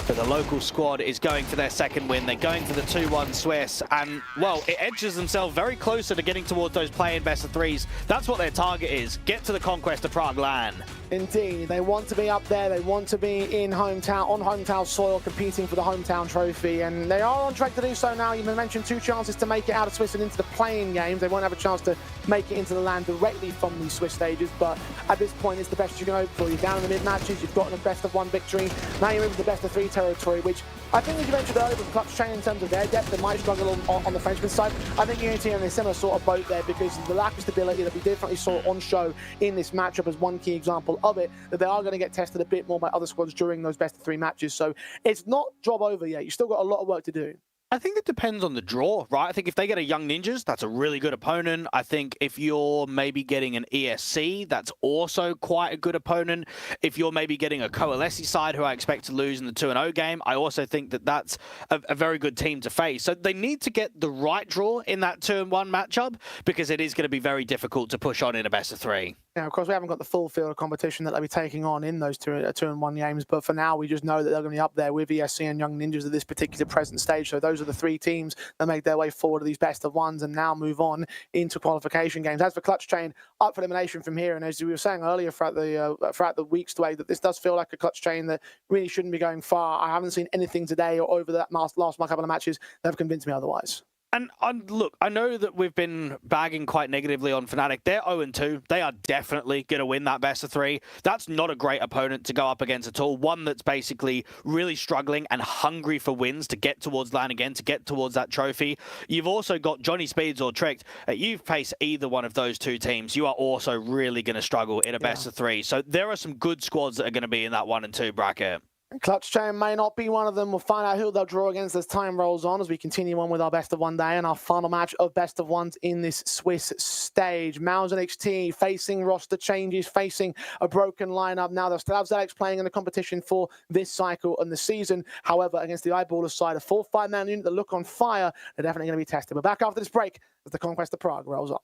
But the local squad is going for their second win. They're going for the 2-1 Swiss. And, well, it edges themselves very closer to getting towards those play-in best-of-3s. That's what their target is. Get to the Conquest of Prague LAN. Indeed, they want to be up there. They want to be in hometown, on hometown soil, competing for the hometown trophy, and they are on track to do so now. You mentioned 2 chances to make it out of Swiss and into the playing games. They won't have a chance to make it into the LAN directly from these Swiss stages, but at this point, it's the best you can hope for. You're down in the mid-matches. You've gotten a best-of-1 victory. Now you're into the best-of-3 territory, which I think, as you mentioned earlier, with Clutchain in terms of their depth, they might struggle on the Frenchman side. I think Unity are in a similar sort of boat there, because the lack of stability that we definitely saw on show in this matchup is one key example of it, that they are going to get tested a bit more by other squads during those best-of-3 matches. So it's not job over yet. You've still got a lot of work to do. I think it depends on the draw, right? I think if they get a Young Ninjas, that's a really good opponent. I think if you're maybe getting an ESC, that's also quite a good opponent. If you're maybe getting a Coalesce side, who I expect to lose in the 2-0 game, I also think that that's a very good team to face. So they need to get the right draw in that 2-1 matchup, because it is going to be very difficult to push on in a best-of-3. Now, of course, we haven't got the full field of competition that they'll be taking on in those 2-1 games, but for now, we just know that they're going to be up there with ESC and Young Ninjas at this particular present stage. So those are the 3 teams that make their way forward to these best-of-1s and now move on into qualification games. As for Clutchain, up for elimination from here, and as we were saying earlier throughout the weeks today, that this does feel like a Clutchain that really shouldn't be going far. I haven't seen anything today or over that last couple of matches that have convinced me otherwise. And look, I know that we've been bagging quite negatively on Fnatic. They're 0-2. They are definitely going to win that best-of-3. That's not a great opponent to go up against at all. One that's basically really struggling and hungry for wins to get towards LAN again, to get towards that trophy. You've also got Johnny Speeds or Tricked. You face either one of those 2 teams, you are also really going to struggle in a best-of-3. So there are some good squads that are going to be in that 1 and 2 bracket. Clutchain may not be one of them. We'll find out who they'll draw against as time rolls on, as we continue on with our best-of-1 day and our final match of best-of-1s in this Swiss stage. MOUZ NXT facing roster changes, facing a broken lineup. Now they'll still have ZX playing in the competition for this cycle and the season. However, against the Eyeballers side, a full 5-man unit that look on fire, they're definitely going to be tested. We're back after this break as the Conquest of Prague rolls on.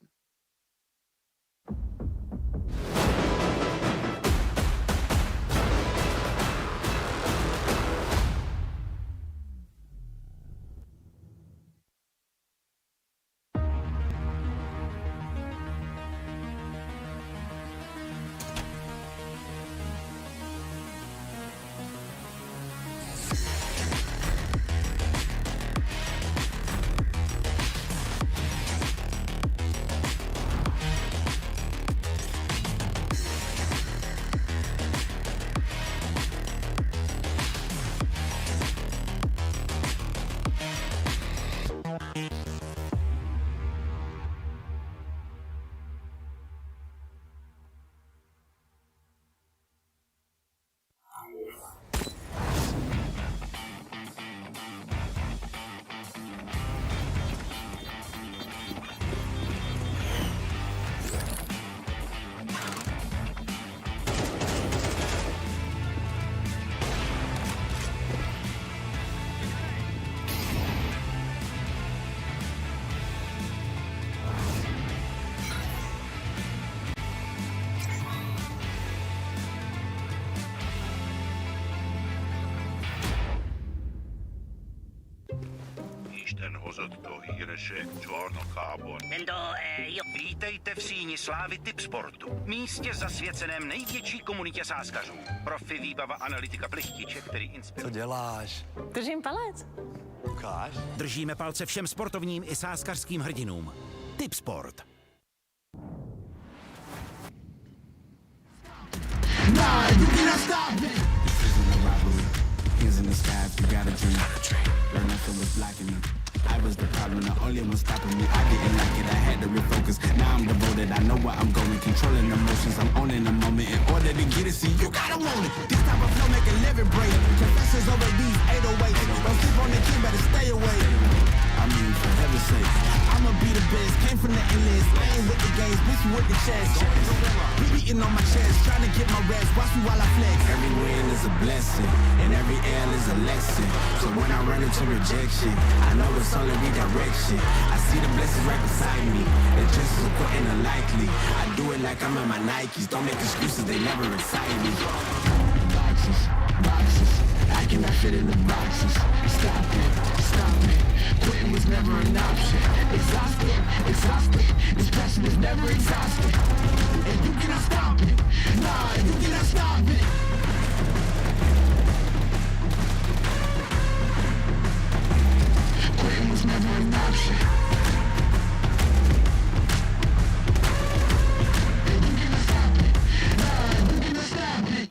Isten hozott do híresek Čornokábor. Vítejte v síni slávy Tipsportu, místě zasvěceném největší komunitě sázkařů. Profi, výbava, analytika, plechtiče, který inspiruje. Co děláš? Držím palec. Ukáž. Držíme palce všem sportovním i sázkařským hrdinům. Tipsport. Nah, you cannot stop it. Hands in the sky if you got a dream. Learn nothing was blocking me. I was the problem, the only one stopping me. I didn't like it, I had to refocus. Now I'm devoted, I know where I'm going. Controlling emotions, I'm owning the moment. In order to get it, see, you gotta want it. This type of flow make a living break. Confessions over these 808s. Don't sleep on the king, better stay away. I mean, for heaven's sake, I'ma be the best. Came from the endless, playing with the games, bitch with the chest. Be beating on my chest, trying to get my rest. Watch me while I flex. Every win is a blessing, and every L is a lesson. So when I run into rejection, I know it's only redirection. I see the blessings right beside me. It's just as important and likely. I do it like I'm in my Nikes. Don't make excuses, they never excite me. Boxes, boxes, I cannot fit in the boxes. Stop it, stop it. Quitting was never an option. Exhausted, exhausted. This passion is never exhausted. And you cannot stop it. Nah, you cannot stop it. Quitting was never an option. And you cannot stop it. Nah, you cannot stop it.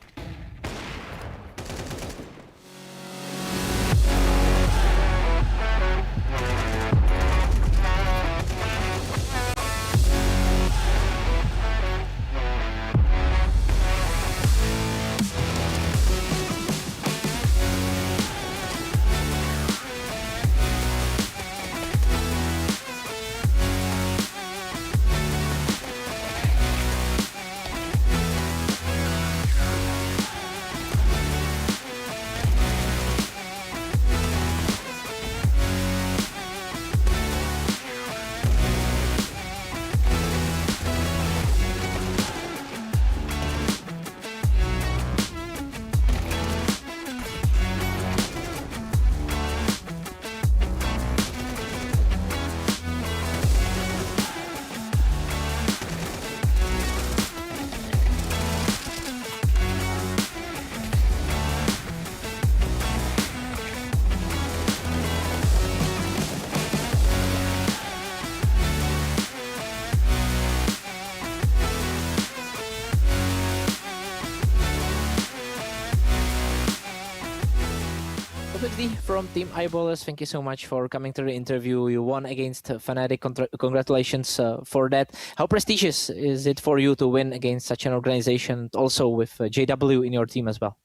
From Team Eyeballers, thank you so much for coming to the interview. You won against Fnatic. Congratulations for that. How prestigious is it for you to win against such an organization, also with JW in your team as well?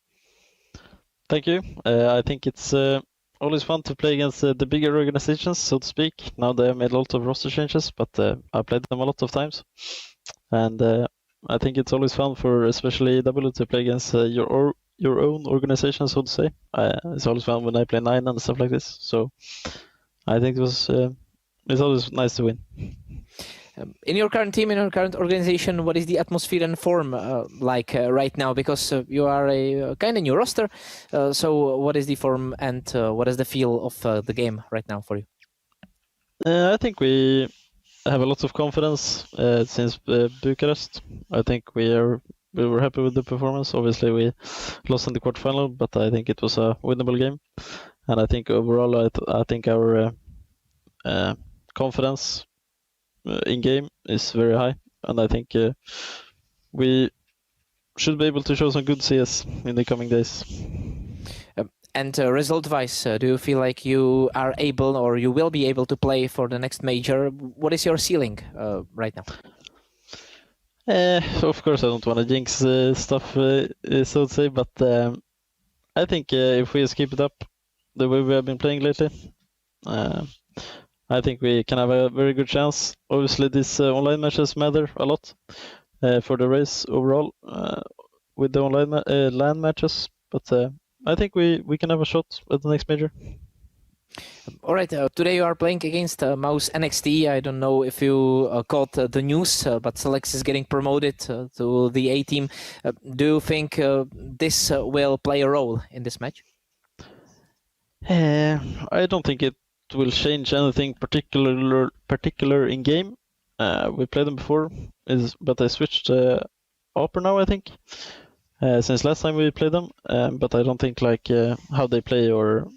Thank you. I think it's always fun to play against the bigger organizations, so to speak. Now they have made a lot of roster changes, but I played them a lot of times. And I think it's always fun for especially AW to play against your own organization, so to say. It's always fun when I play 9 and stuff like this. So I think it's always nice to win. In your current team, in your current organization, what is the atmosphere and form like right now? Because you are a kind of new roster. So what is the form and what is the feel of the game right now for you? I think we have a lot of confidence since Bucharest. I think we were happy with the performance. Obviously, we lost in the quarterfinal, but I think it was a winnable game. And I think overall, I think our confidence in game is very high, and I think we should be able to show some good CS in the coming days. And result-wise, do you feel like you are able or you will be able to play for the next major? What is your ceiling right now? Of course, I don't want to jinx stuff, so to say, but I think if we just keep it up the way we have been playing lately, I think we can have a very good chance. Obviously, these online matches matter a lot for the race overall with the online LAN matches, but I think we can have a shot at the next major. All right, today you are playing against MOUZ NXT. I don't know if you caught the news, but Selex is getting promoted to the A team. Do you think this will play a role in this match? I don't think it will change anything particular in game. We played them before, but I switched Opera now, I think, since last time we played them. But I don't think like how they play or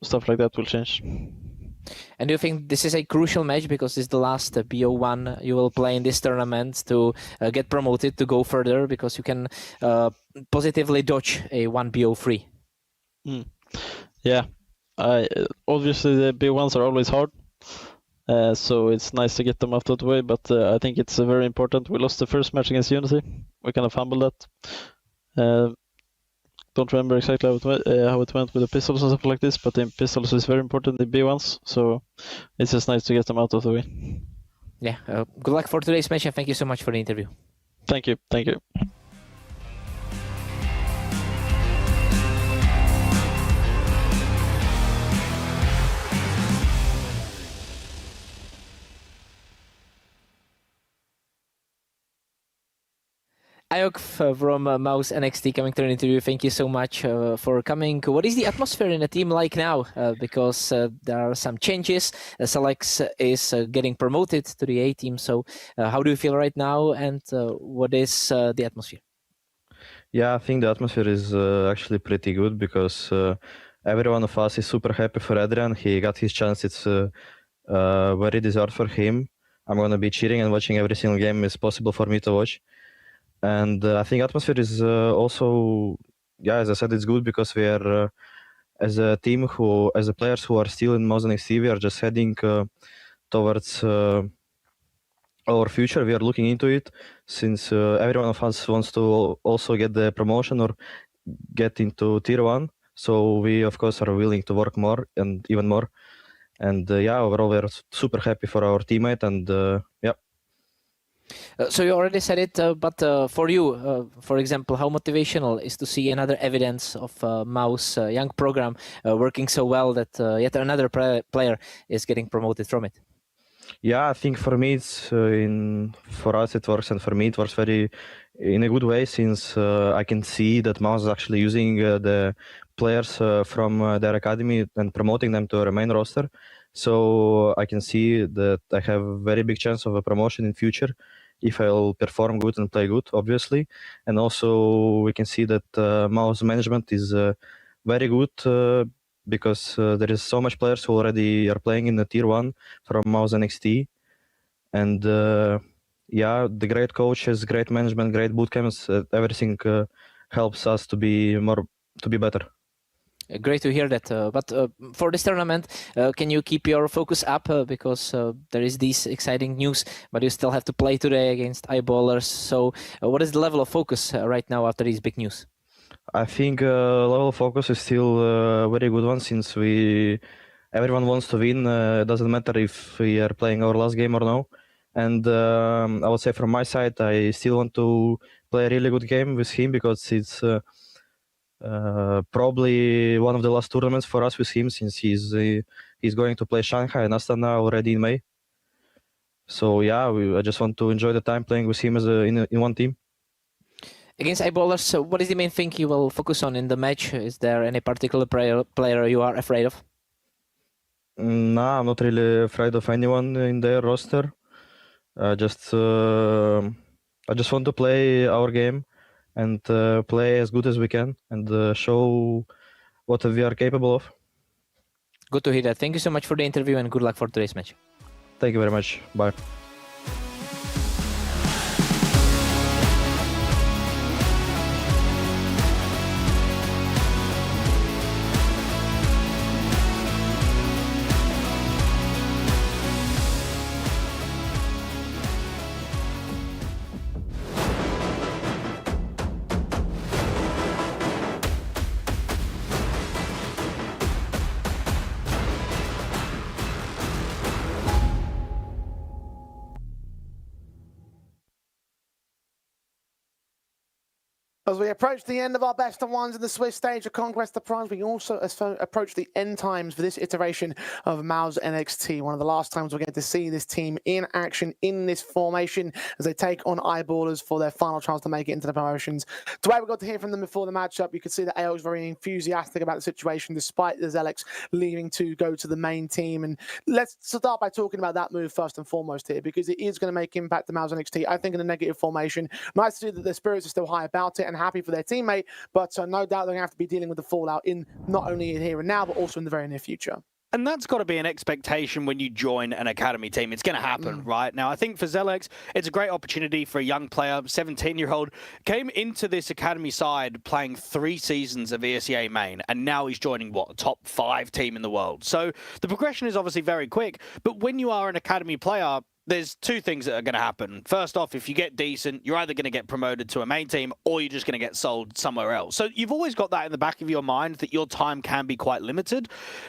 stuff like that will change. And do you think this is a crucial match because it's the last BO1 you will play in this tournament to get promoted to go further, because you can positively dodge a 1 BO3? Yeah, obviously the B1s are always hard, so it's nice to get them out of the way, but I think it's very important. We lost the first match against Unity. We kind of fumbled that. Don't remember exactly how it went with the pistols and stuff like this, but the pistols is very important in B1s, so it's just nice to get them out of the way. Yeah, good luck for today's match, and thank you so much for the interview. Thank you. Thank you. Ayok from MOUZ NXT coming to an interview. Thank you so much for coming. What is the atmosphere in the team like now? Because there are some changes. Selex is getting promoted to the A team. So how do you feel right now, and what is the atmosphere? Yeah, I think the atmosphere is actually pretty good because every one of us is super happy for Adrian. He got his chance. It's very deserved for him. I'm going to be cheering and watching every single game is possible for me to watch. And I think atmosphere is also, yeah, as I said, it's good because we are, as a team, as the players who are still in MOUZ NXT, we are just heading towards our future. We are looking into it since every one of us wants to also get the promotion or get into Tier 1. So we, of course, are willing to work more and even more. And yeah, overall, we're super happy for our teammate and yeah. So you already said it, but for you, for example, how motivational is to see another evidence of MOUZ young program working so well that yet another player is getting promoted from it? Yeah, I think for me, it's for us it works, and for me it works very in a good way since I can see that MOUZ is actually using the players from their academy and promoting them to our main roster. So I can see that I have a very big chance of a promotion in future if I'll perform good and play good, obviously. And also we can see that MOUZ management is very good because there is so much players who already are playing in the Tier 1 from MOUZ NXT. And yeah, the great coaches, great management, great boot camps, everything helps us to be better. Great to hear that. But for this tournament, can you keep your focus up because there is this exciting news, but you still have to play today against eyeballers. So what is the level of focus right now after this big news? I think level of focus is still a very good one since everyone wants to win. It doesn't matter if we are playing our last game or no. And I would say from my side, I still want to play a really good game with him because it's probably one of the last tournaments for us with him since he's going to play Shanghai and Astana already in May. So yeah, I just want to enjoy the time playing with him as in one team. Against eyeballers, so what is the main thing you will focus on in the match? Is there any particular player you are afraid of? No, I'm not really afraid of anyone in their roster. I just want to play our game and play as good as we can and show what we are capable of. Good to hear that. Thank you so much for the interview and good luck for today's match. Thank you very much. Bye. As we approach the end of our best of ones in the Swiss stage of Conquest of Prague, we also approach the end times for this iteration of MOUZ NXT. One of the last times we're going to see this team in action in this formation as they take on eyeballers for their final chance to make it into the promotions. Today we got to hear from them before the matchup. You could see that AO is very enthusiastic about the situation despite the Zelex leaving to go to the main team. And let's start by talking about that move first and foremost here because it is going to make impact to MOUZ NXT. I think in a negative formation. Nice to see that the spirits are still high about it and happy for their teammate, but no doubt they're going to have to be dealing with the fallout in not only here and now, but also in the very near future. And that's got to be an expectation when you join an academy team. It's going to happen, right? Now, I think for Zelex, it's a great opportunity for a young player, 17-year-old, came into this academy side playing 3 seasons of ESEA main, and now he's joining, what, a top 5 team in the world. So the progression is obviously very quick, but when you are an academy player, there's 2 things that are going to happen. First off, if you get decent, you're either going to get promoted to a main team or you're just going to get sold somewhere else. So you've always got that in the back of your mind that your time can be quite limited.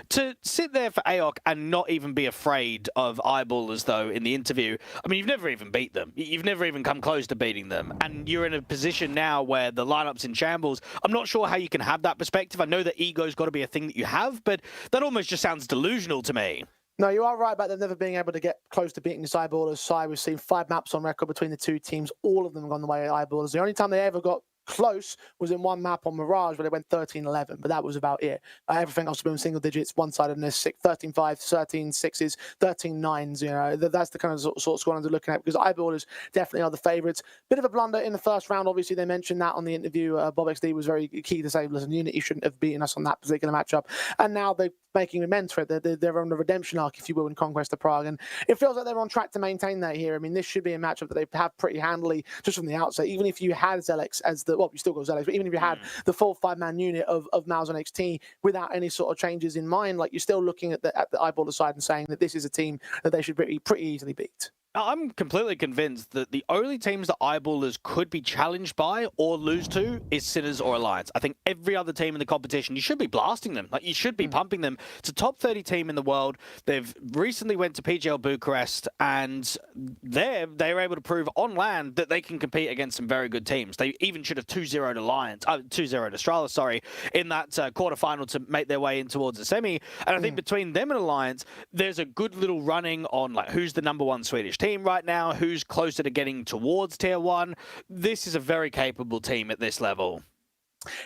To sit there for AOC and not even be afraid of eyeballers, though, in the interview, I mean, you've never even beat them. You've never even come close to beating them. And you're in a position now where the lineup's in shambles. I'm not sure how you can have that perspective. I know that ego's got to be a thing that you have, but that almost just sounds delusional to me. No, you are right about them never being able to get close to beating this Eyeballers side. We've seen 5 maps on record between the 2 teams. All of them have gone the way of Eyeballers. The only time they ever got close was in one map on Mirage where they went 13-11, but that was about it. Everything else has been single digits, one-sidedness, 13-5, 13-6s, 13-9s, you know. That's the kind of sort of squad I'm looking at because Eyeballers definitely are the favourites. Bit of a blunder in the first round. Obviously, they mentioned that on the interview. Bob XD was very key to say, listen, Unity shouldn't have beaten us on that particular matchup. And now they're making amends for it. They're on the redemption arc, if you will, in Conquest of Prague. And it feels like they're on track to maintain that here. I mean, this should be a matchup that they have pretty handily just from the outset. Even if you had Zelex as the, well, you still got Zelex, but even if you had the full 5-man unit of MOUZ NXT without any sort of changes in mind, like you're still looking at the Eyeballer side and saying that this is a team that they should pretty easily beat. I'm completely convinced that the only teams that Eyeballers could be challenged by or lose to is Sinners or Alliance. I think every other team in the competition, you should be blasting them. Like, you should be pumping them. It's a top 30 team in the world. They've recently went to PGL Bucharest, and they were able to prove on land that they can compete against some very good teams. They even should have 2-0'd Alliance, 2-0'd Astralis, sorry, in that quarterfinal to make their way in towards the semi. And I think between them and Alliance, there's a good little running on like who's the #1 Swedish team right now, who's closer to getting towards tier 1. This is a very capable team at this level.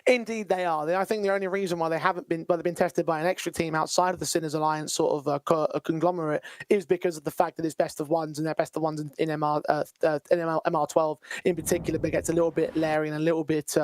Indeed, they are. I think the only reason why they haven't been, they've been tested by an extra team outside of the Sinners Alliance sort of a conglomerate is because of the fact that it's best of ones, and they're best of ones in MR12 in particular, but it gets a little bit leery and a little bit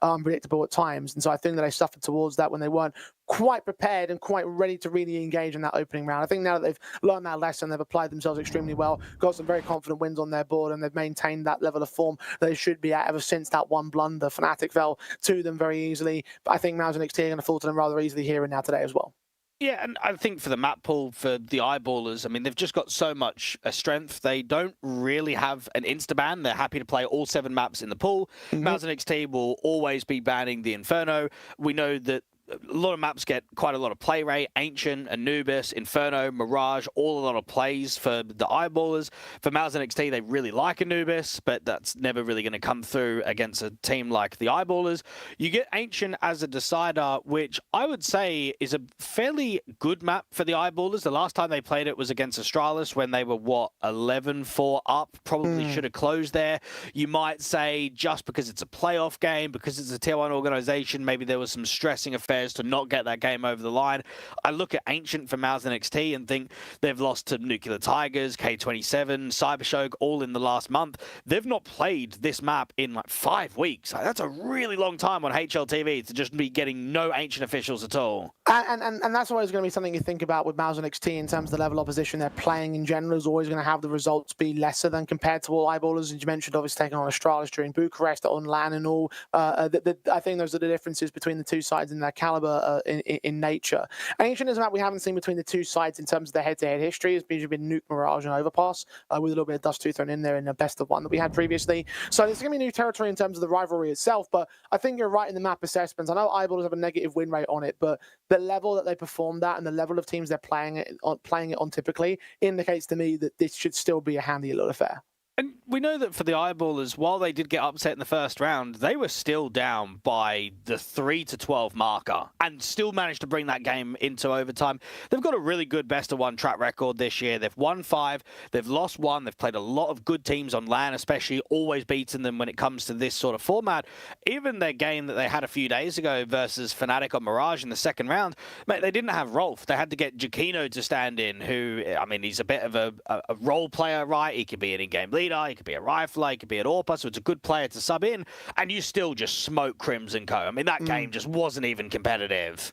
unpredictable at times. And so I think that they suffered towards that when they weren't quite prepared and quite ready to really engage in that opening round. I think now that they've learned that lesson, they've applied themselves extremely well, got some very confident wins on their board, and they've maintained that level of form that they should be at ever since that one blunder. Fnatic fell to them very easily, but I think MOUZ NXT are going to fall to them rather easily here and now today as well. Yeah, and I think for the map pool, for the Eyeballers, I mean, they've just got so much strength. They don't really have an insta-ban. They're happy to play all 7 maps in the pool. MOUZ NXT will always be banning the Inferno. We know that a lot of maps get quite a lot of play rate. Ancient, Anubis, Inferno, Mirage, all a lot of plays for the Eyeballers. For MOUZ NXT, they really like Anubis, but that's never really going to come through against a team like the Eyeballers. You get Ancient as a decider, which I would say is a fairly good map for the Eyeballers. The last time they played it was against Astralis when they were, what, 11-4 up? Probably should have closed there. You might say just because it's a playoff game, because it's a tier 1 organization, maybe there was some stressing effect to not get that game over the line. I look at Ancient for MOUZ NXT and think they've lost to Nuclear Tigers, K27, Cybershock, all in the last month. They've not played this map in like 5 weeks. That's a really long time on HLTV to just be getting no Ancient officials at all. And that's always going to be something you think about with MOUZ NXT in terms of the level of opposition they're playing in general is always going to have the results be lesser than compared to all Eyeballers. As you mentioned, obviously taking on Astralis during Bucharest, on LAN and all. I think those are the differences between the two sides in their caliber in nature. Ancient is a map we haven't seen between the two sides in terms of their head-to-head history. It's been Nuke, Mirage, and Overpass with a little bit of Dust 2 thrown in there in the best of one that we had previously. So there's going to be new territory in terms of the rivalry itself, but I think you're right in the map assessments. I know Eyeballers have a negative win rate on it, but the level that they performed at and the level of teams they're playing it on typically indicates to me that this should still be a handy little affair. And we know that for the Eyeballers, while they did get upset in the first round, they were still down by the 3-12 marker and still managed to bring that game into overtime. They've got a really good best-of-1 track record this year. They've won 5, they've lost 1, they've played a lot of good teams on LAN, especially always beaten them when it comes to this sort of format. Even their game that they had a few days ago versus Fnatic on Mirage in the second round, mate, they didn't have Rolf. They had to get Giacchino to stand in, who, I mean, he's a bit of a role player, right? He could be an in-game leader. He could be a rifler, he could be an AWPer, so it's a good player to sub in, and you still just smoke Crimson Co. I mean, that game just wasn't even competitive.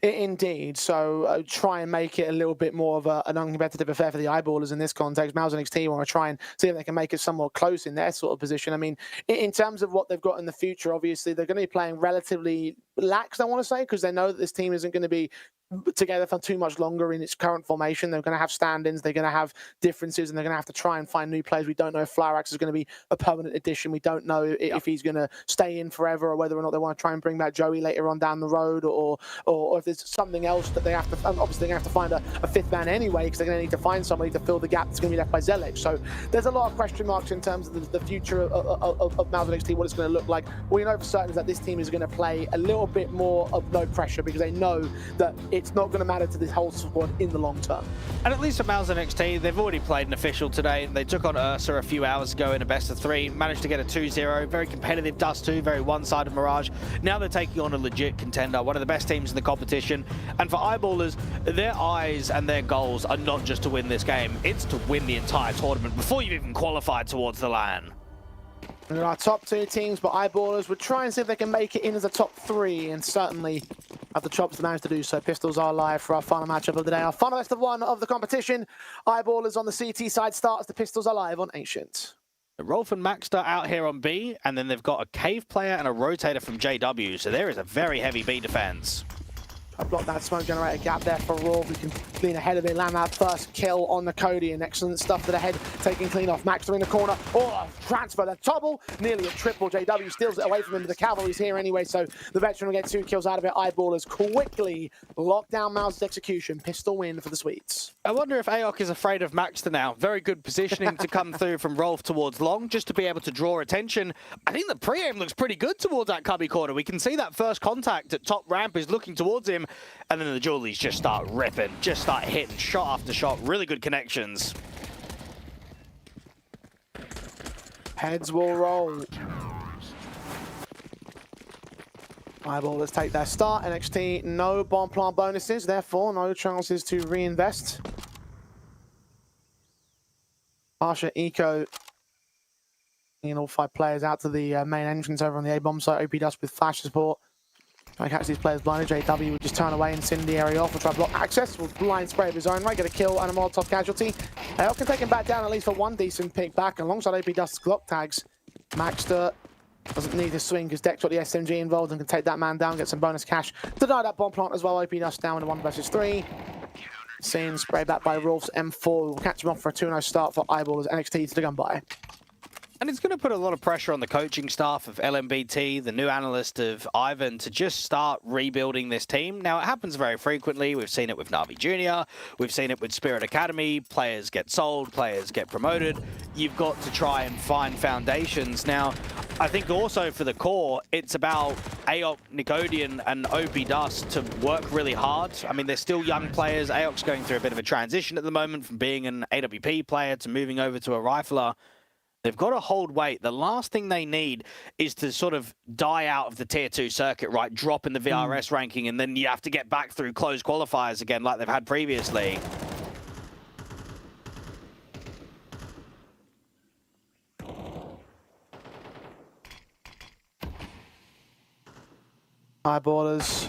Indeed. So try and make it a little bit more of an uncompetitive affair for the eyeballers in this context. MOUZ NXT want to try and see if they can make it somewhat close in their sort of position. I mean, in terms of what they've got in the future, obviously they're going to be playing relatively lax, I want to say, because they know that this team isn't going to be together for too much longer in its current formation. They're going to have stand-ins, they're going to have differences, and they're going to have to try and find new players. We don't know if Florax is going to be a permanent addition. We don't know if he's going to stay in forever, or whether or not they want to try and bring back Joey later on down the road, or if there's something else that they have to. Obviously, they're going to have to find a fifth man anyway, because they're going to need to find somebody to fill the gap that's going to be left by Zelek. So there's a lot of question marks in terms of the future of MOUZ NXT, what it's going to look like. What we know for certain is that this team is going to play a little bit more of no pressure, because they know that it's not going to matter to this whole squad in the long term. And at least for MOUZ NXT, they've already played an official today. They took on Ursa a few hours ago in a best of 3, managed to get a 2-0, very competitive Dust 2, very one-sided Mirage. Now they're taking on a legit contender, one of the best teams in the competition. And for eyeballers, their eyes and their goals are not just to win this game, it's to win the entire tournament before you've even qualified towards the LAN. There are top 2 teams, but eyeballers would try and see if they can make it in as a top 3, and certainly have the chops to manage to do so. Pistols are live for our final matchup of the day, our final best of 1 of the competition. Eyeballers on the CT side start as the Pistols are live on Ancient. Rolf and Maxter out here on B, and then they've got a Cave player and a Rotator from JW, so there is a very heavy B defense. I blocked that smoke generator gap there for Rolf. We can clean ahead of it, land that first kill on the Cody, and excellent stuff to the head, taking clean off. Maxter in the corner, transfer, the double, nearly a triple. JW steals it away from him, but the cavalry's here anyway, so the veteran will get 2 kills out of it. Eyeballers quickly lock down MOUZ's execution. Pistol win for the Sweets. I wonder if AOK is afraid of Maxter now. Very good positioning to come through from Rolf towards long, just to be able to draw attention. I think the pre-aim looks pretty good towards that cubby corner. We can see that first contact at top ramp is looking towards him, and then the Julies just start ripping, just start hitting shot after shot. Really good connections. Heads will roll. Eyeballers take their start. NXT, no bomb plant bonuses, therefore no chances to reinvest. Parsha, Eco, and all 5 players out to the main entrance over on the A-bomb site. OP Dust with flash support. Try to catch these players blinded. JW would just turn away and send the area off. Will try to block access. Will blind spray of his own right. Get a kill and a Molotov casualty. Elk can take him back down at least for 1 decent pick back. Alongside OP Dust's Glock tags. Maxter doesn't need to swing because Dex got the SMG involved and can take that man down, get some bonus cash. Deny that bomb plant as well. OP Dust down in a 1 versus 3. Seen spray back by Rolf's M4. Will catch him off for a 2-0 start for Eyeballers. NXT to the gun by. And it's going to put a lot of pressure on the coaching staff of LMBT, the new analyst of Ivan, to just start rebuilding this team. Now, it happens very frequently. We've seen it with Na'Vi Jr., we've seen it with Spirit Academy. Players get sold, players get promoted. You've got to try and find foundations. Now, I think also for the core, it's about AOK, Nicodian, and OP Dust to work really hard. I mean, they're still young players. AOK's going through a bit of a transition at the moment from being an AWP player to moving over to a rifler. They've got to hold weight. The last thing they need is to sort of die out of the Tier 2 circuit, right? Drop in the VRS ranking, and then you have to get back through closed qualifiers again like they've had previously. Eyeballers.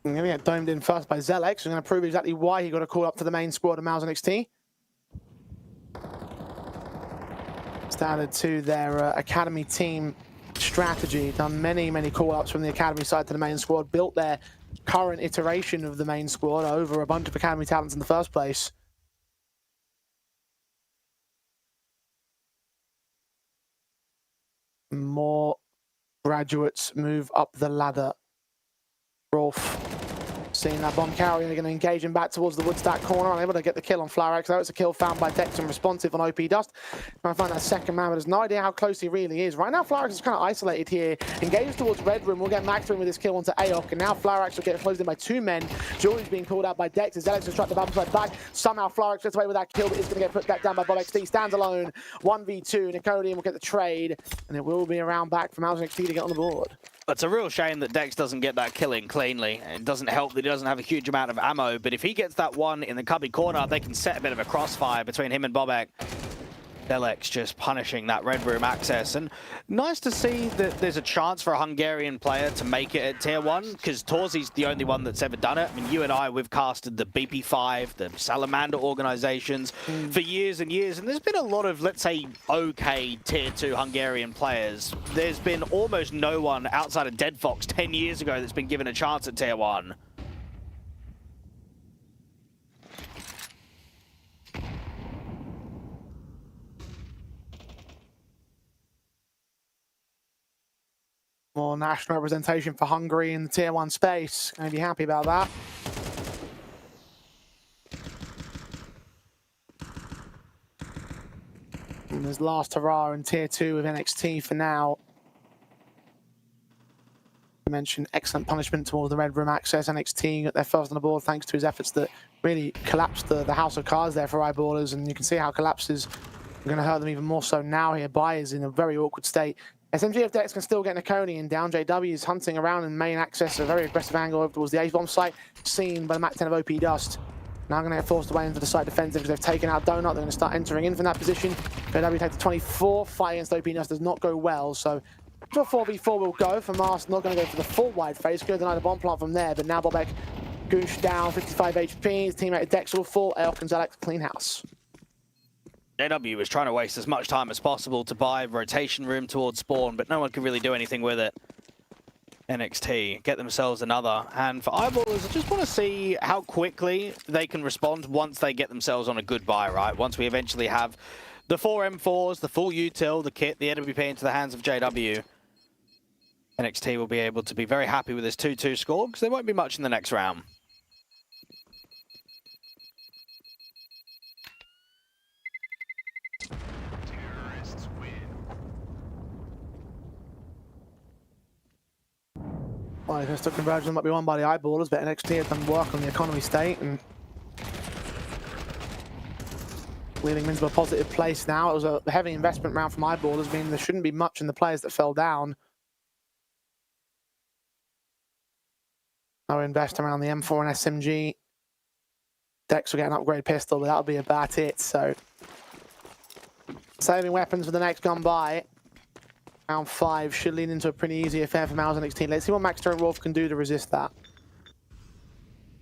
I'm going to get domed in first by Zelex. I'm going to prove exactly why he got a call up to the main squad of MOUZ NXT. Added to their academy team strategy, done many call-ups from the academy side to the main squad, built their current iteration of the main squad over a bunch of academy talents in the first place. More graduates move up the ladder. Rolf seeing that bomb carrier, they're going to engage him back towards the woodstack corner, unable to get the kill on Florax, though. It's a kill found by Dex and responsive on OP Dust. Trying to find that second man, but has no idea how close he really is. Right now, Florax is kind of isolated here. Engages towards Red Room. We'll get Maxter in with his kill onto AOK, and now Florax will get closed in by 2 men. Julie's being pulled out by Dex as Alex has struck the bomb side back. Somehow Florax gets away with that kill, but is going to get put back down by Bob XT. Stands alone, 1v2. Nicodian will get the trade, and it will be a round back from MOUZ NXT to get on the board. It's a real shame that Dex doesn't get that kill in cleanly. It doesn't help that he doesn't have a huge amount of ammo, but if he gets that one in the cubby corner, they can set a bit of a crossfire between him and Bobek. Delex just punishing that Red Room access, and nice to see that there's a chance for a Hungarian player to make it at Tier 1, because Torzi's the only one that's ever done it. I mean, you and I, we've casted the BP5, the Salamander organizations for years and years, and there's been a lot of, let's say, okay Tier 2 Hungarian players. There's been almost no one outside of Dead Fox 10 years ago that's been given a chance at Tier 1. More national representation for Hungary in the Tier 1 space. Going to be happy about that. And there's last hurrah in Tier 2 with NXT for now. I mentioned excellent punishment towards the Red Room access. NXT got their first on the board thanks to his efforts that really collapsed the house of cards there for Eyeballers, and you can see how collapses are going to hurt them even more so now here. Bai is in a very awkward state. SMG of Dex can still get Nakonian down. JW is hunting around in main access, a very aggressive angle over towards the Ace-Bomb site, seen by the MAC-10 of OP Dust. Now going to get forced away into the site defensive because they've taken out Donut. They're going to start entering in from that position. JW takes the 24. Fight against OP Dust does not go well, so to a 4v4 will go for Mars. Not going to go for the full wide face. Going to deny the bomb plant from there, but now Bobek, Goosh down, 55 HP. His teammate Dex will fall. Elk and Zalek clean house. JW was trying to waste as much time as possible to buy rotation room towards spawn, but no one could really do anything with it. NXT get themselves another. And for Eyeballers, I just want to see how quickly they can respond once they get themselves on a good buy, right? Once we eventually have the 4 M4s, the full util, the kit, the NWP into the hands of JW. NXT will be able to be very happy with this 2-2 score, because there won't be much in the next round. Well, I guess the conversion might be won by the Eyeballers, but NXT have done work on the economy state and leading them into a positive place now. It was a heavy investment round from Eyeballers, meaning there shouldn't be much in the players that fell down. Now we invest around the M4 and SMG. Dex will get an upgrade pistol, but that'll be about it. So saving weapons for the next gun by. Round 5 should lead into a pretty easy affair for MOUZ NXT. Let's see what Maxter and Rolf can do to resist that.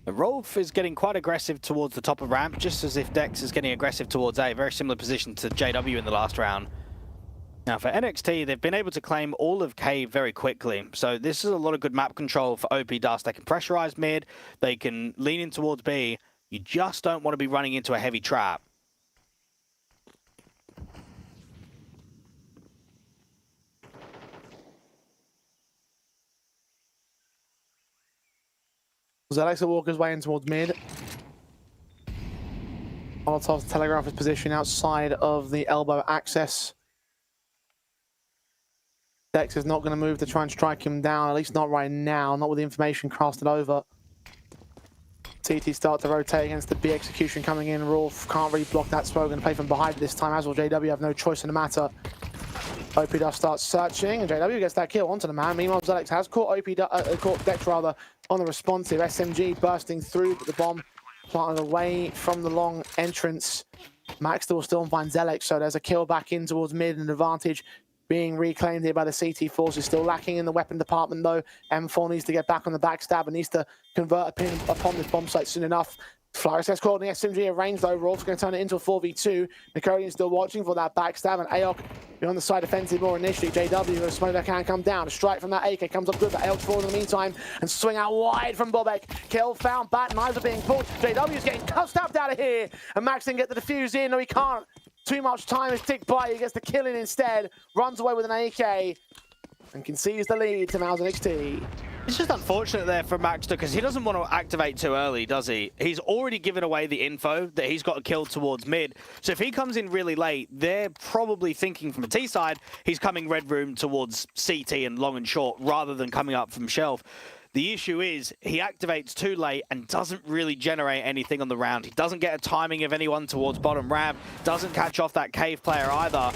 Rolf is getting quite aggressive towards the top of ramp, just as if Dex is getting aggressive towards A. Very similar position to JW in the last round. Now for NXT, they've been able to claim all of Cave very quickly. So this is a lot of good map control for OP Dust. They can pressurize mid, they can lean in towards B. You just don't want to be running into a heavy trap. Zalexa Walker's way in towards mid. Molotov's telegraph his position outside of the elbow access. Dex is not going to move to try and strike him down, at least not right now, not with the information casted over. CT start to rotate against the B execution coming in. Rolf can't really block that smoke and play from behind this time, as will JW have no choice in the matter. OP Dust starts searching, and JW gets that kill onto the man. Meanwhile, Zalex has caught caught Dex rather on the responsive. SMG bursting through, but the bomb planted away from the long entrance. Maxter will still find Zelex, so there's a kill back in towards mid, and advantage being reclaimed here by the CT forces. Still lacking in the weapon department though. M4 needs to get back on the backstab and needs to convert a pin upon this bomb site soon enough. Flores gets caught in the SMG range though. Rolf's going to turn it into a 4v2. Nakodian's still watching for that backstab, and Aok on the side defensive more initially. JW with a smoke that can come down. A strike from that AK comes up good, but Aok's falling in the meantime and swing out wide from Bobek. Kill found, bat knives are being pulled. JW's getting stabbed out of here, and Max can get the defuse in. No, he can't. Too much time is ticked by. He gets the kill in instead. Runs away with an AK and concedes the lead to MOUZ NXT. It's just unfortunate there for Maxter because he doesn't want to activate too early, does he? He's already given away the info that he's got a kill towards mid. So if he comes in really late, they're probably thinking from the T side, he's coming red room towards CT and long and short rather than coming up from shelf. The issue is he activates too late and doesn't really generate anything on the round. He doesn't get a timing of anyone towards bottom ramp, doesn't catch off that cave player either.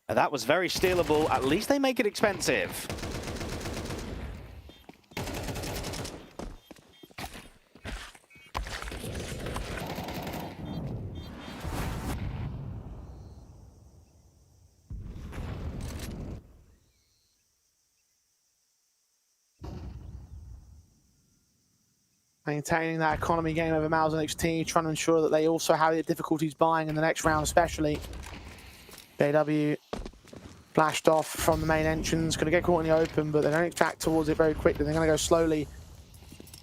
And that was very stealable. At least they make it expensive. Maintaining that economy game over MOUZ NXT, trying to ensure that they also have the difficulties buying in the next round, especially. JW flashed off from the main entrance, going to get caught in the open, but they're going to track towards it very quickly. They're going to go slowly.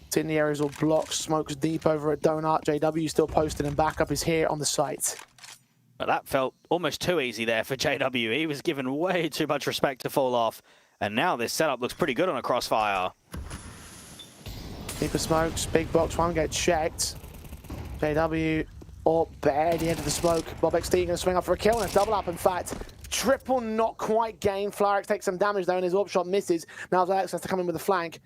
It's in the areas all blocked, smokes deep over at Donut. JW still posted and backup is here on the site. But that felt almost too easy there for JW. He was given way too much respect to fall off. And now this setup looks pretty good on a crossfire. Deeper smokes, big box one, get checked. JW or bare the end of the smoke. Bob XT going to swing up for a kill and a double up, in fact. Triple not quite gained. FlyRX takes some damage though and his AWP shot misses. Now Alex has to come in with a flank.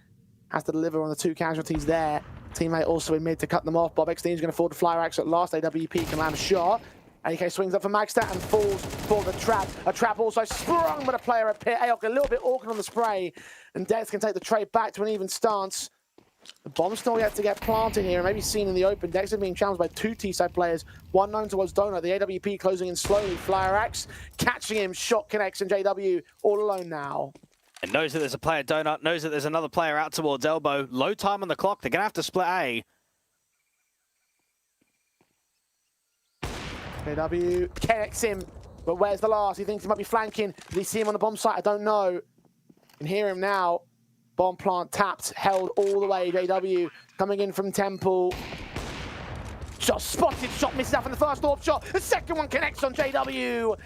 Has to deliver on the 2 casualties there. Teammate also in mid to cut them off. Bob XT is going to fall to FlyRX at last. AWP can land a shot. AK swings up for Magster and falls for the trap. A trap also sprung, but a player at pit. AOK a little bit awkward on the spray. And Dex can take the trade back to an even stance. The bomb still yet to get planted here and maybe seen in the open. Dex is being challenged by 2 T-side players. One known towards Donut. The AWP closing in slowly. FlyRX catching him. Shot connects and JW all alone now. And knows that there's a player Donut, knows that there's another player out towards Elbow. Low time on the clock. They're going to have to split A. JW connects him, but where's the last? He thinks he might be flanking. Did he see him on the bomb site? I don't know. You can hear him now. Bomb plant tapped, held all the way. JW coming in from Temple. Shot spotted, shot misses out from the first AWP shot. The second one connects on JW.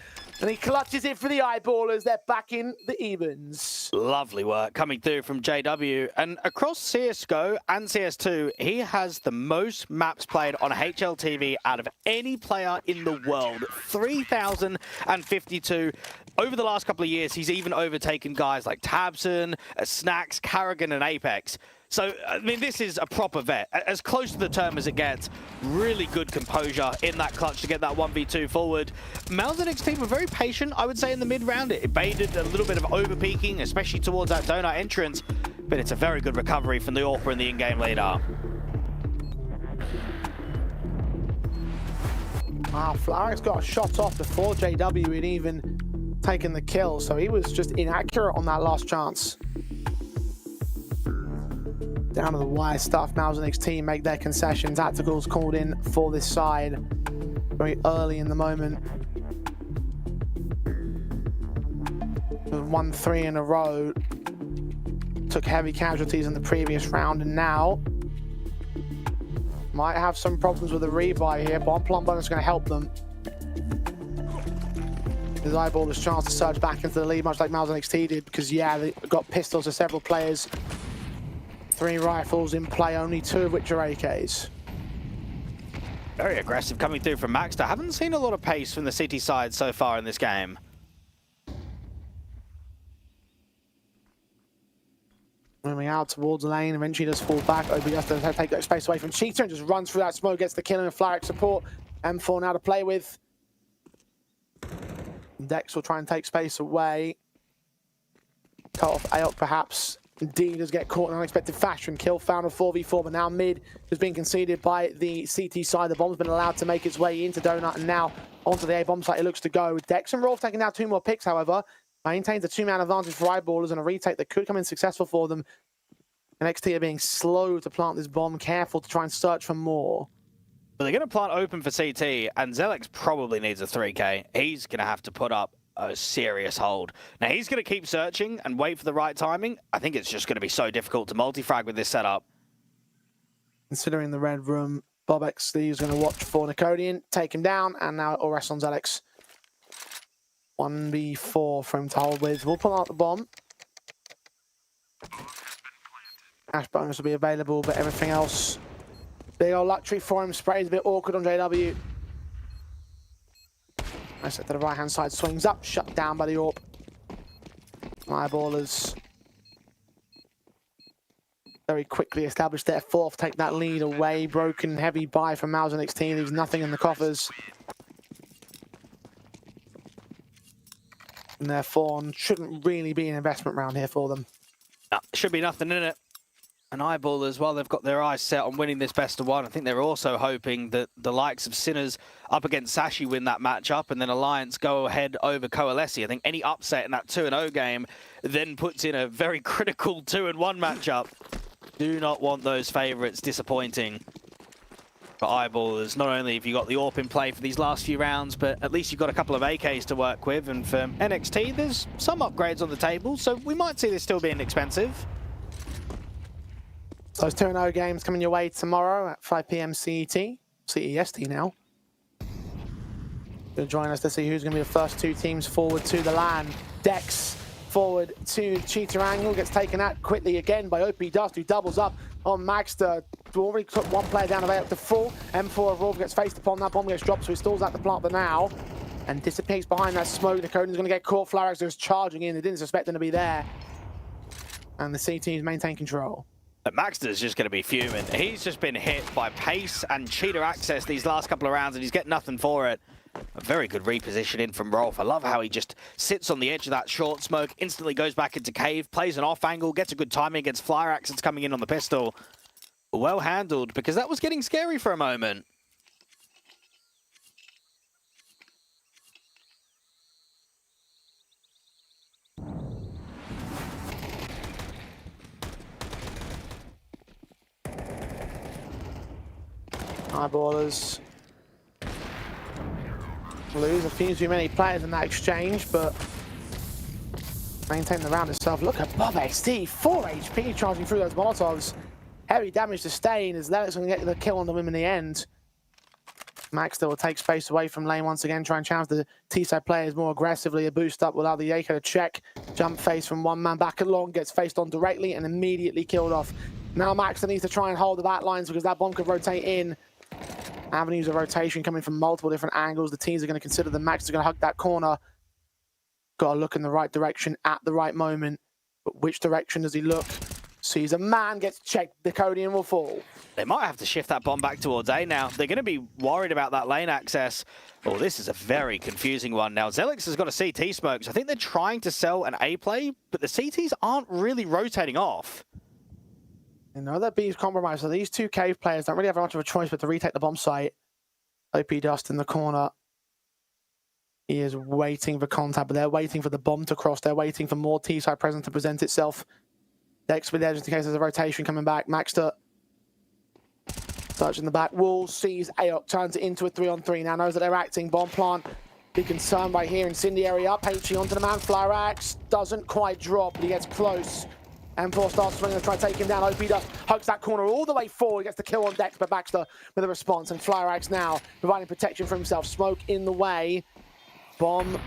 And he clutches it for the eyeballers. They're back in the evens. Lovely work coming through from JW. And across CSGO and CS2, he has the most maps played on HLTV out of any player in the world. 3,052. Over the last couple of years, he's even overtaken guys like Tabson, Snacks, Carrigan, and Apex. So, I mean, this is a proper vet. As close to the term as it gets. Really good composure in that clutch to get that 1v2 forward. MOUZ NXT were very patient, I would say, in the mid-round. It baited a little bit of over-peaking, especially towards that Donut entrance. But it's a very good recovery from the AWPer and the in-game leader. Wow, FlyRX got a shot off before JW had even taken the kill. So he was just inaccurate on that last chance. Down to the wire stuff. MOUZ NXT make their concessions. Tacticals called in for this side very early in the moment. 1-3 in a row. Took heavy casualties in the previous round and now might have some problems with the rebuy here. Bomb plant bonus is going to help them. His eyeballer's chance to surge back into the lead, much like MOUZ NXT did, because yeah, they got pistols to several players. 3 rifles in play, only 2 of which are AKs. Very aggressive coming through from Maxter. Haven't seen a lot of pace from the City side so far in this game. Moving out towards the lane, eventually does fall back. Obi has to take that space away from Cheetah and just runs through that smoke, gets the kill and FlyRX support. M4 now to play with. Dex will try and take space away. Cut off AOK perhaps. Indeed does get caught in an unexpected fashion. Kill found a 4v4, but now mid has been conceded by the CT side. The bomb's been allowed to make its way into Donut and now onto the A bomb site it looks to go. Dex and Rolf taking down 2 more picks, however. Maintains a 2-man advantage for eyeballers and a retake that could come in successful for them. NXT are being slow to plant this bomb, careful to try and search for more. But they're going to plant open for CT, and Zelex probably needs a 3K. He's going to have to put up a serious hold. Now, he's going to keep searching and wait for the right timing. I think it's just going to be so difficult to multi-frag with this setup. Considering the red room, Bob XD is going to watch for Nicodian, take him down, and now it'll rest on Zelex. 1v4 for him to hold with. We'll pull out the bomb. Ash bonus will be available, but everything else, big old luxury for him. Sprays a bit awkward on JW. Nice to the right-hand side, swings up, shut down by the AWP. Eyeballers very quickly established their 4th, take that lead away. Broken heavy buy from MOUZ NXT, leaves nothing in the coffers. And therefore, shouldn't really be an investment round here for them. No, should be nothing in it. And Eyeballers, while they've got their eyes set on winning this best of 1, I think they're also hoping that the likes of Sinners up against Sashi win that matchup, and then Alliance go ahead over Coalesce. I think any upset in that 2-0 game then puts in a very critical 2-1 matchup. Do not want those favourites disappointing. For Eyeballers, not only have you got the AWP in play for these last few rounds, but at least you've got a couple of AKs to work with, and for NXT, there's some upgrades on the table, so we might see this still being expensive. Those 2-0 games coming your way tomorrow at 5 PM CET, CEST now. You'll join us to see who's going to be the first two teams forward to the LAN. Dex forward to Cheetah Angle, gets taken out quickly again by OP Dust, who doubles up on Magster. Already took one player down up to full. M4 of Rolf gets faced upon, that bomb gets dropped, so he stalls out the plant, but now, and dissipates behind that smoke. The Codin's going to get caught. Flarax is charging in, they didn't suspect him to be there. And the C teams maintain control. But Maxter's just going to be fuming. He's just been hit by pace and cheater access these last couple of rounds, and he's getting nothing for it. A very good repositioning from Rolf. I love how he just sits on the edge of that short smoke, instantly goes back into cave, plays an off angle, gets a good timing against Flyrax that's coming in on the pistol. Well handled, because that was getting scary for a moment. Eyeballers lose a few too many players in that exchange, but maintain the round itself. Look at Bob XD, 4 HP charging through those Molotovs. Heavy damage to Stain as Lennox going to get the kill on him in the end. Maxter will take space away from lane once again, try and challenge the T-side players more aggressively. A boost up will allow the AK to check. Jump face from one man back at long, gets faced on directly and immediately killed off. Now Maxter needs to try and hold the back lines because that bomb could rotate in. Avenues of rotation coming from multiple different angles. The teams are going to consider the Maxter's going to hug that corner. Got to look in the right direction at the right moment. But which direction does he look? Sees a man, gets checked, the Codian will fall. They might have to shift that bomb back towards A now. They're going to be worried about that lane access. Oh, this is a very confusing one now. Zelix has got a CT smoke, so I think they're trying to sell an A play, but the CTs aren't really rotating off. You know that B's compromised, so these two cave players don't really have much of a choice but to retake the bomb site. OP Dust in the corner. He is waiting for contact, but they're waiting for the bomb to cross. They're waiting for more T-side presence to present itself. Dex with edge in case there's a rotation coming back. Maxter touching the back wall, sees Aok, turns it into a 3-on-3. Now knows that they're acting. Bomb plant, big concern right here. Incendiary up, HE onto the man. Flyrax doesn't quite drop, but he gets close. M4 starts swinging to try to take him down. OP Dust hugs that corner all the way forward. Gets the kill on Dex, but Baxter with a response. And Flyrax now providing protection for himself. Smoke in the way. Bomb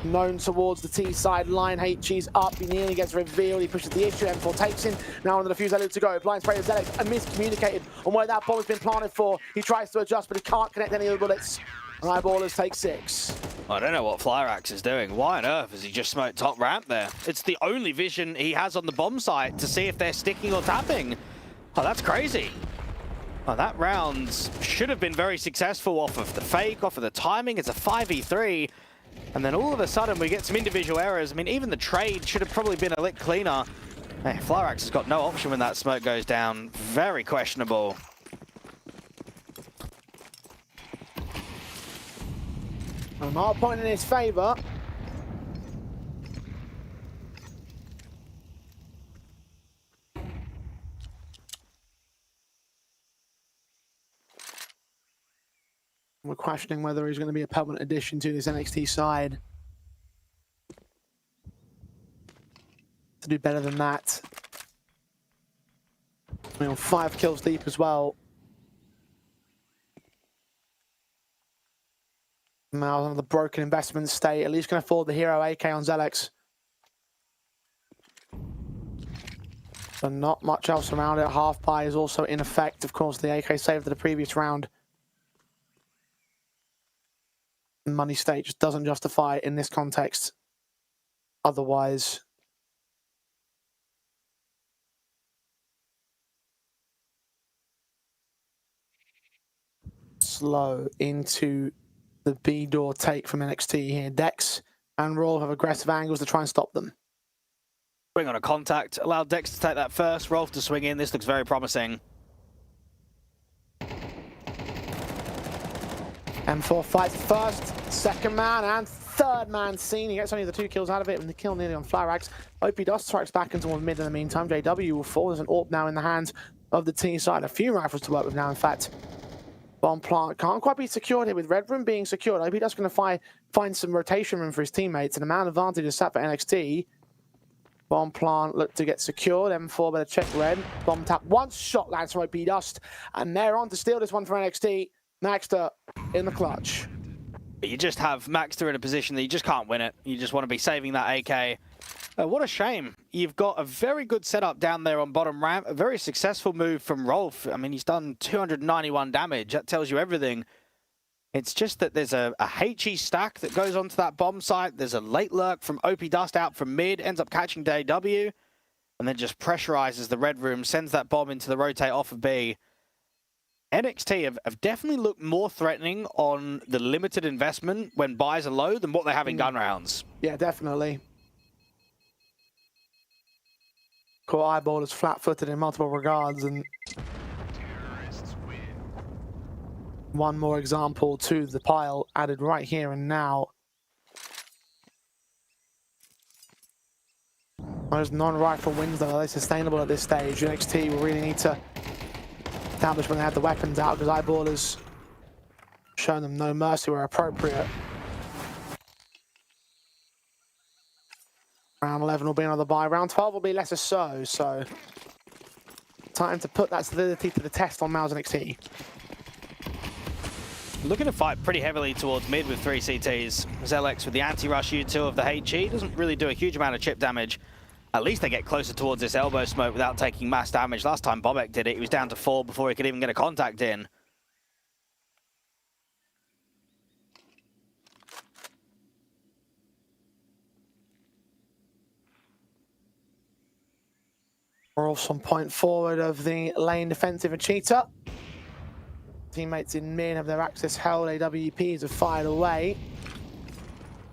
known towards the T side line. HG's up. He nearly gets revealed. He pushes the issue. M4 takes him. Now on the defuse loop to go. Blind spray of Zelix. And miscommunicated on where that bomb has been planted for. He tries to adjust, but he can't connect any of the bullets. And Eyeballers take 6. I don't know what Flyrax is doing. Why on earth has he just smoked top ramp there? It's the only vision he has on the bomb site to see if they're sticking or tapping. Oh, that's crazy. Oh, that round should have been very successful off of the fake, off of the timing. It's a 5v3. And then all of a sudden we get some individual errors. I mean, even the trade should have probably been a lick cleaner. Hey, Flyrax has got no option when that smoke goes down. Very questionable. A mark point in his favour. We're questioning whether he's going to be a permanent addition to this NXT side. To do better than that. I mean, 5 kills deep as well. Now on the broken investment state, at least can afford the hero AK on Zelix. But not much else around it. Half buy is also in effect. Of course, the AK saved the previous round. Money state just doesn't justify it in this context. Otherwise, slow into the B door take from NXT here. Dex and Roll have aggressive angles to try and stop them. Bring on a contact, allow Dex to take that first, Rolf to swing in. This looks very promising. M4 fights first, second man, and third man seen. He gets only the 2 kills out of it, and the kill nearly on Flyrax. OP Dust strikes back into mid in the meantime. JW will fall. There's an AWP now in the hands of the T side. A few rifles to work with now, in fact. Bomb plant can't quite be secured here with Red Room being secured. OP Dust going to find some rotation room for his teammates, and a man advantage is sat for NXT. Bomb plant look to get secured. M4 better check red. Bomb tap. One shot lands from OP Dust, and they're on to steal this one for NXT. Maxter in the clutch. You just have Maxter in a position that you just can't win it. You just want to be saving that AK. What a shame. You've got a very good setup down there on bottom ramp. A very successful move from Rolf. I mean, he's done 291 damage. That tells you everything. It's just that there's a HE stack that goes onto that bomb site. There's a late lurk from OP Dust out from mid. Ends up catching JW. And then just pressurizes the red room. Sends that bomb into the rotate off of B. NXT have definitely looked more threatening on the limited investment when buys are low than what they have in gun rounds. Yeah, definitely. Caught Eyeball is flat-footed in multiple regards, and one more example to the pile added right here and now. Those non-rifle wins, though, are they sustainable at this stage? NXT will really need to establish when they have the weapons out, because Eyeball has shown them no mercy where appropriate. Round 11 will be another bye. Round 12 will be lesser so time to put that solidity to the test on MOUZ NXT. Looking to fight pretty heavily towards mid with 3 CTs. Zelex with the anti-rush U2 of the HE doesn't really do a huge amount of chip damage. At least they get closer towards this elbow smoke without taking mass damage. Last time Bobek did it, he was down to 4 before he could even get a contact in. We're off some point forward of the lane defensive and cheater. Teammates in mid have their access held. AWPs have fired away.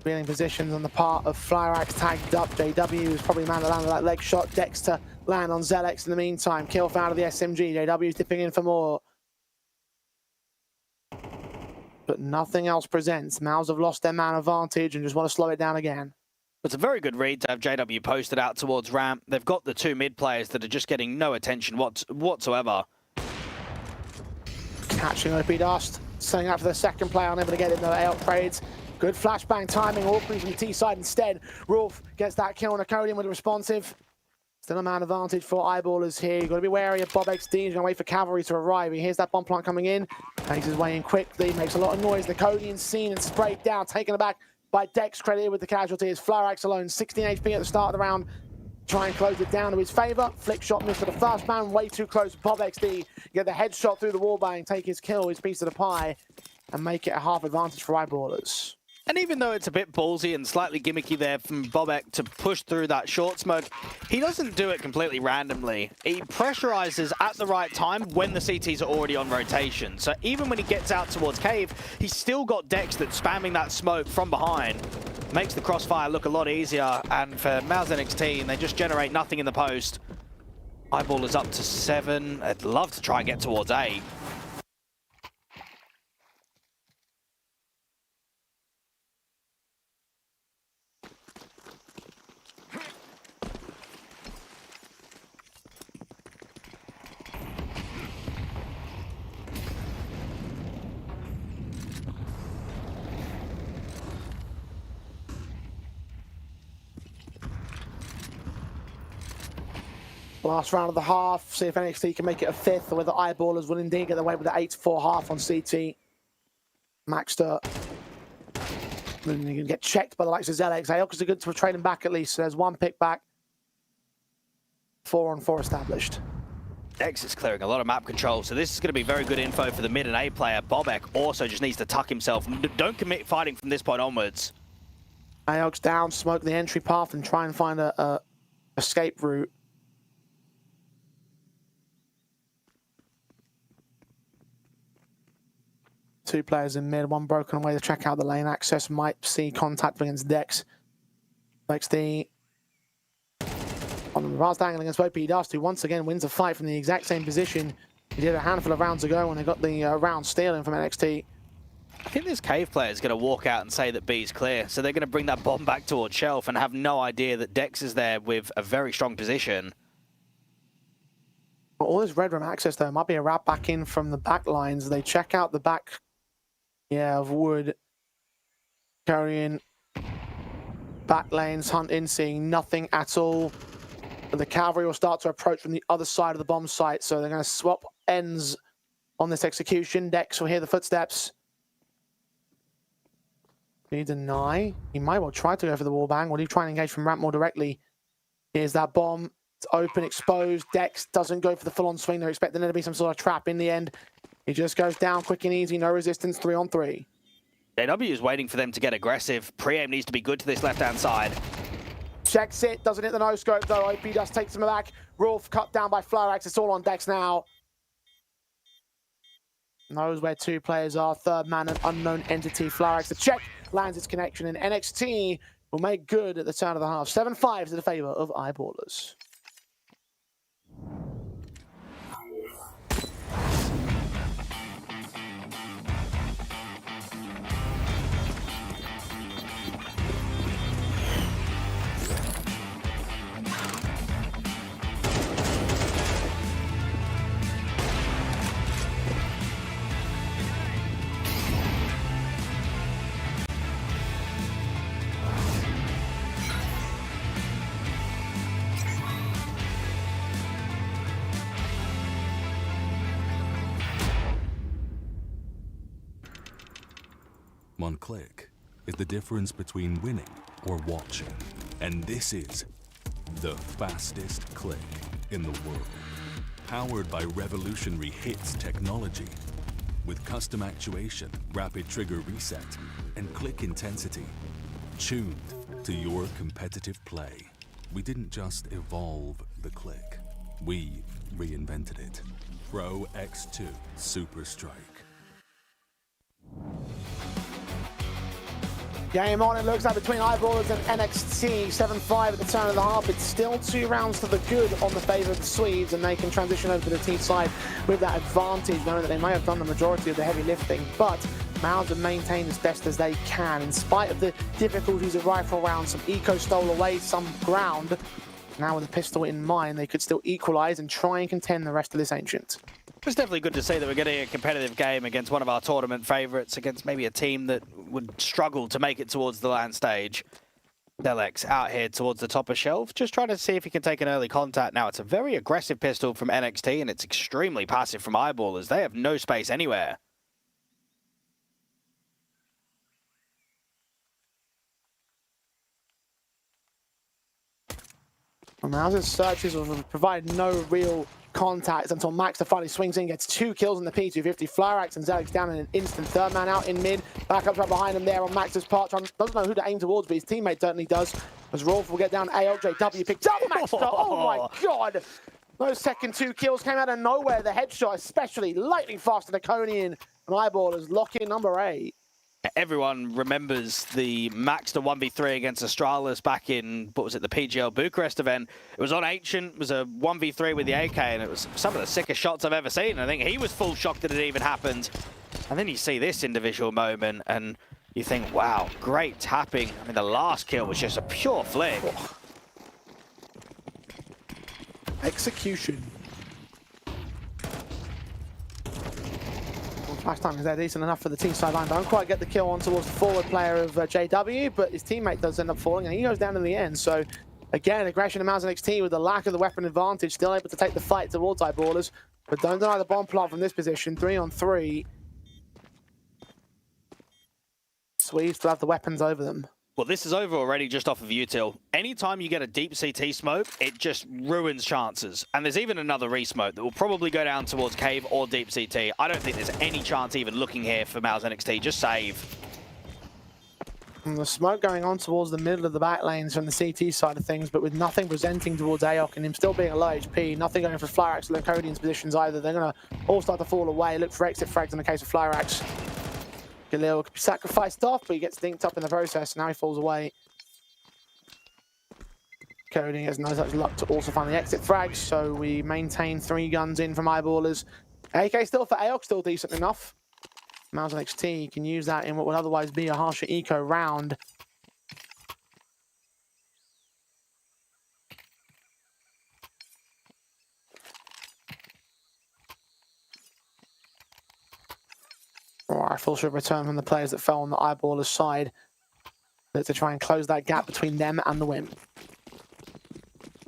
Reeling positions on the part of Flyrax tagged up. JW is probably the man that landed that leg shot. Dex to land on Zelex in the meantime. Kill found of the SMG. JW dipping in for more. But nothing else presents. MOUZ have lost their man advantage and just want to slow it down again. It's a very good read to have JW posted out towards ramp. They've got the 2 mid players that are just getting no attention whatsoever. Catching OP Dust. Setting up for the second play. Unable to get in the AOP trades. Good flashbang timing, all from the T side instead. Rolf gets that kill on Acodium with a responsive. Still a man advantage for Eyeballers here. You've got to be wary of Bob XD. He's going to wait for cavalry to arrive. He hears that bomb plant coming in. Makes his way in quickly, makes a lot of noise. Acodium's seen and sprayed down, taken aback by Dex, credited with the casualties. Flyrax alone, 16 HP at the start of the round. Try and close it down to his favor. Flick shot missed for the first man, way too close. Bob XD get the headshot through the wallbang, take his kill, his piece of the pie, and make it a half advantage for Eyeballers. And even though it's a bit ballsy and slightly gimmicky there from Bobek to push through that short smoke, he doesn't do it completely randomly. He pressurizes at the right time when the CTs are already on rotation. So even when he gets out towards cave, he's still got Dex that's spamming that smoke from behind. Makes the crossfire look a lot easier. And for MOUZ NXT, they just generate nothing in the post. Eyeball is up to 7. I'd love to try and get towards 8. Last round of the half, see if NXT can make it a 5th, or whether Eyeballers will indeed get away with the 8-4 half on CT. Maxter. Then you can get checked by the likes of Zelex. Aokas are good to trade him back at least. So there's 1 pick back. 4-on-4 established. Dex is clearing a lot of map control, so this is going to be very good info for the mid and A player. Bobek also just needs to tuck himself. Don't commit fighting from this point onwards. Aoks down, smoke the entry path and try and find a escape route. Two players in mid, one broken away to check out the lane access. Might see contact against Dex. XD on the reverse angle against OP Dust, who once again wins a fight from the exact same position he did a handful of rounds ago when they got the round stealing from NXT. I think this Cave player is going to walk out and say that B's clear. So they're going to bring that bomb back towards Shelf and have no idea that Dex is there with a very strong position. Well, all this red room access, though, might be a wrap back in from the back lines. They check out the back, of Wood. Carrying back lanes, Hunt in, seeing nothing at all. But the cavalry will start to approach from the other side of the bomb site, so they're going to swap ends on this execution. Dex will hear the footsteps. He deny. He might well try to go for the wallbang. Will he try and engage from ramp more directly? Here's that bomb. It's open, exposed. Dex doesn't go for the full-on swing. They're expecting there to be some sort of trap in the end. He just goes down quick and easy. No resistance, 3-on-3. JW is waiting for them to get aggressive. Pre-aim needs to be good to this left-hand side. Checks it. Doesn't hit the no-scope, though. OP just takes him back. Rolf cut down by Flarax. It's all on Dex now. Knows where two players are. Third man, an unknown entity. Flarax, the check, lands its connection, and NXT will make good at the turn of the half. 7-5 to the favor of Eyeballers. One click is the difference between winning or watching. And this is the fastest click in the world. Powered by revolutionary hits technology. With custom actuation, rapid trigger reset, and click intensity. Tuned to your competitive play. We didn't just evolve the click. We reinvented it. Pro X2 Super Strike. Game on, it looks like between Eyeballers and NXT, 7-5 at the turn of the half. It's still 2 rounds to the good on the favour of the Swedes, and they can transition over to the team side with that advantage, knowing that they may have done the majority of the heavy lifting. But MOUZ have maintained as best as they can, in spite of the difficulties of rifle rounds. Some eco stole away some ground. Now with a pistol in mind, they could still equalise and try and contend the rest of this Ancient. It's definitely good to see that we're getting a competitive game against one of our tournament favourites, against maybe a team that would struggle to make it towards the land stage. Delex out here towards the top of Shelf, just trying to see if he can take an early contact. Now, it's a very aggressive pistol from NXT, and it's extremely passive from Eyeballers. They have no space anywhere. MOUZ's searches will provide no real contact until Max finally swings in, gets 2 kills in the P250. Flarax and Zelix down in an instant. Third man out in mid. Backups right behind him there on Max's part. Doesn't know who to aim towards, but his teammate certainly does. As Rolf will get down ALJW, picks up Max. Oh my god! Those second 2 kills came out of nowhere. The headshot especially lightning fast to the Draconian. And Eyeballers lock in number 8. Everyone remembers the Max to 1v3 against Astralis back in, what was it, the PGL Bucharest event. It was on Ancient, it was a 1v3 with the AK, and it was some of the sickest shots I've ever seen. I think he was full shocked that it even happened. And then you see this individual moment, and you think, wow, great tapping. I mean, the last kill was just a pure flick. Oh. Execution. Flash time is there decent enough for the team sideline. Don't quite get the kill on towards the forward player of JW, but his teammate does end up falling, and he goes down in the end. So, again, aggression of MOUZ NXT with the lack of the weapon advantage, still able to take the fight towards Eyeballers, but don't deny the bomb plant from this position. 3-on-3. Swedes still have the weapons over them. Well, this is over already just off of util. Anytime you get a deep CT smoke, it just ruins chances. And there's even another re-smoke that will probably go down towards cave or deep CT. I don't think there's any chance even looking here for MOUZ NXT. Just save. And the smoke going on towards the middle of the back lanes from the CT side of things, but with nothing presenting towards AOK and him still being a low HP, nothing going for Flyrax or Lacodian's positions either. They're going to all start to fall away. Look for exit frags in the case of Flyrax. Galil could be sacrificed off, but he gets dinked up in the process. Now he falls away. Cody has no such luck to also find the exit frags, so we maintain 3 guns in from Eyeballers. AK still for AOK, still decent enough. MOUZ NXT can use that in what would otherwise be a harsher eco round. Rifle should return from the players that fell on the Eyeballers side to try and close that gap between them and the win.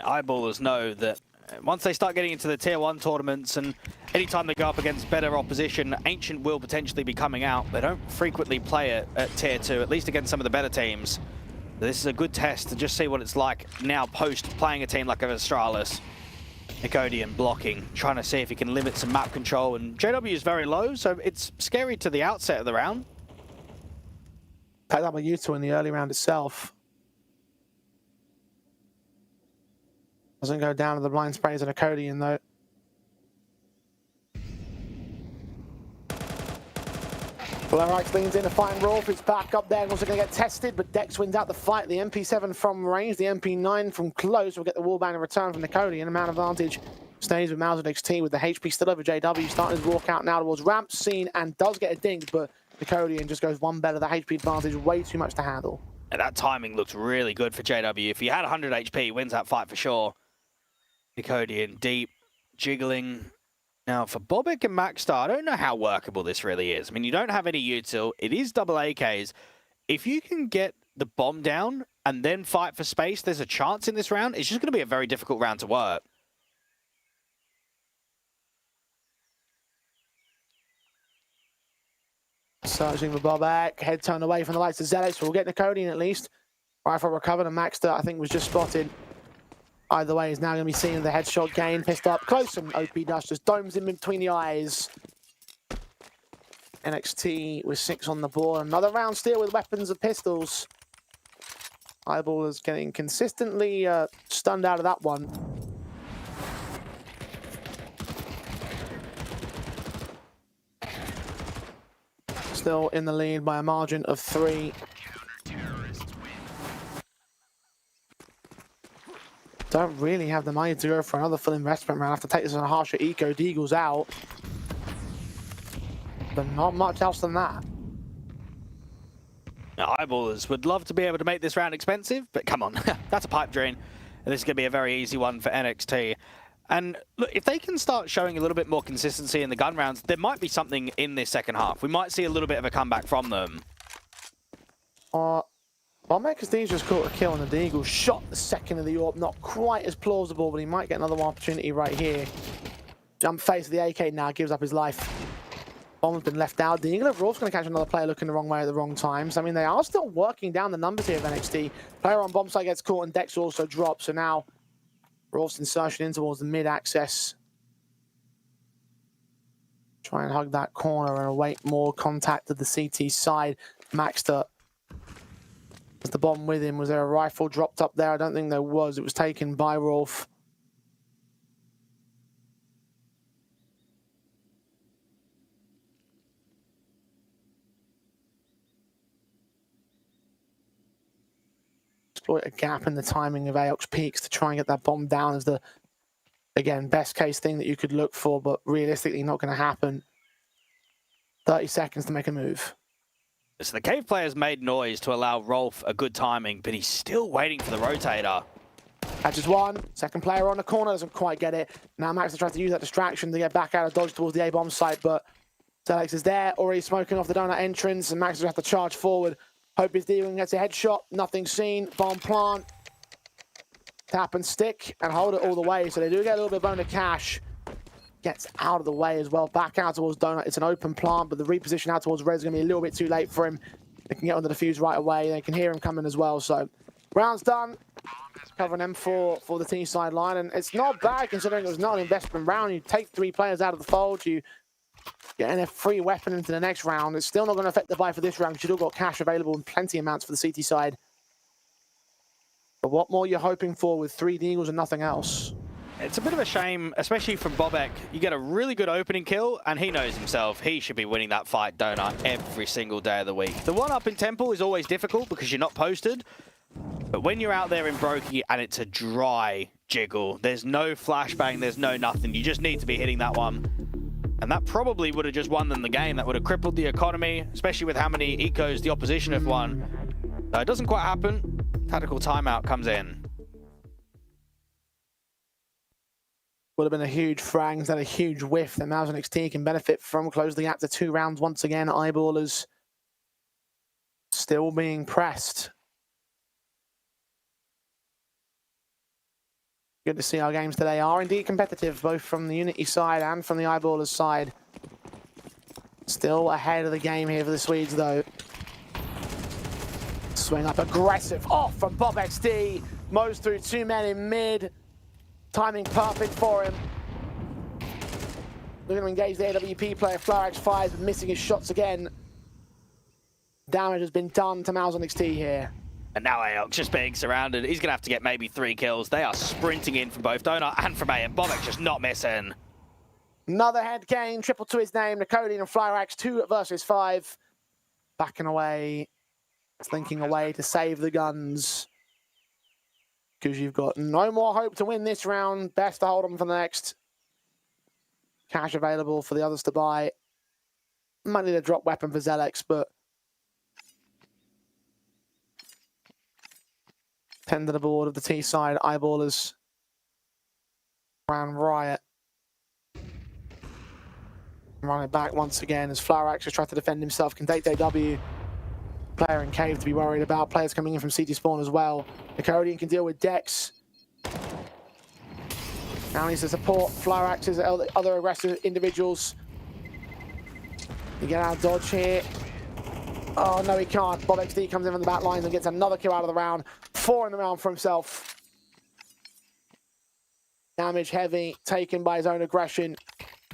Eyeballers know that once they start getting into the Tier 1 tournaments and anytime they go up against better opposition, Ancient will potentially be coming out. They don't frequently play it at Tier 2, at least against some of the better teams. This is a good test to just see what it's like now post playing a team like Astralis. Nicodian blocking, trying to see if he can limit some map control, and JW is very low, so it's scary to the outset of the round. Picked up by Yuto in the early round itself. Doesn't go down to the blind sprays and Nicodian though. Blarites leans in to find Rolf. It's back up there and also going to get tested, but Dex wins out the fight. The MP7 from range, the MP9 from close. We'll get the wallbang in return from Nicodian. Amount advantage stays with MOUZ NXT with the HP still over JW. Starting his walk out now towards ramp, seen, and does get a ding, but Nicodian just goes one better. The HP advantage way too much to handle. And that timing looks really good for JW. If he had 100 HP, he wins that fight for sure. Nicodian deep, jiggling. Now, for Bobek and Maxstar, I don't know how workable this really is. I mean, you don't have any util. It is double AKs. If you can get the bomb down and then fight for space, there's a chance in this round. It's just going to be a very difficult round to work. Searching for Bobek. Head turned away from the lights of Zealous. We'll get Nicodian at least. Rifle recovered, and Maxstar, I think, was just spotted. Either way, is now going to be seeing the headshot gain. Pissed up close, and OP Dust just domes in between the eyes. NXT with 6 on the board. Another round steal with weapons of pistols. Eyeballers getting consistently stunned out of that one. Still in the lead by a margin of 3. Don't really have the money to go for another full investment round. Have to take this on a harsher eco. Deagle's out. But not much else than that. Now, Eyeballers would love to be able to make this round expensive, but come on, that's a pipe dream. And this is going to be a very easy one for NXT. And look, if they can start showing a little bit more consistency in the gun rounds, there might be something in this second half. We might see a little bit of a comeback from them. Bombek's just caught a kill on the Deagle. Shot the second of the AWP. Not quite as plausible, but he might get another opportunity right here. Jump face of the AK now, gives up his life. Bomb's been left out. Deagle overall's going to catch another player looking the wrong way at the wrong times. I mean, they are still working down the numbers here of NXT. Player on bomb site gets caught and Dex also drops. So now Rolf's insertion in towards the mid-access. Try and hug that corner and await more contact at the CT side. Maxter. Was the bomb with him? Was there a rifle dropped up there? I don't think there was. It was taken by Rolf. Exploit a gap in the timing of Aox Peaks to try and get that bomb down as the, again, best case thing that you could look for, but realistically not going to happen. 30 seconds to make a move. So the Cave players made noise to allow Rolf a good timing, but he's still waiting for the rotator. Catches one. Second player on the corner, doesn't quite get it. Now Max tries to use that distraction to get back out of dodge towards the A-bomb site, but Zelex is there, already smoking off the donut entrance, and Max will have to charge forward. Hope his dealing gets a headshot. Nothing seen. Bomb plant. Tap and stick and hold it all the way. So they do get a little bit of bonus cash. Gets out of the way as well. Back out towards Donut. It's an open plant, but the reposition out towards Red is going to be a little bit too late for him. They can get on the defuse right away. They can hear him coming as well. So round's done. Covering M4 for the T side line. And it's not bad considering it was not an investment round. You take 3 players out of the fold. You get a free weapon into the next round. It's still not going to affect the buy for this round because you've still got cash available in plenty amounts for the CT side. But what more you're hoping for with 3 Deagles and nothing else? It's a bit of a shame, especially from Bobek. You get a really good opening kill, and he knows himself. He should be winning that fight, Donut, every single day of the week. The one up in Temple is always difficult because you're not posted. But when you're out there in Brokey and it's a dry jiggle, there's no flashbang, there's no nothing. You just need to be hitting that one. And that probably would have just won them the game. That would have crippled the economy, especially with how many ecos the opposition have won. It doesn't quite happen. Tactical timeout comes in. Would have been a huge frag, and a huge whiff that MOUZ NXT can benefit from. Close the gap to 2 rounds once again. Eyeballers still being pressed. Good to see our games today are indeed competitive, both from the Unity side and from the Eyeballers side. Still ahead of the game here for the Swedes, though. Swing up aggressive off from Bob XD. Mows through 2 men in mid. Timing perfect for him. Looking to engage the AWP player. Flarax fires, but missing his shots again. Damage has been done to MOUZ NXT here. And now AOX just being surrounded. He's going to have to get maybe 3 kills. They are sprinting in from both Donut and from A, and Bobek just not missing. Another head gain, triple to his name. Nicolian and Flyrax, 2 versus 5. Backing away, slinking away to save the guns. Because you've got no more hope to win this round. Best to hold them for the next. Cash available for the others to buy. Money to drop weapon for Zelex, but 10 to the board of the T side. Eyeballers ran riot. Run it back once again as Flarax has tried to defend himself. Can take W. Player in cave to be worried about. Players coming in from CT spawn as well. Nicodian can deal with Dex. Now needs to support Flarax's other aggressive individuals. You get out of dodge here. Oh, no, he can't. Bob XD comes in from the back lines and gets another kill out of the round. 4 in the round for himself. Damage heavy, taken by his own aggression.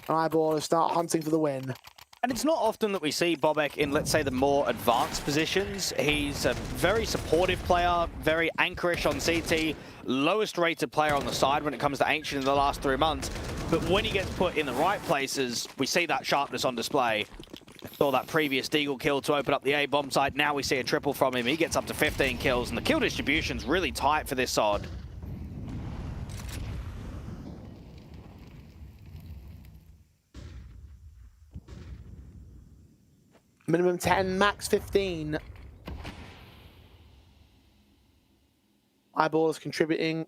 Eyeballers start hunting for the win. And it's not often that we see Bobek in, let's say, the more advanced positions. He's a very supportive player, very anchorish on CT, lowest rated player on the side when it comes to Ancient in the last 3 months. But when he gets put in the right places, we see that sharpness on display. Saw that previous Deagle kill to open up the A-bomb site. Now we see a triple from him. He gets up to 15 kills, and the kill distribution's really tight for this sod. Minimum 10, max 15. Eyeballers contributing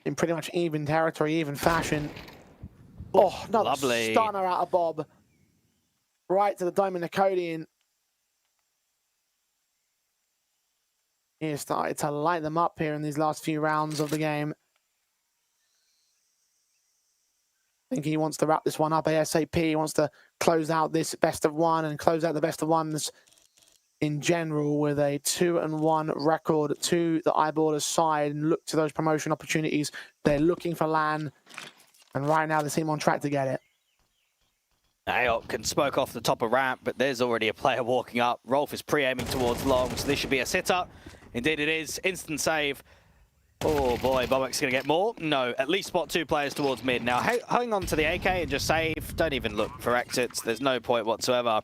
in pretty much even territory, even fashion. Oh, another lovely stunner out of Bob. Right to the Diamond Nicodian. He has started to light them up here in these last few rounds of the game. I think he wants to wrap this one up ASAP. He wants to close out this best of one and close out the best of ones in general with a 2-1 record to the Eyeballers side and look to those promotion opportunities. They're looking for LAN, and right now they seem on track to get it. Aok can smoke off the top of ramp, but there's already a player walking up. Rolf is pre-aiming towards long, so this should be a sitter. Indeed it is. Instant save. Oh boy, Bobek's going to get more. No, at least spot 2 players towards mid. Now, hang on to the AK and just save. Don't even look for exits. There's no point whatsoever.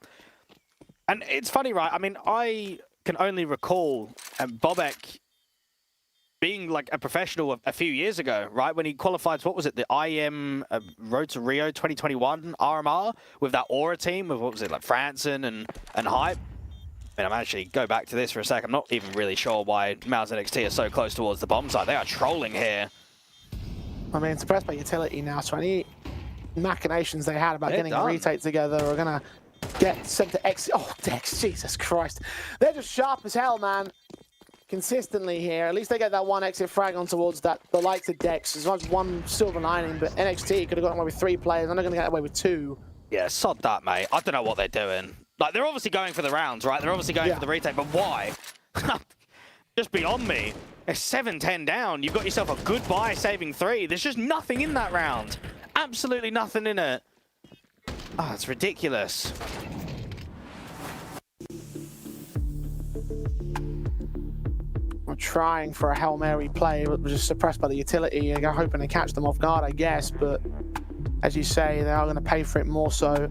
And it's funny, right? I mean, I can only recall Bobek being like a professional a few years ago, right? When he qualified, what was it? The IM Road to Rio 2021 RMR with that Aura team with, what was it, like Franson and Hype. I mean, I'm actually, go back to this for a sec. I'm not even really sure why MOUZ NXT are so close towards the bomb site. They are trolling here. I mean, suppressed by utility now, so any machinations they had about getting a retake together are going to get sent to X. Oh, Dex, Jesus Christ. They're just sharp as hell, man. Consistently here. At least they get that 1 exit frag on towards the likes of Dex. There's not one silver lining, but NXT could have gotten away with 3 players. They're not going to get away with 2. Yeah, sod that, mate. I don't know what they're doing. Like, they're obviously going for the rounds, right? They're obviously going for the retake, but why? Just beyond me. It's 7-10 down. You've got yourself a good buy saving 3. There's just nothing in that round. Absolutely nothing in it. Oh, it's ridiculous. I'm trying for a Hail Mary play, but was just suppressed by the utility. They're hoping to catch them off guard, I guess, but as you say, they are going to pay for it more so.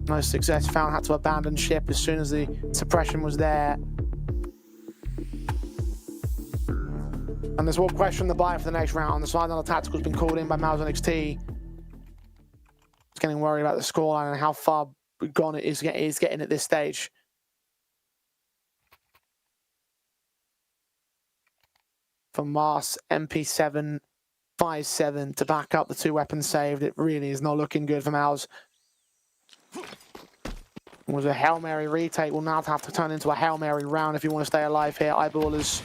No success found, had to abandon ship as soon as the suppression was there. And there's one question the buy for the next round. The slide on the tactical has been called in by MOUZ NXT. Just getting worried about the scoreline and how far gone it is getting at this stage. For MOUZ, MP7, 5-7 to back up the 2 weapons saved. It really is not looking good for MOUZ. It was a Hail Mary retake. Will now have to turn into a Hail Mary round if you want to stay alive here. Eyeballers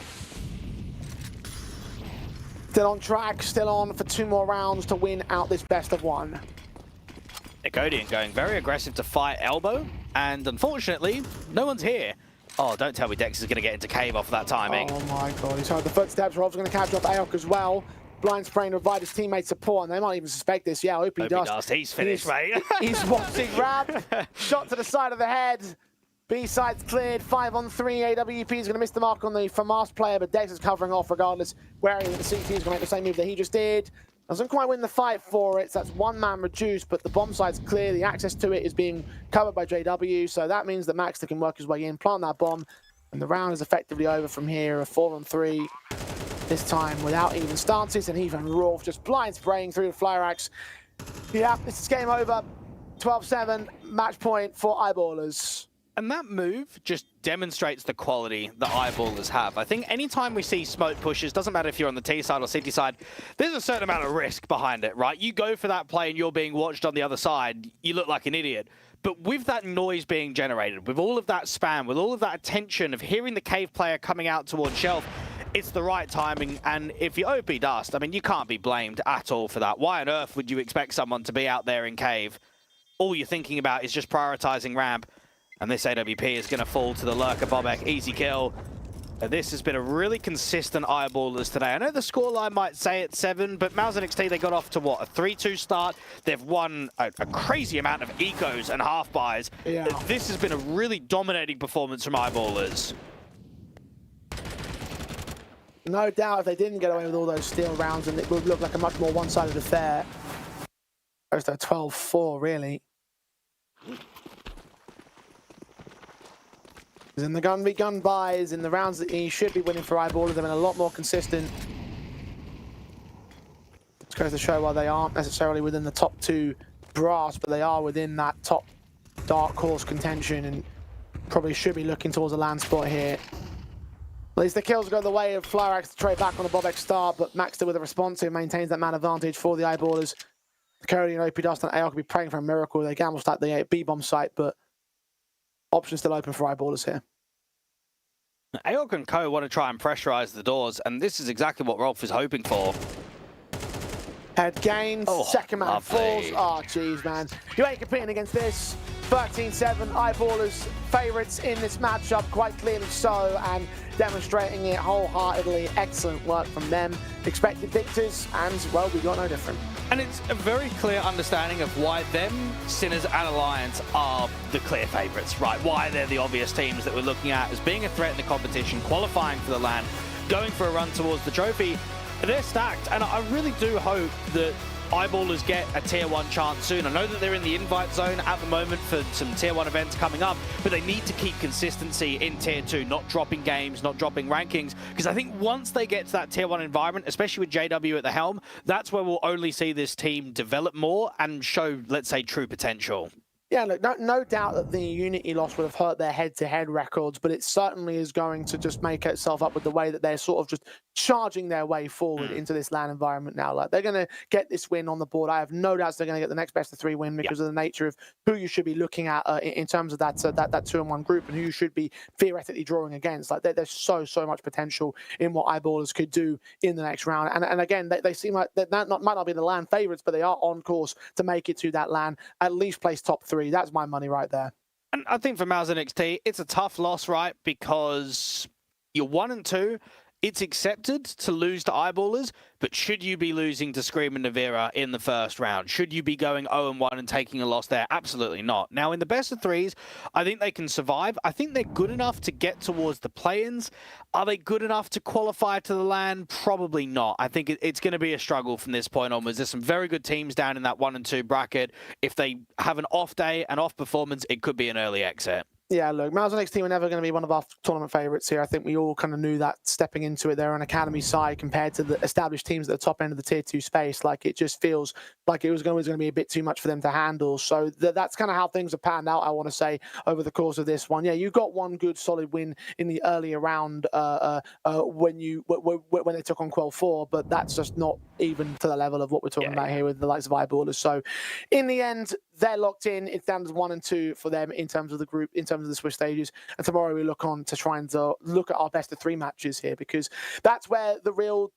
still on track, still on for 2 more rounds to win out this best of 1. Nicodian going very aggressive to fight elbow, and unfortunately, no one's here. Oh, don't tell me Dex is going to get into cave off of that timing. Oh my god, he's heard the footsteps. Rob's going to catch off Aok as well. Blind spraying to provide his teammates support, and they might even suspect this. Yeah, OP Dust. He's finished, mate. He's watching Rab. Shot to the side of the head. B-side's cleared. 5-on-3. AWP is going to miss the mark on the FAMAS player, but Dex is covering off regardless. Wary that the CT is going to make the same move that he just did. Doesn't quite win the fight for it, so that's 1 man reduced, but the bomb side's clear. The access to it is being covered by JW, so that means that Maxter can work his way in, plant that bomb, and the round is effectively over from here. A 4-on-3. This time without even stances, and even Rolf just blind spraying through the Flyrax. Yeah, this is game over. 12-7, match point for Eyeballers. And that move just demonstrates the quality that Eyeballers have. I think anytime we see smoke pushes, doesn't matter if you're on the T side or CT side, there's a certain amount of risk behind it, right? You go for that play and you're being watched on the other side, you look like an idiot. But with that noise being generated, with all of that spam, with all of that attention of hearing the cave player coming out towards shelf, it's the right timing, and if you're OP Dust, I mean, you can't be blamed at all for that. Why on earth would you expect someone to be out there in cave? All you're thinking about is just prioritizing ramp, and this AWP is going to fall to the lurker Bobek. Easy kill. This has been a really consistent Eyeballers today. I know the scoreline might say it's 7, but MOUZ NXT, they got off to what, a 3-2 start. They've won a crazy amount of ecos and half-buys. Yeah. This has been a really dominating performance from Eyeballers. No doubt if they didn't get away with all those steel rounds, and it would look like a much more one-sided affair. Goes to 12-4, really. Because in the gun v gun buys, in the rounds that he should be winning for Eyeballers, they've been a lot more consistent. This goes to show why they aren't necessarily within the top 2 brass, but they are within that top dark horse contention, and probably should be looking towards a land spot here. At least the kills go the way of Flyrax to trade back on the Bobek start, but Maxter with a response who maintains that man advantage for the Eyeballers. Cody and OP Dust and AR could be praying for a miracle. They gamble start the B-bomb site, but options still open for Eyeballers here. Aok and Co want to try and pressurize the doors, and this is exactly what Rolf is hoping for. Head gains, second man falls. Oh, jeez, man. You ain't competing against this. 13-7, Eyeballers favourites in this matchup, quite clearly so, and demonstrating it wholeheartedly. Excellent work from them. Expected victors, and, well, we got no different. And it's a very clear understanding of why them, Sinners and Alliance are the clear favourites, right? Why they're the obvious teams that we're looking at as being a threat in the competition, qualifying for the LAN, going for a run towards the trophy. They're stacked, and I really do hope that Eyeballers get a Tier 1 chance soon. I know that they're in the invite zone at the moment for some Tier 1 events coming up, but they need to keep consistency in Tier 2, not dropping games, not dropping rankings, because I think once they get to that Tier 1 environment, especially with JW at the helm, that's where we'll only see this team develop more and show, let's say, true potential. Yeah, look, no doubt that the Unity loss would have hurt their head-to-head records, but it certainly is going to just make itself up with the way that they're sort of just charging their way forward into this LAN environment now. Like, they're going to get this win on the board. I have no doubts they're going to get the next best of 3 win because of the nature of who you should be looking at in terms of that 2-1 group and who you should be theoretically drawing against. Like, there's so much potential in what Eyeballers could do in the next round. And again, they seem like might not be the LAN favorites, but they are on course to make it to that LAN, at least place top 3. That's my money right there. And I think for MOUZ NXT, it's a tough loss, right? Because you're 1 and 2. It's accepted to lose to Eyeballers, but should you be losing to Scream and Navira in the first round? Should you be going 0-1 and taking a loss there? Absolutely not. Now, in the best of 3s, I think they can survive. I think they're good enough to get towards the play-ins. Are they good enough to qualify to the LAN? Probably not. I think it's going to be a struggle from this point onwards. There's some very good teams down in that 1 and 2 bracket. If they have an off day, an off performance, it could be an early exit. Yeah, look, MOUZ NXT were never going to be one of our tournament favourites here. I think we all kind of knew that stepping into it. They're an academy side compared to the established teams at the top end of the tier 2 space. Like, it just feels like it was always going to be a bit too much for them to handle. So that's kind of how things have panned out, I want to say, over the course of this one. Yeah, you got one good solid win in the earlier round when they took on Quell 4, but that's just not even to the level of what we're talking about here with the likes of Eyeballers. So in the end, they're locked in. It's down to 1 and 2 for them in terms of the group, in terms of the Swiss stages. And tomorrow we look on to try and look at our best of 3 matches here, because that's where the real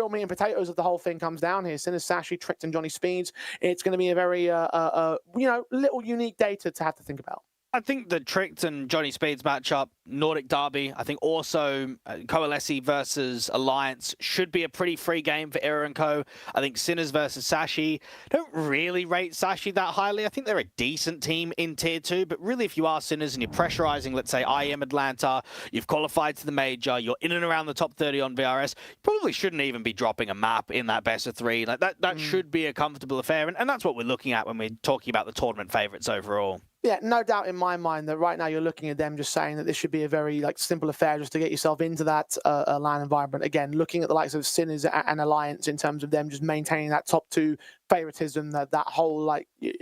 meat and potatoes of the whole thing comes down here. Sinners, Sashi, Tricked, and Johnny Speeds. It's going to be a very, little unique day to have to think about. I think the Tricked and Johnny Speeds matchup, Nordic Derby, I think also Coalesce versus Alliance should be a pretty free game for Era & Co. I think Sinners versus Sashi, don't really rate Sashi that highly. I think they're a decent team in Tier 2, but really if you are Sinners and you're pressurizing, let's say, IM Atlanta, you've qualified to the Major, you're in and around the top 30 on VRS, you probably shouldn't even be dropping a map in that best of 3. Like that should be a comfortable affair, and that's what we're looking at when we're talking about the tournament favorites overall. Yeah, no doubt in my mind that right now you're looking at them just saying that this should be a very simple affair just to get yourself into that LAN environment. Again, looking at the likes of Sinners and Alliance in terms of them just maintaining that top 2 favoritism, that whole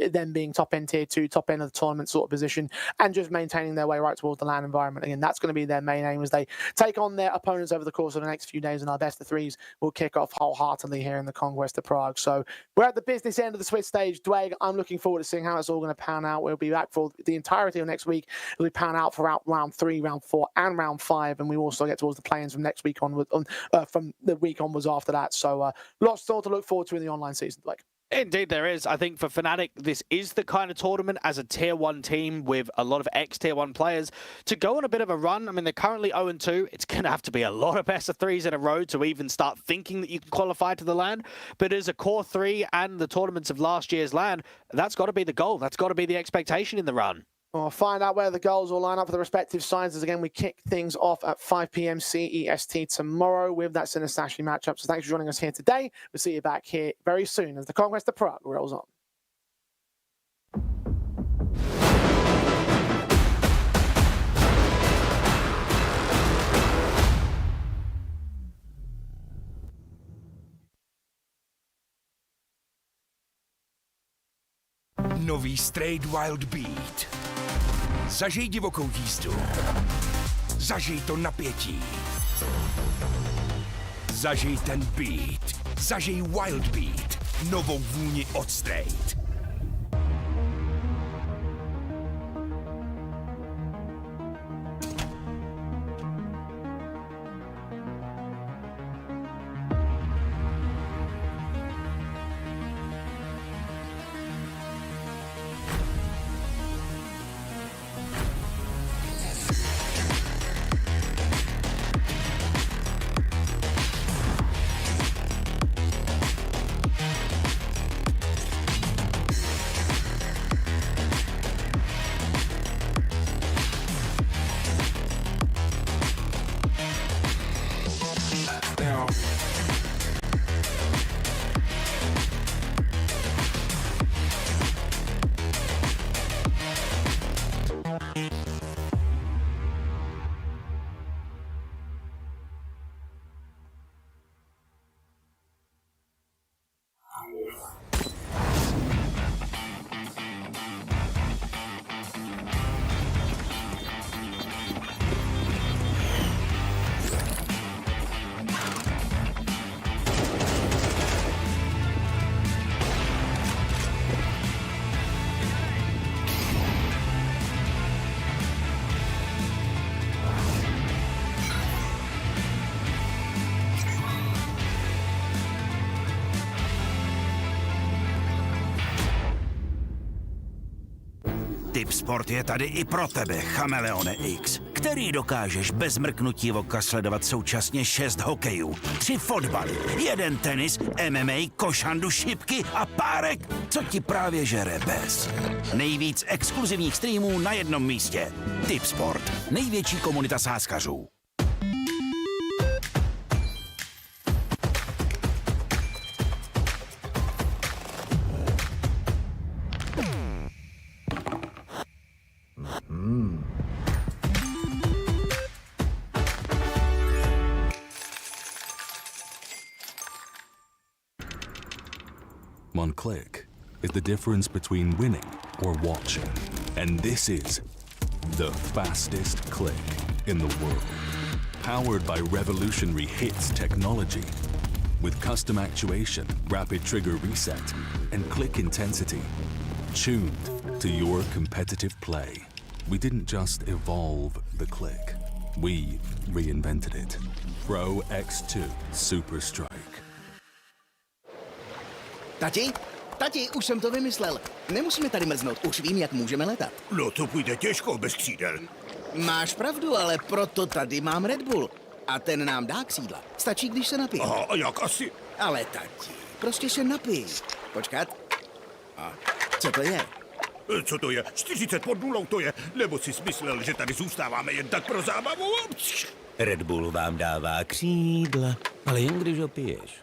them being top end tier 2, top end of the tournament sort of position, and just maintaining their way right towards the LAN environment. Again, that's going to be their main aim as they take on their opponents over the course of the next few days, and our best of 3s will kick off wholeheartedly here in the Conquest of Prague. So we're at the business end of the Swiss stage. Dwayne, I'm looking forward to seeing how it's all going to pan out. We'll be back for the entirety of next week. It'll be pan out for round 3, round 4, and round 5, and we also get towards the play-ins from next week onward, from the week onwards after that. So lots still to look forward to in the online season, Blake. Indeed, there is. I think for Fnatic, this is the kind of tournament as a Tier 1 team with a lot of ex-Tier 1 players to go on a bit of a run. I mean, they're currently 0-2. It's going to have to be a lot of best of 3s in a row to even start thinking that you can qualify to the LAN. But as a core 3 and the tournaments of last year's LAN, that's got to be the goal. That's got to be the expectation in the run. We'll find out where the goals will line up for the respective sides as, again, we kick things off at 5 p.m. CEST tomorrow with that Sinners Sashi matchup. So thanks for joining us here today. We'll see you back here very soon as the Conquest of Prague rolls on. Nový Straight Wild Beat. Zažij divokou jízdu. Zažij to napětí. Zažij ten beat. Zažij Wild Beat. Novou vůni od Straight. Tipsport je tady i pro tebe, Chameleone X, který dokážeš bez mrknutí oka sledovat současně 6 hokejů, 3 fotbaly, 1 tenis, MMA, košandu, šipky a párek, co ti právě žere bez. Nejvíc exkluzivních streamů na jednom místě. Tipsport, největší komunita sázkařů. on click is the difference between winning or watching. And this is the fastest click in the world. Powered by revolutionary hits technology, with custom actuation, rapid trigger reset, and click intensity, tuned to your competitive play. We didn't just evolve the click, we reinvented it. Pro X2 Super Strike. Tati, už jsem to vymyslel. Nemusíme tady mrznout, už vím, jak můžeme letat. No to půjde těžko bez křídel. Máš pravdu, ale proto tady mám Red Bull. A ten nám dá křídla. Stačí, když se napijeme. Aha, a jak asi? Ale tati, prostě se napij. Počkat. A co to je? Co to je? 40 pod nulou to je? Nebo jsi myslel, že tady zůstáváme jen tak pro zábavu? Red Bull vám dává křídla, ale jen když ho piješ.